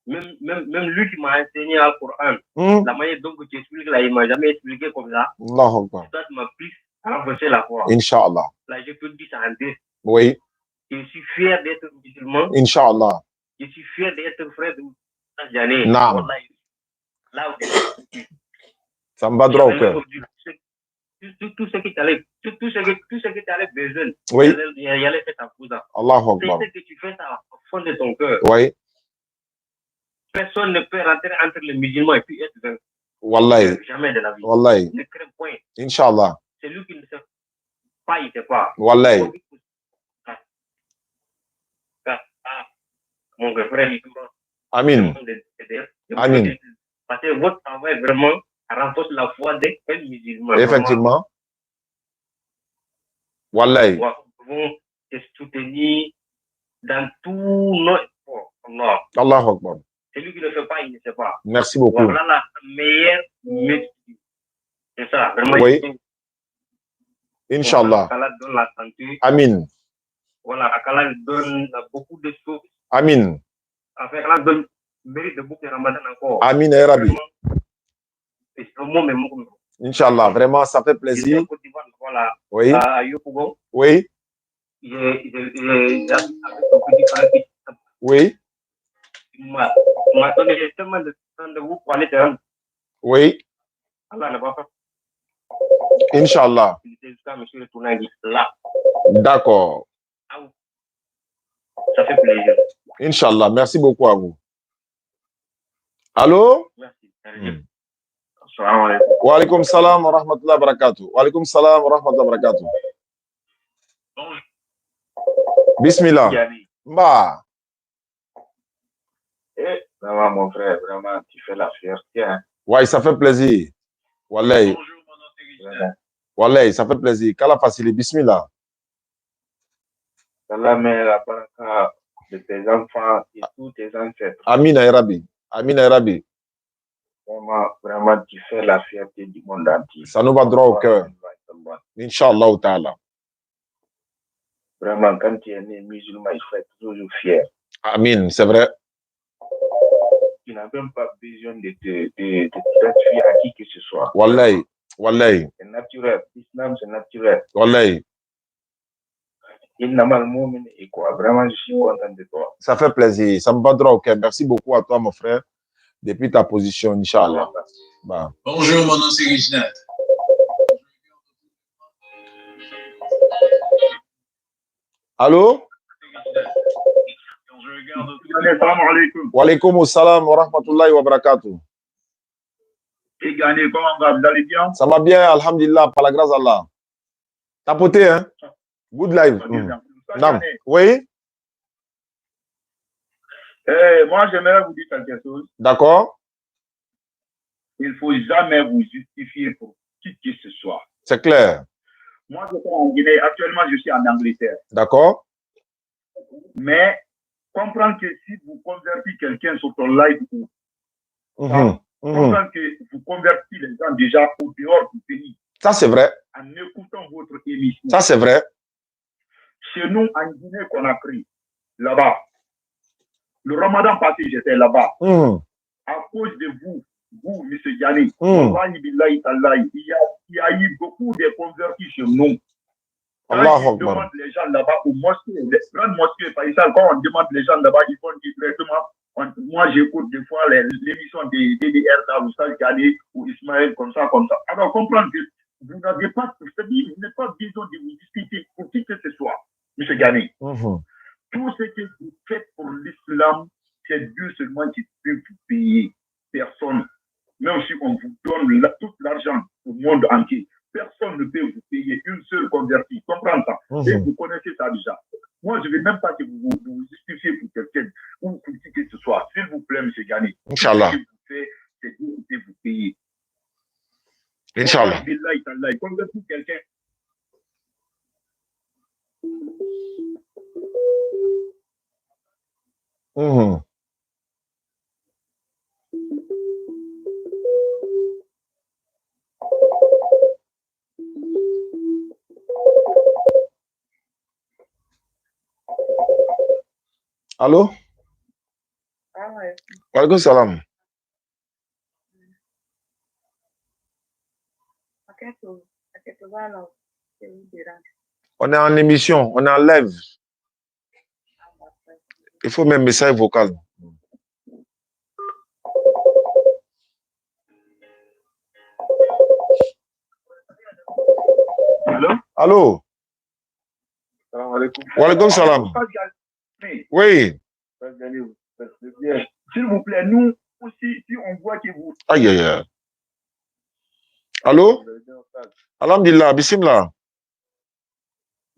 H: même lui qui m'a enseigné le Coran, la manière dont tu expliques là, il ne m'a jamais expliqué comme ça.
A: Allahu Akbar.
H: Ça m'a plus renforcé la foi.
A: Inch'Allah.
H: Là, je peux dire ça en deux.
A: Oui.
H: Je suis fier d'être musulman.
A: Inch'Allah.
H: Je suis fier d'être frère de Tanzanie.
A: Naam.
H: Là où
A: ça me va droit au cœur.
H: Tout ce qui t'allait besoin,
A: oui.
H: Il y allait faire ta cousin.
A: Allahu Akbar.
H: C'est ce que tu fais ça au fond de ton cœur.
A: Oui.
H: Personne ne peut rentrer entre les musulmans et puis être vaincu.
A: Wallahi.
H: Jamais de la vie.
A: Wallahi.
H: Ne crains point.
A: Inch'Allah.
H: Celui qui ne sait pas, il ne sait pas.
A: Wallahi.
H: Mon frère,
A: Amin. Amin.
H: Parce que votre travail vraiment renforce la foi des musulmans.
A: Effectivement. Wallahi.
H: Nous pouvons te soutenir dans tous nos efforts.
A: Allahu Akbar.
H: Celui qui ne fait pas, il ne sait pas.
A: Merci beaucoup.
H: Voilà la meilleure méthode. C'est ça, vraiment.
A: Oui. Inch'Allah.
H: Allah donne la santé.
A: Amin.
H: Voilà, Allah donne beaucoup de choses.
A: Amin.
H: Enfin, Allah donne mérite de beaucoup de Ramadan encore.
A: Amin, ya Rabbi.
H: C'est le mot même.
A: Inch'Allah, vraiment, ça fait plaisir.
H: Voilà.
A: Oui. Oui. Oui. Oui. Inch'Allah. D'accord.
H: Ça fait plaisir.
A: Inch'Allah, merci beaucoup à vous. Allô?
H: Merci.
A: Wa alaikum salam wa rahmatullahi wa barakatuh. Wa alaikum salam wa rahmatullahi wa barakatuh. Bismillah. Bah.
F: Ça va, mon frère, vraiment, tu fais la fierté. Hein?
A: Ouais, ça fait plaisir. Wallahi. Wallahi, ça fait plaisir. Kala facile, bismillah.
F: Allah met la baraka de tes enfants et tous tes ancêtres.
A: Amin, ya Rabbi. Amin, ya Rabbi.
F: Vraiment, vraiment, tu fais la fierté du monde entier.
A: Ça nous va droit au cœur. Inch'Allah ta'ala.
F: Vraiment, quand tu es né musulman, il faut être toujours fier.
A: Amin, c'est vrai.
F: Tu n'as même pas besoin de t'identifier à qui que ce soit.
A: Wallahi, wallahi.
F: C'est naturel. L'islam, c'est naturel.
A: Wallahi.
F: Et quoi. Vraiment, je suis content de toi.
A: Ça fait plaisir. Ça me va droit au cœur. Merci beaucoup à toi, mon frère, depuis ta position, Inch'Allah. Bah.
I: Bonjour, mon nom c'est Reginald.
A: Allô? Wa alaikum salam wa rahmatullahi wa barakatuh.
I: Et Gagné, comment va? Vous allez bien?
A: Ça va bien, alhamdulillah, par la grâce d'Allah. Tapoté, hein? Good live. Oui?
I: Moi, j'aimerais vous dire quelque chose.
A: D'accord.
I: Il ne faut jamais vous justifier pour qui que ce soit.
A: C'est clair.
I: Moi, je suis en Guinée. Actuellement, je suis en Angleterre.
A: D'accord.
I: Mais comprendre que si vous convertissez quelqu'un sur ton live, comprendre que vous convertissez les gens déjà au dehors du pays.
A: Ça, c'est vrai.
I: En écoutant votre émission.
A: Ça, c'est vrai.
I: Chez nous, en Guinée, qu'on a pris, là-bas, le ramadan passé, j'étais là-bas. À cause de vous, M. Yannick, il y a eu beaucoup de convertis chez nous. Quand on demande les gens là-bas aux mosquées, les grandes mosquées, par exemple, quand on demande les gens là-bas, ils vont dire directement. Moi, j'écoute des fois l'émission des DDR, là, ou Sal Gani, ou Ismaël, comme ça. Alors, comprendre que vous n'avez pas, c'est-à-dire, vous n'avez pas besoin de vous discuter pour qui que ce soit, M. Gani. Tout ce que vous faites pour l'islam, c'est Dieu seulement qui peut vous payer. Personne. Même si on vous donne tout l'argent au monde entier, personne ne peut vous payer une seule convertie. Comprenez ça. Et vous connaissez ça déjà. Moi, je ne veux même pas que vous vous justifiez pour quelqu'un ou pour qui que ce soit. S'il vous plaît, M. Gani.
A: Inch'Allah.
I: Ce que vous faites, c'est Dieu qui peut vous payer.
A: Inch'Allah.
I: Convertir quelqu'un.
A: Allô? Wa alaikum salam. On est en émission, on est en live. Il faut même message vocal.
I: Allô?
A: Allô?
F: Salam alaikum.
A: Wa alaikum salam. Oui.
I: S'il vous plaît, nous aussi, si on voit que vous...
A: Aïe, aïe, aïe. Allô? Alhamdulillah, bismillah.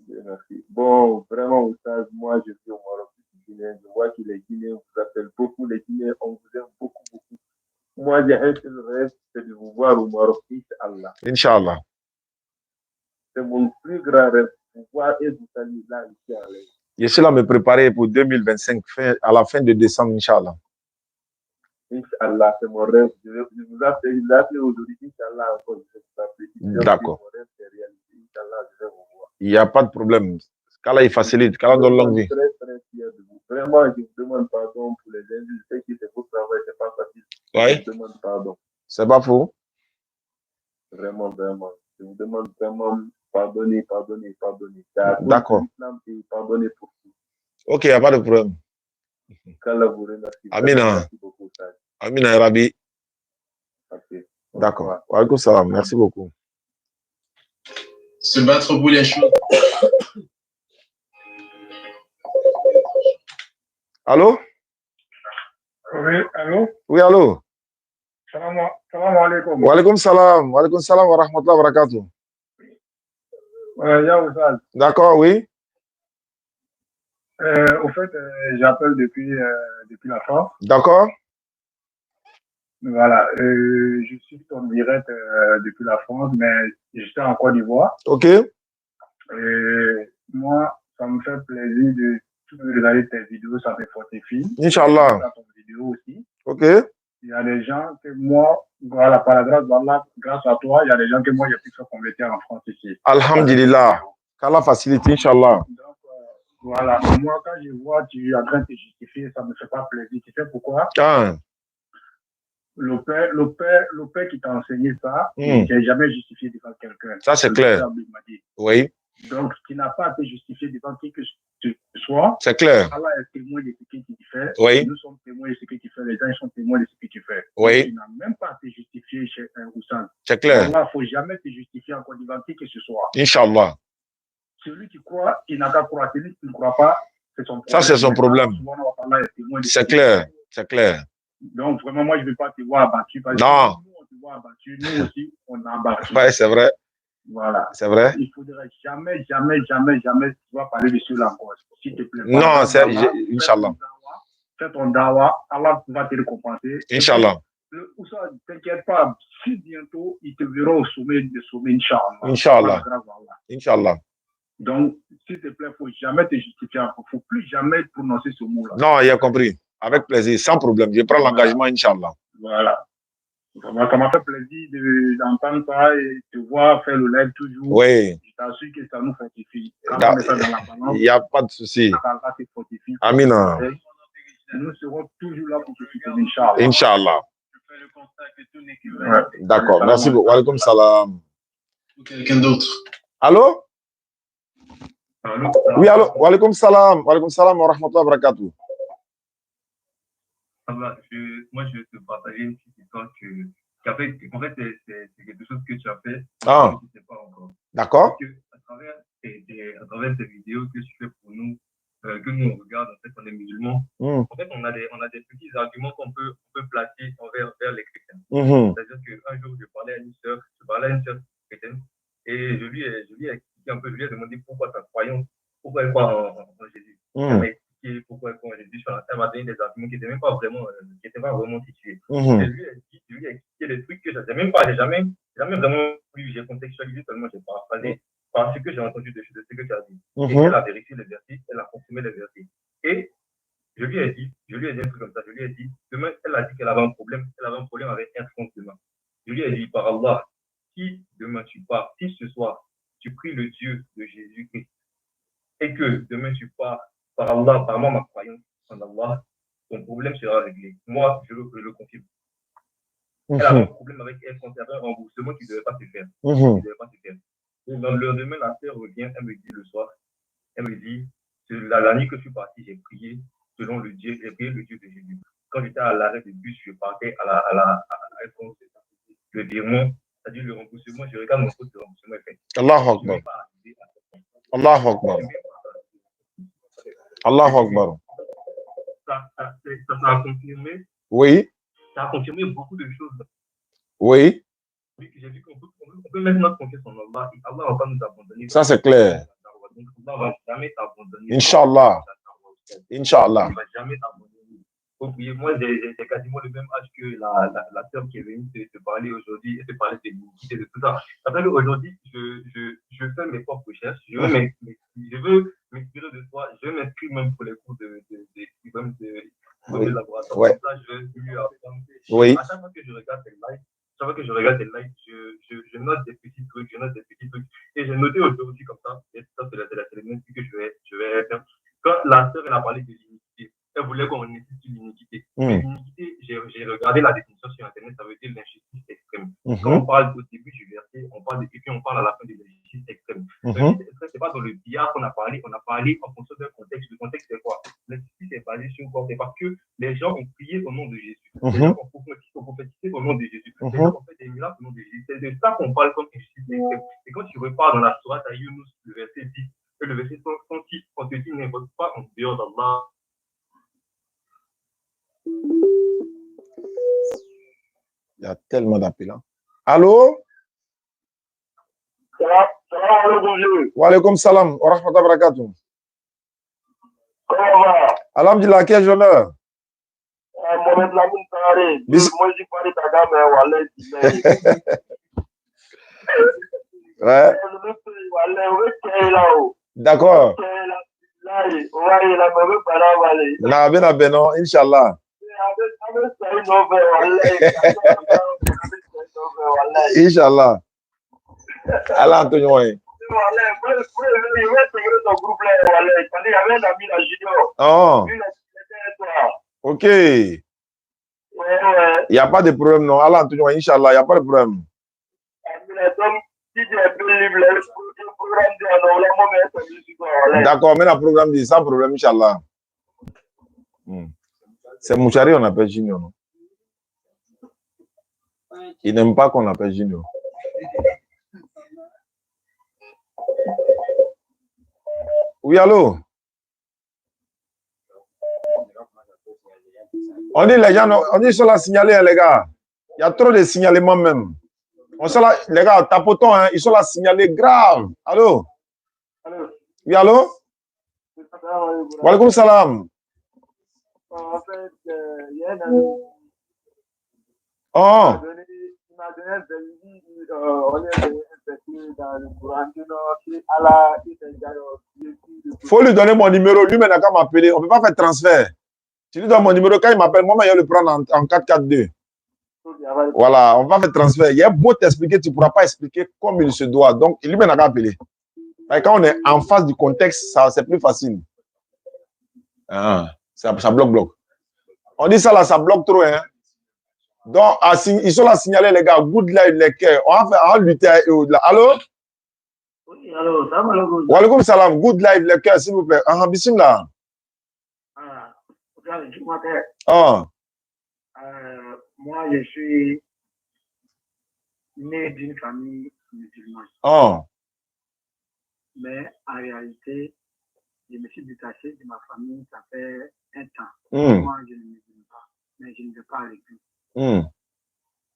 J: Merci. Bon, vraiment, Oustaz, moi, je suis au Maroc, Guinéen. Je vois que les Guinéens vous appellent beaucoup. Les Guinéens, on vous aime beaucoup, beaucoup. Moi, j'ai un seul rêve, c'est de vous voir au Maroc, Inch'Allah.
A: Inch'Allah.
J: C'est mon plus grand rêve, vous voir et vous saluer là, ici à l'aise.
A: Je suis là à me préparer pour 2025, à la fin de décembre, Inch'Allah.
J: Inch'Allah, c'est mon rêve. Je vous appelle aujourd'hui, Inch'Allah, encore.
A: D'accord.
J: Mon rêve, c'est réalisé. Inch'Allah, je vais vous voir.
A: Il n'y a pas de problème. Qu'Allah, il facilite. Qu'Allah donne longue vie.
J: Je suis très, très fier de vous. Vraiment, je vous demande pardon pour les injustes. Je sais que c'est votre travail, c'est pas facile.
A: Oui.
J: Je vous demande pardon.
A: C'est pas faux.
J: Vraiment, vraiment. Je vous demande vraiment pardonner.
A: D'accord.
J: Pardonnez pour tout.
A: Ok, il n'y a pas de problème.
J: Qu'Allah vous remercie.
A: Amina.
J: Merci beaucoup.
A: Amina Rabi.
J: Okay.
A: D'accord. Wa alaikum salam. Merci beaucoup.
K: Se battre au boulet chaud.
A: Allô?
L: Oui, allô?
A: Oui, allô?
L: Salam alaikum.
A: Wa alaikum salam. Wa alaikum salam wa rahmatullahi wa barakatuh. D'accord, oui.
L: Au fait, j'appelle depuis la France.
A: D'accord.
L: Voilà. Je suis en direct depuis la France, mais j'étais en Côte d'Ivoire.
A: Ok.
L: Moi, ça me fait plaisir de regarder tes vidéos, ça me fortifie.
A: Inch'Allah.
L: Ton vidéo aussi.
A: Ok.
L: Il y a des gens que moi, voilà, par la grâce d'Allah, grâce à toi, il y a des gens que moi, j'ai pu se convertir en France ici.
A: Alhamdulillah. Qu'Allah facilite, Inch'Allah.
L: Donc, voilà. Moi, quand je vois tu es en train de te justifier, ça ne me fait pas plaisir. Tu sais pourquoi?
A: Ah.
L: Le père qui t'a enseigné ça, il n'a jamais justifié devant quelqu'un.
A: Ça, c'est clair. Oui.
L: Donc, tu n'as pas à te justifier devant qui que tu sois.
A: C'est clair.
L: Allah est témoin de ce que tu fais.
A: Oui.
L: Nous sommes témoins de ce que tu fais. Les gens sont témoins de ce que tu fais.
A: Oui.
L: Tu n'as même pas à te justifier chez un Roussan.
A: C'est clair.
L: Allah, il ne faut jamais te justifier encore devant qui que ce soit.
A: Inch'Allah.
L: Celui qui croit, il n'a qu'à croire. Celui qui ne croit pas, c'est son problème.
A: Ça, c'est son problème. C'est clair. C'est clair.
L: Donc, vraiment, moi, je ne veux pas te voir abattu. Parce
A: non.
L: Que nous, on te voit abattu. Nous aussi, on a abattu.
A: Oui, c'est vrai.
L: Voilà.
A: C'est vrai.
L: Il ne faudrait jamais tu vas parler de cela encore. S'il te plaît.
A: Non, c'est Inch'Allah.
L: Fais ton dawa. Allah va te récompenser.
A: Inch'Allah.
L: Ne t'inquiète pas. Si bientôt, il te verra au sommet, Inch'Allah.
A: Inch'Allah. Inch'Allah.
L: Donc, s'il te plaît, il ne faut jamais te justifier. Il ne faut plus jamais prononcer ce mot-là.
A: Non, il a compris. Avec plaisir, sans problème. Je prends l'engagement, Inch'Allah.
L: Voilà. Ça m'a fait plaisir d'entendre ça et de voir faire le live toujours.
A: Oui.
L: Je t'assure que ça nous fortifie.
A: Il n'y a pas de souci.
L: Amina. Nous serons toujours là pour te soutenir, Inch'Allah.
A: Inch'Allah. D'accord. Merci beaucoup. Wa alaikum salam.
K: Quelqu'un d'autre.
A: Allô? Allô? Oui, allô? Wa alaikum salam. Wa alaikum salam wa rahmatullahi wa barakatuh.
M: Moi, je vais te partager une petite histoire en fait, c'est quelque chose que tu as fait.
A: Ah.
M: Je ne sais pas encore.
A: D'accord.
M: À travers ces vidéos que tu fais pour nous, que nous on regarde, en fait, on est musulmans. En fait, on a des petits arguments qu'on peut placer envers les chrétiens. C'est-à-dire qu'un jour, je parlais à une sœur chrétienne, et je lui ai expliqué un peu, je lui ai demandé pourquoi ta croyance, pourquoi elle croit en Jésus. Elle m'a expliqué pourquoi elle croit en Jésus. Elle m'a donné des arguments qui n'étaient même pas vraiment situés. Je lui ai expliqué des trucs que je n'ai jamais vraiment lu. J'ai contextualisé seulement, j'ai paraphrasé par ce que j'ai entendu de ce que tu as dit. Et elle a vérifié les versets, elle a confirmé les versets. Et je lui ai dit un truc comme ça, je lui ai dit, demain, elle a dit qu'elle avait un problème avec un front demain. Je lui ai dit, par Allah, si demain tu pars, si ce soir, tu pries le Dieu de Jésus-Christ, et que demain tu pars, par Allah, par moi, ma croyance en Allah, ton problème sera réglé. Moi, je le confirme. Elle avait un problème avec elle quand il y avait un remboursement qui ne devait pas se faire. Et le lendemain, la sœur revient, elle me dit le soir, elle me dit, la nuit que je suis parti, j'ai prié selon le Dieu, j'ai prié le Dieu de Jésus. Quand j'étais à l'arrêt de bus, je partais le virement, c'est-à-dire le remboursement, je regarde mon compte de remboursement est fait.
A: Allahu Akbar. Allahu Akbar. Allahu Akbar.
M: Ça a confirmé.
A: Oui.
M: Ça a confirmé beaucoup de choses.
A: Oui.
M: j'ai vu qu'on peut mettre notre confiance en Allah. Allah va pas nous abandonner.
A: Ça, c'est clair.
M: Donc, Allah va jamais t'abandonner.
A: Inch'Allah. Inch'Allah.
M: Il va jamais t'abandonner. Moi, j'ai quasiment le même âge que la sœur qui est venue te parler aujourd'hui et te parler de l'iniquité, de tout ça. C'est-à-dire qu'aujourd'hui, je fais mes propres recherches, je veux m'inspirer de toi, je veux m'inscrire même pour les cours de laboratoire.
A: Ouais.
M: Comme ça, je vais mieux apprendre.
A: Oui.
M: À chaque fois que je regarde tes lives, je note des petits trucs, Et j'ai noté aujourd'hui comme ça, et ça, c'est les mêmes trucs que je vais faire. Quand la sœur, elle a parlé de l'iniquité, elle voulait qu'on insiste sur l'iniquité. L'iniquité, j'ai regardé la définition sur Internet, ça veut dire l'injustice extrême. Quand on parle au début du verset, et puis on parle à la fin de l'injustice extrême. L'injustice extrême, c'est pas dans le billard qu'on a parlé, on a parlé en fonction d'un contexte. Le contexte, c'est quoi? L'injustice est basée sur quoi? C'est parce que les gens ont prié au nom de Jésus. Les gens ont prophétisé au nom de Jésus. Les gens ont fait des miracles au nom de Jésus. C'est de ça qu'on parle comme injustice extrême. Et quand tu repars dans la sourate à Yunus, le verset 10, et le verset 106, on te dit n'invoque pas en dehors d'Allah.
A: Il y a tellement d'appelants. Allô? Wa alaykoum salam. Wa rahmatullahi wa barakatuh.
N: Comment va?
A: Alhamdulillah, quel honneur.
N: Mohamed Lamine Taré. Moi, je parle ta gamme,
A: ouais. D'accord. Na bena beno, Inch'Allah. Inch'Allah. Allah Antonio. Oh. Ok. Il n'y a pas de problème, non. Allah Antonio, Inch'Allah, il n'y a pas de problème. D'accord, mais le programme dit sans problème, Inch'Allah. C'est Mouchari, on appelle Junior. Non? Il n'aime pas qu'on appelle Junior. Oui, allô? On dit les gens, on dit sur la signaler, les gars. Il y a trop de signalements même. On sont là, les gars, tapotons, hein, ils sont là signalés grave. Allô? Oui, allô? Wa alaykoum salam.
N: En fait, il y a un ami.
A: Oh.
N: Il m'a donné un verset, on est venu dans le Coran, qui Allah, il
A: faut lui donner mon numéro, lui, mais n'a qu'à m'appeler. On ne peut pas faire transfert. Tu lui donnes mon numéro, quand il m'appelle, moi, je vais le prendre en 442. Voilà, on va faire transfert. Il y a beau t'expliquer, tu ne pourras pas expliquer comme il se doit. Donc, lui, mais n'a qu'à appeler. Et quand on est en face du contexte, c'est plus facile. Ah, ça bloque. On dit ça là, ça bloque trop. Hein? Donc, ils sont là signalés, les gars. Good live, les cœurs. On va lutter. Allô?
N: Oui, allô, salam alaikum.
A: Wa alaykoum salam. Good live, les cœurs, s'il vous plaît. Bismillah.
N: Ah. Moi, je suis né d'une famille musulmane.
A: Oh.
N: Mais en réalité, je me suis détaché de ma famille, ça fait un temps. Moi, je ne musulmane pas, mais je ne vais pas à l'église.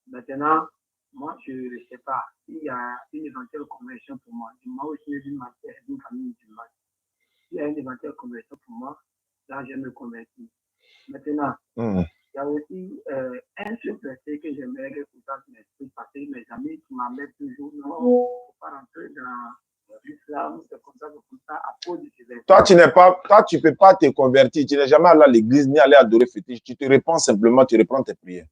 N: Maintenant, moi, je ne sais pas. Il y a une éventuelle conversion pour moi. Moi aussi, d'une famille musulmane. Il y a une éventuelle conversion pour moi. Là, je me convertis. Maintenant, il y a aussi un seul verset que j'aimerais que vous m'expliquiez parce que mes amis qui m'amènent toujours, non, il ne faut pas rentrer dans l'islam, c'est comme ça, à cause de ces versets.
A: Toi, tu ne peux pas te convertir. Tu n'es jamais allé à l'église ni allé adorer fétiche. Tu te réponds simplement, tu reprends tes prières.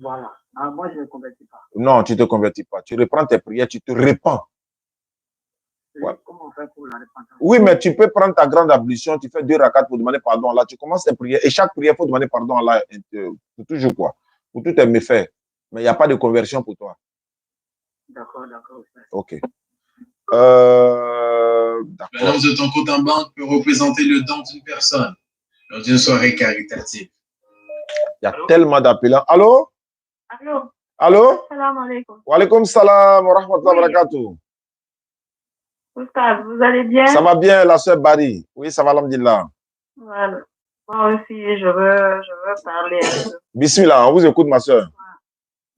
N: Voilà. Ah, moi, je ne me convertis pas.
A: Non, tu ne te convertis pas. Tu reprends tes prières, tu te répands.
N: Ouais. Comment on fait pour la repentance?
A: Oui, mais tu peux prendre ta grande ablution, tu fais 2 rakats pour demander pardon à Allah. Tu commences tes prières et chaque prière, il faut demander pardon à Allah pour toujours quoi. Pour tous tes méfaits. Mais il n'y a pas de conversion pour toi.
N: D'accord.
A: Ok.
K: Balance de ton compte en banque peut représenter le don d'une personne lors d'une soirée caritative.
A: Il y a tellement d'appelants. Allô? Allô?
C: Salam alaikum.
A: Wa alaykoum salam wa rahmatullahi wa barakatuh.
C: Oustaz, vous allez bien?
A: Ça va bien, la sœur Barry. Oui, ça va, alhamdulillah.
C: Voilà. Moi aussi, je veux parler un peu.
A: Bismillah, on vous écoute, ma sœur.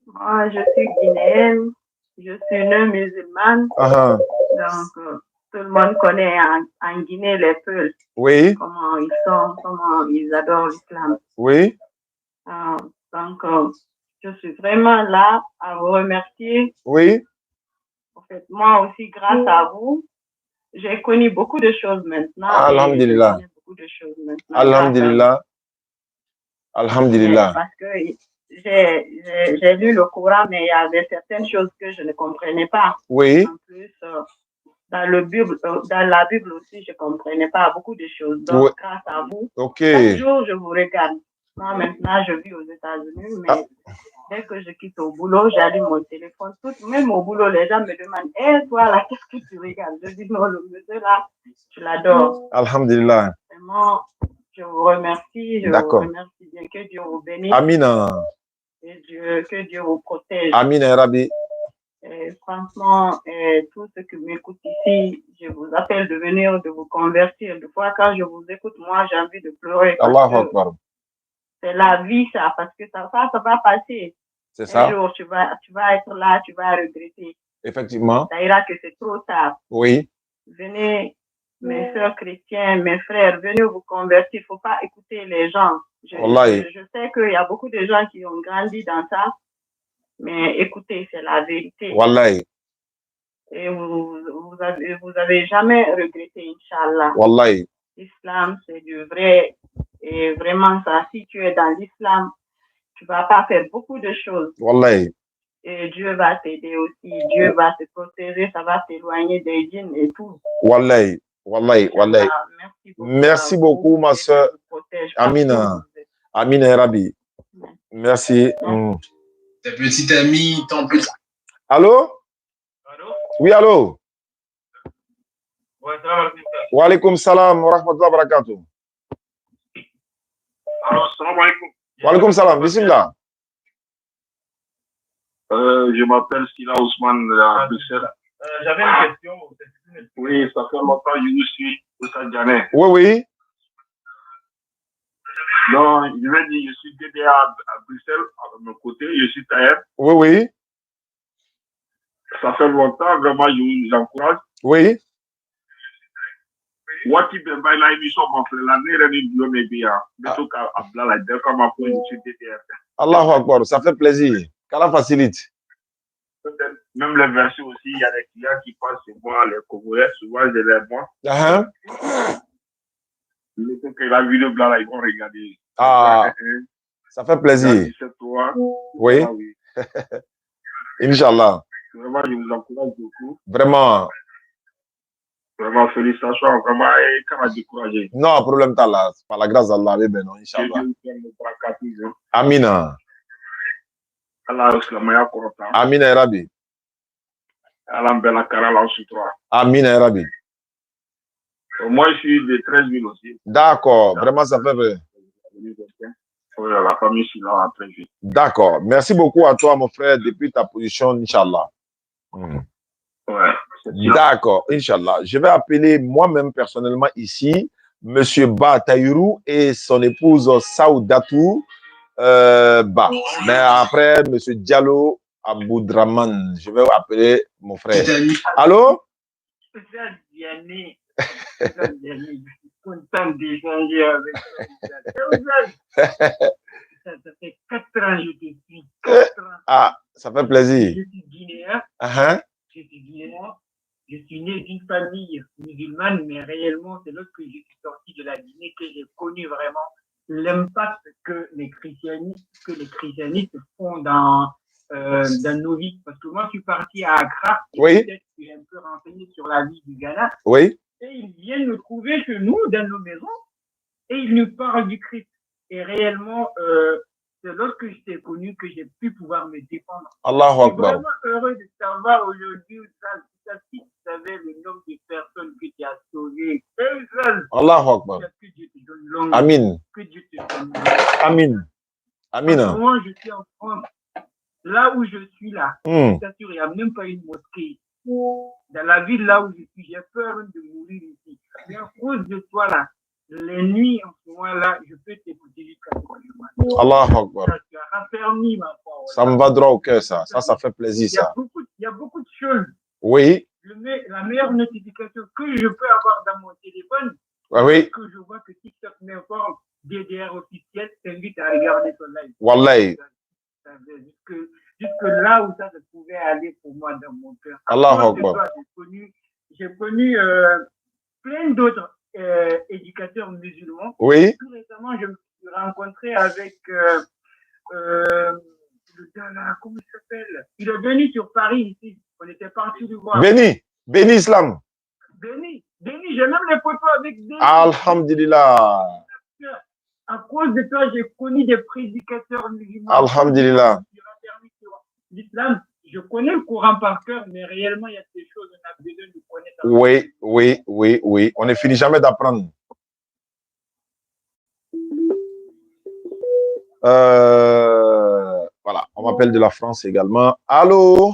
C: Moi, je suis guinéenne, je suis née musulmane. Donc, tout le monde connaît en Guinée les Peuls.
A: Oui.
C: Comment ils sont, comment ils adorent l'islam.
A: Oui.
C: Donc, je suis vraiment là à vous remercier.
A: Oui.
C: En fait, moi aussi, grâce à vous, j'ai connu beaucoup de choses maintenant.
A: Alhamdulillah. Alhamdulillah. Alhamdulillah.
C: Parce que j'ai lu le Coran, mais il y avait certaines choses que je ne comprenais pas.
A: Oui.
C: En plus, dans la Bible aussi, je ne comprenais pas beaucoup de choses. Donc, grâce à vous, chaque jour, je vous regarde. Moi, maintenant, je vis aux États-Unis, mais dès que je quitte au boulot, j'allume mon téléphone. Même au boulot, les gens me demandent, hé, toi, là, qu'est-ce que tu regardes? Je dis, non, le monsieur, là, je l'adore.
A: Alhamdulillah.
C: Vraiment, je vous remercie. Je vous remercie bien. Que Dieu vous bénisse.
A: Amina.
C: Que Dieu vous protège.
A: Amina, Rabbi.
C: Franchement, tous ceux qui m'écoutent ici, je vous appelle de venir, de vous convertir. Des fois, quand je vous écoute, moi, j'ai envie de pleurer.
A: Allahu Akbar.
C: C'est la vie, ça, parce que ça va passer.
A: C'est ça.
C: Un jour, tu vas être là, tu vas regretter.
A: Effectivement.
C: Ça ira que c'est trop tard.
A: Oui.
C: Venez, mes soeurs chrétiens, mes frères, venez vous convertir. Il ne faut pas écouter les gens. Je sais qu'il y a beaucoup de gens qui ont grandi dans ça, mais écoutez, c'est la vérité.
A: Wallahi.
C: Et vous avez jamais regretté, Inch'Allah.
A: Wallahi.
C: L'islam, c'est du vrai. Et vraiment, ça, si tu es dans l'islam, tu ne vas pas faire beaucoup de choses.
A: Wallahi.
C: Et Dieu va t'aider aussi. Dieu va te protéger. Ça va t'éloigner des djinns et tout.
A: Wallahi. Wallahi. Wallahi. Merci beaucoup, ma soeur. Amina. Amina Rabbi. Merci.
K: Ta petite amie, ton petit...
A: Allô?
M: Allô?
A: Oui, allô?
M: Ouais, salam alaikum.
A: Wa alaikum salam wa rahmatullahi wa barakatuh.
I: Alors, salam alaikum.
A: Wa alaikum salam. Bismillah.
I: Je m'appelle Sila Ousmane à Bruxelles.
M: J'avais une question.
I: Oui, ça fait longtemps que je vous suis au Sadjané.
A: Oui, oui.
I: Non, je vais dire, je suis DDA à Bruxelles, à mon côté, je suis Taïeb.
A: Oui, oui.
I: Ça fait longtemps, vraiment, je vous encourage.
A: Oui.
I: Wati Bemba, la émission, mon frère, l'année, l'année du Yom Ebia. Mais tout cas, Abla, la dernière, comme après, je suis DDA.
A: Allahu Akbar, ça fait plaisir. Qu'Allah facilite.
I: Même les versions aussi, il y a des clients qui passent souvent, les Congolais, souvent, je les vois. La vidéo blanc, là, ils vont regarder.
A: Ah, ça fait plaisir. Oui. Inch'Allah.
I: Vraiment, je vous encourage beaucoup.
A: Vraiment.
I: Vraiment, félicitations. Vraiment, et quand on a découragé.
A: Non, problème t'as là. Par la grâce d'Allah, oui, ben non, Inch'Allah. Amina. Amina Rabbi. Amina Rabbi.
I: Moi, je suis de 13 000 aussi.
A: D'accord, vraiment, ça fait vrai.
I: Oui, la famille, je suis là à 13 000.
A: D'accord, merci beaucoup à toi, mon frère, depuis ta position, Inch'Allah.
I: Ouais.
A: D'accord, Inch'Allah. Je vais appeler moi-même personnellement ici, M. Ba Taïrou et son épouse Saoudatou Ba. Mais après, M. Diallo Aboudraman. Je vais appeler mon frère. Allô?
N: Je suis content d'échanger avec toi. Ça fait 4 ans que je te suis. 4 ans.
A: Ah, ça fait plaisir.
N: Je suis guinéen. Je suis guinéen. Je suis né d'une famille musulmane, mais réellement, c'est lorsque je suis sorti de la Guinée que j'ai connu vraiment l'impact que les christianistes font dans nos vies. Parce que moi, je suis parti à Accra. Et peut-être que j'ai un peu renseigné sur la vie du Ghana.
A: Oui.
N: Et ils viennent me trouver chez nous, dans nos maisons, et ils nous parlent du Christ. Et réellement, c'est lorsque je t'ai connu que j'ai pu pouvoir me défendre.
A: Allahu Akbar.
N: Je suis vraiment heureux de savoir aujourd'hui, si tu savais le nombre de personnes que tu as sauvées.
A: Allahu Akbar.
N: Que Dieu te donne longue.
A: Amin.
N: Que Dieu te donne
A: Amin. Amin.
N: Moi, je suis en France. Là où je suis là, je t'assure, il n'y a même pas une mosquée. Dans la ville là où je suis, j'ai peur de mourir ici. Mais à cause de toi là, les nuits, en ce moment-là, je peux t'écouter jusqu'à 3 du matin.
A: Allah Akbar.
N: Tu as raffermi ma foi.
A: Ça me va droit au cœur, ça. Ça fait plaisir, ça.
N: Il y a beaucoup de choses.
A: Oui.
N: La meilleure notification que je peux avoir dans mon téléphone,
A: oui.
N: que je vois que TikTok m'informe, DDR officiel, t'invite à regarder ton live.
A: Wallahi.
N: Jusque là où ça se pouvait aller pour moi dans mon cœur.
A: Allah Akbar.
N: J'ai connu plein d'autres éducateurs musulmans.
A: Oui.
N: Tout récemment, je me suis rencontré avec le gars là, comment il s'appelle? Il est venu sur Paris ici. On était partis le voir.
A: Béni Islam.
N: Béni, j'ai même les photos avec Béni.
A: Alhamdulillah.
N: À cause de toi, j'ai connu des prédicateurs musulmans.
A: Alhamdulillah.
N: L'islam, je connais le Coran par cœur, mais réellement, il y a des choses qu'on a besoin de connaître.
A: Oui. On ne finit jamais d'apprendre. Voilà, on m'appelle de la France également. Allô?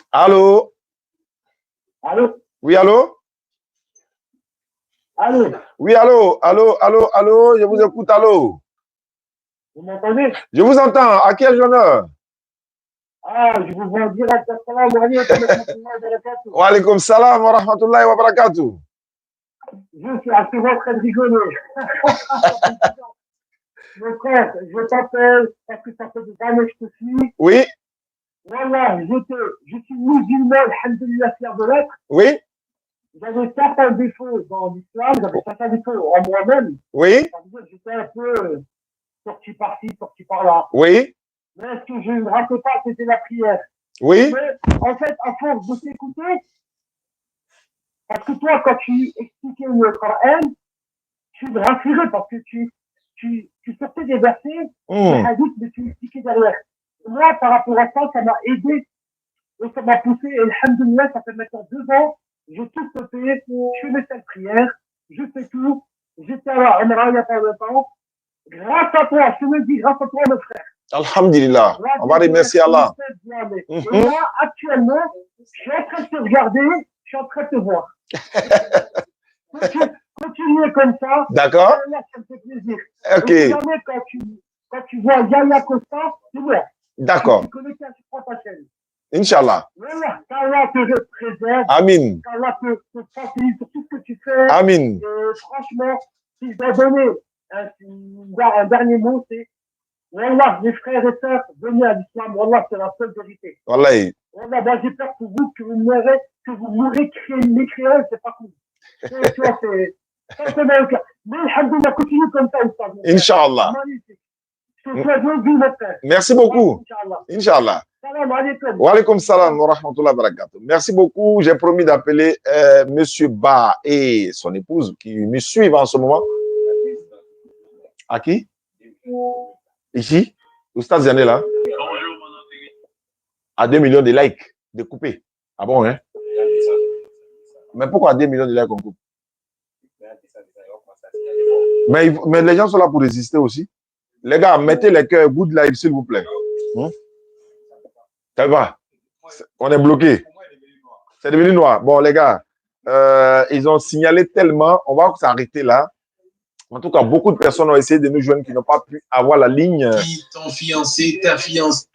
A: Allô?
N: Allô?
A: Oui, allô?
N: Allô?
A: Oui, allô? Allô? Je vous écoute, allô?
N: Vous m'entendez?
A: Je vous entends. À quel honneur?
N: Ah, je vous vois dire assalamu alaikum wa barakatuh.
A: Wa alaikum salam wa rahmatullahi wa barakatuh.
N: Je suis assez très rigolo. Mon frère, je t'appelle parce que ça fait des années que je te suis.
A: Oui.
N: Voilà, je suis musulman, alhamdoulilah, fier de l'être.
A: Oui.
N: J'avais certains défauts dans l'islam, j'avais certains défauts en moi-même.
A: Oui.
N: Ça veut dire que j'étais un peu sorti par-ci, sorti par-là.
A: Oui.
N: Mais ce que je ne ratais pas, c'était la prière.
A: Oui.
N: Mais en fait, à force de t'écouter, parce que toi, quand tu expliquais le Coran, tu me rassurais parce que tu sortais des versets, des hadiths, mais tu expliquais derrière. Moi, par rapport à ça, ça m'a aidé et ça m'a poussé. Et alhamdoulilah, ça fait maintenant 2 ans, j'ai tout stoppé, je fais mes 5 prières, je fais tout. J'étais à la Umrah il n'y a pas longtemps. Grâce à toi, je te le dis, grâce à toi, mon frère.
A: Alhamdulillah. On va remercier Allah.
N: Et moi, actuellement, je suis en train de te regarder, je suis en train de te voir. Continuez comme ça.
A: D'accord.
N: Là, ça me fait plaisir.
A: Ok.
N: Jamais quand tu vois Yaya Costa, tu vois.
A: D'accord.
N: Tu connais ta chaîne.
A: Inch'Allah.
N: Voilà. Qu'Allah te préserve.
A: Amin.
N: Qu'Allah te facilite sur tout ce que tu fais.
A: Amin.
N: Franchement, si je dois donner un dernier mot, c'est Wallah, mes frères et sœurs, venez à l'islam. Wallah, c'est la seule vérité.
A: Wallahi.
N: Wallah, moi, j'ai peur pour vous que vous mourrez mécréants, c'est pas cool. Tu vois, c'est mal. Mais alhamdoulilah, continue comme ça, Oustaz.
A: Inch'Allah.
N: Magnifique. Je te souhaite bonne vie, mon frère.
A: Merci beaucoup. Inch'Allah.
N: Salam alaikum.
A: Wa alaikum salam wa rahmatullahi wa barakatuh. Merci beaucoup. J'ai promis d'appeler Monsieur Ba et son épouse qui me suivent en ce moment. À qui? Ici? Oustaz Zané là? À 2 millions de likes, de coupés. Ah bon, hein? Mais pourquoi 2 millions de likes on coupe? Mais les gens sont là pour résister aussi. Les gars, mettez les cœurs, good live, s'il vous plaît. Ça va? On est bloqué. C'est devenu noir. Bon, les gars, ils ont signalé tellement. On va s'arrêter là. En tout cas, beaucoup de personnes ont essayé de nous joindre qui n'ont pas pu avoir la ligne.
K: Ton fiancé, ta fiancée.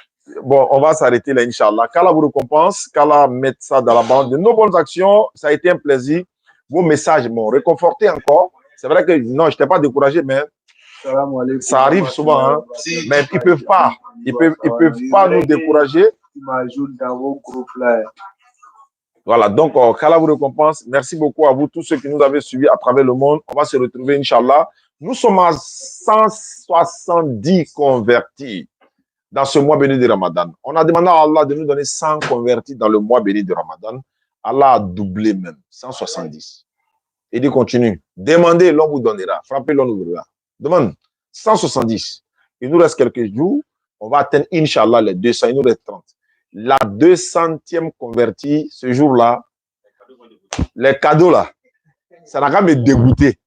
A: Bon, on va s'arrêter là, Inch'Allah. Qu'Allah vous récompense, qu'Allah mette ça dans la bande de nos bonnes actions. Ça a été un plaisir. Vos messages m'ont réconforté encore. C'est vrai que non, je n'étais pas découragé, mais ça arrive souvent. Hein. Mais ils ne peuvent pas. Ils peuvent pas nous décourager. Voilà, donc qu'Allah vous récompense. Merci beaucoup à vous, tous ceux qui nous avez suivis à travers le monde. On va se retrouver, Inch'Allah. Nous sommes à 170 convertis dans ce mois béni de Ramadan. On a demandé à Allah de nous donner 100 convertis dans le mois béni de Ramadan. Allah a doublé même, 170. Il dit continue. Demandez, l'on vous donnera. Frappez, l'on vous donnera. Demande, 170. Il nous reste quelques jours. On va atteindre, Inch'Allah, les 200. Il nous reste 30. La 200e convertie, ce jour-là, les cadeaux là, ça n'a qu'à me dégoûter.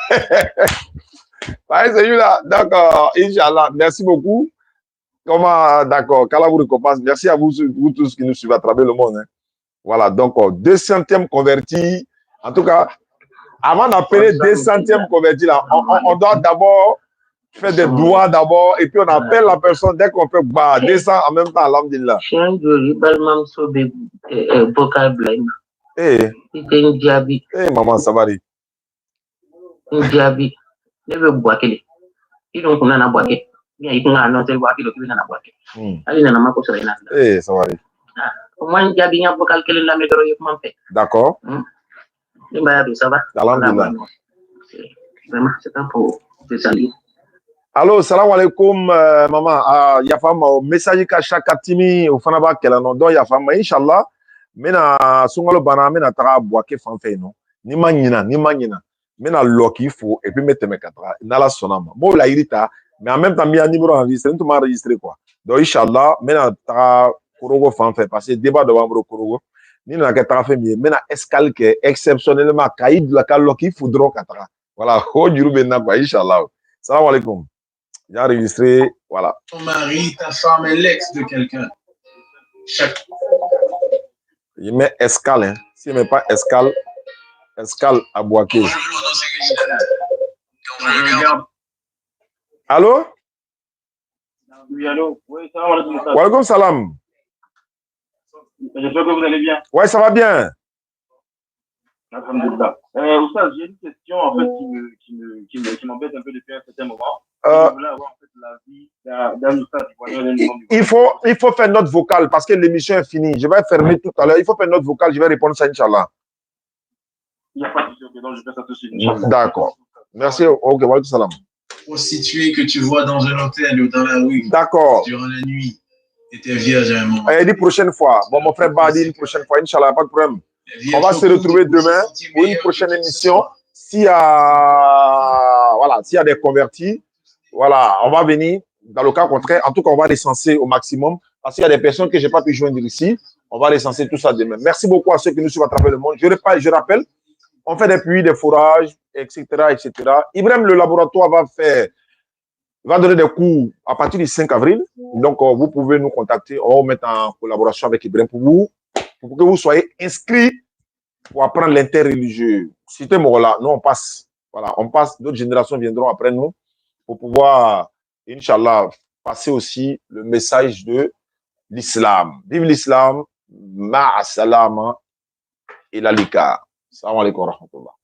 A: Ce jour-là, d'accord, Inch'Allah, merci beaucoup. Comment, d'accord, qu'Allah vous récompense. Merci à vous tous qui nous suivez à travers le monde. Hein. Voilà, donc, 200e converti, En tout cas, avant d'appeler 200e converti, là, on doit d'abord faire des doigts d'abord et puis on appelle la personne dès qu'on peut descendre en même temps, alhamdulillah. Eh, maman, ça va aller. Ça va aller. D'accord. Allô, salam alaikum, maman. Yafama, message ka shakatimi au fanaba kelano do yafama inshallah. Mena sungalo bana mena tara boake fanfe no. Ni manyina. Mena loki fo et puis mettre mes quatre. Nala sonama. Bon la irita, mais en même temps mi a numéro enregistré, tout m'a enregistré quoi. Donc inshallah, mena tara korogo fanfe parce que débat de wambro korogo. Ni na ka tara fait mi mena escale que exceptionnellement kaid la ka loki foudro katara. Voilà, ho jurube na quoi inshallah. Salam alaikum. J'ai enregistré, voilà.
K: Ton mari, ta femme est l'ex de quelqu'un. Chaque...
A: Il met escale, hein. S'il ne met pas escale à Boaké. Allô?
O: Oui, allô? Oui, salam alaikum.
A: Wa alaikum salam.
O: J'espère que vous allez bien.
A: Ouais, ça va bien.
O: Alhamdulillah. Oustaz, j'ai une question en fait qui m'embête un peu depuis un certain moment. Je voulais avoir en fait l'avis d'un oustaz ivoirien.
A: Il faut faire notre vocale parce que l'émission est finie. Je vais fermer tout à l'heure. Il faut faire notre vocale. Je vais répondre ça, Inch'Allah.
O: Il n'y a pas de souci, donc je fais ça tout de suite.
A: D'accord. Merci. Ok, wa alaikum salam.
K: Prostituée que tu vois dans un hôtel ou dans la rue.
A: D'accord.
K: Durant la nuit. Et t'es vierge à un moment.
A: Une prochaine fois. Bon, mon frère Badi, une prochaine fois. Inch'Allah, pas de problème. On va se retrouver demain pour une prochaine émission. S'il y a des convertis, voilà, on va venir. Dans le cas contraire, en tout cas, on va recenser au maximum. Parce qu'il y a des personnes que je n'ai pas pu joindre ici. On va recenser tout ça demain. Merci beaucoup à ceux qui nous suivent à travers le monde. Je rappelle, on fait des puits, des fourrages, etc., etc. Ibrahim, le laboratoire va donner des cours à partir du 5 avril. Donc, vous pouvez nous contacter. On va vous mettre en collaboration avec Ibrahim pour que vous soyez inscrits pour apprendre l'interreligieux. Cité Morola, nous on passe. Voilà, on passe. D'autres générations viendront après nous pour pouvoir, Inch'Allah, passer aussi le message de l'islam. Vive l'islam, ma'a salama et la lika. Salam alaikum wa rahmatullah.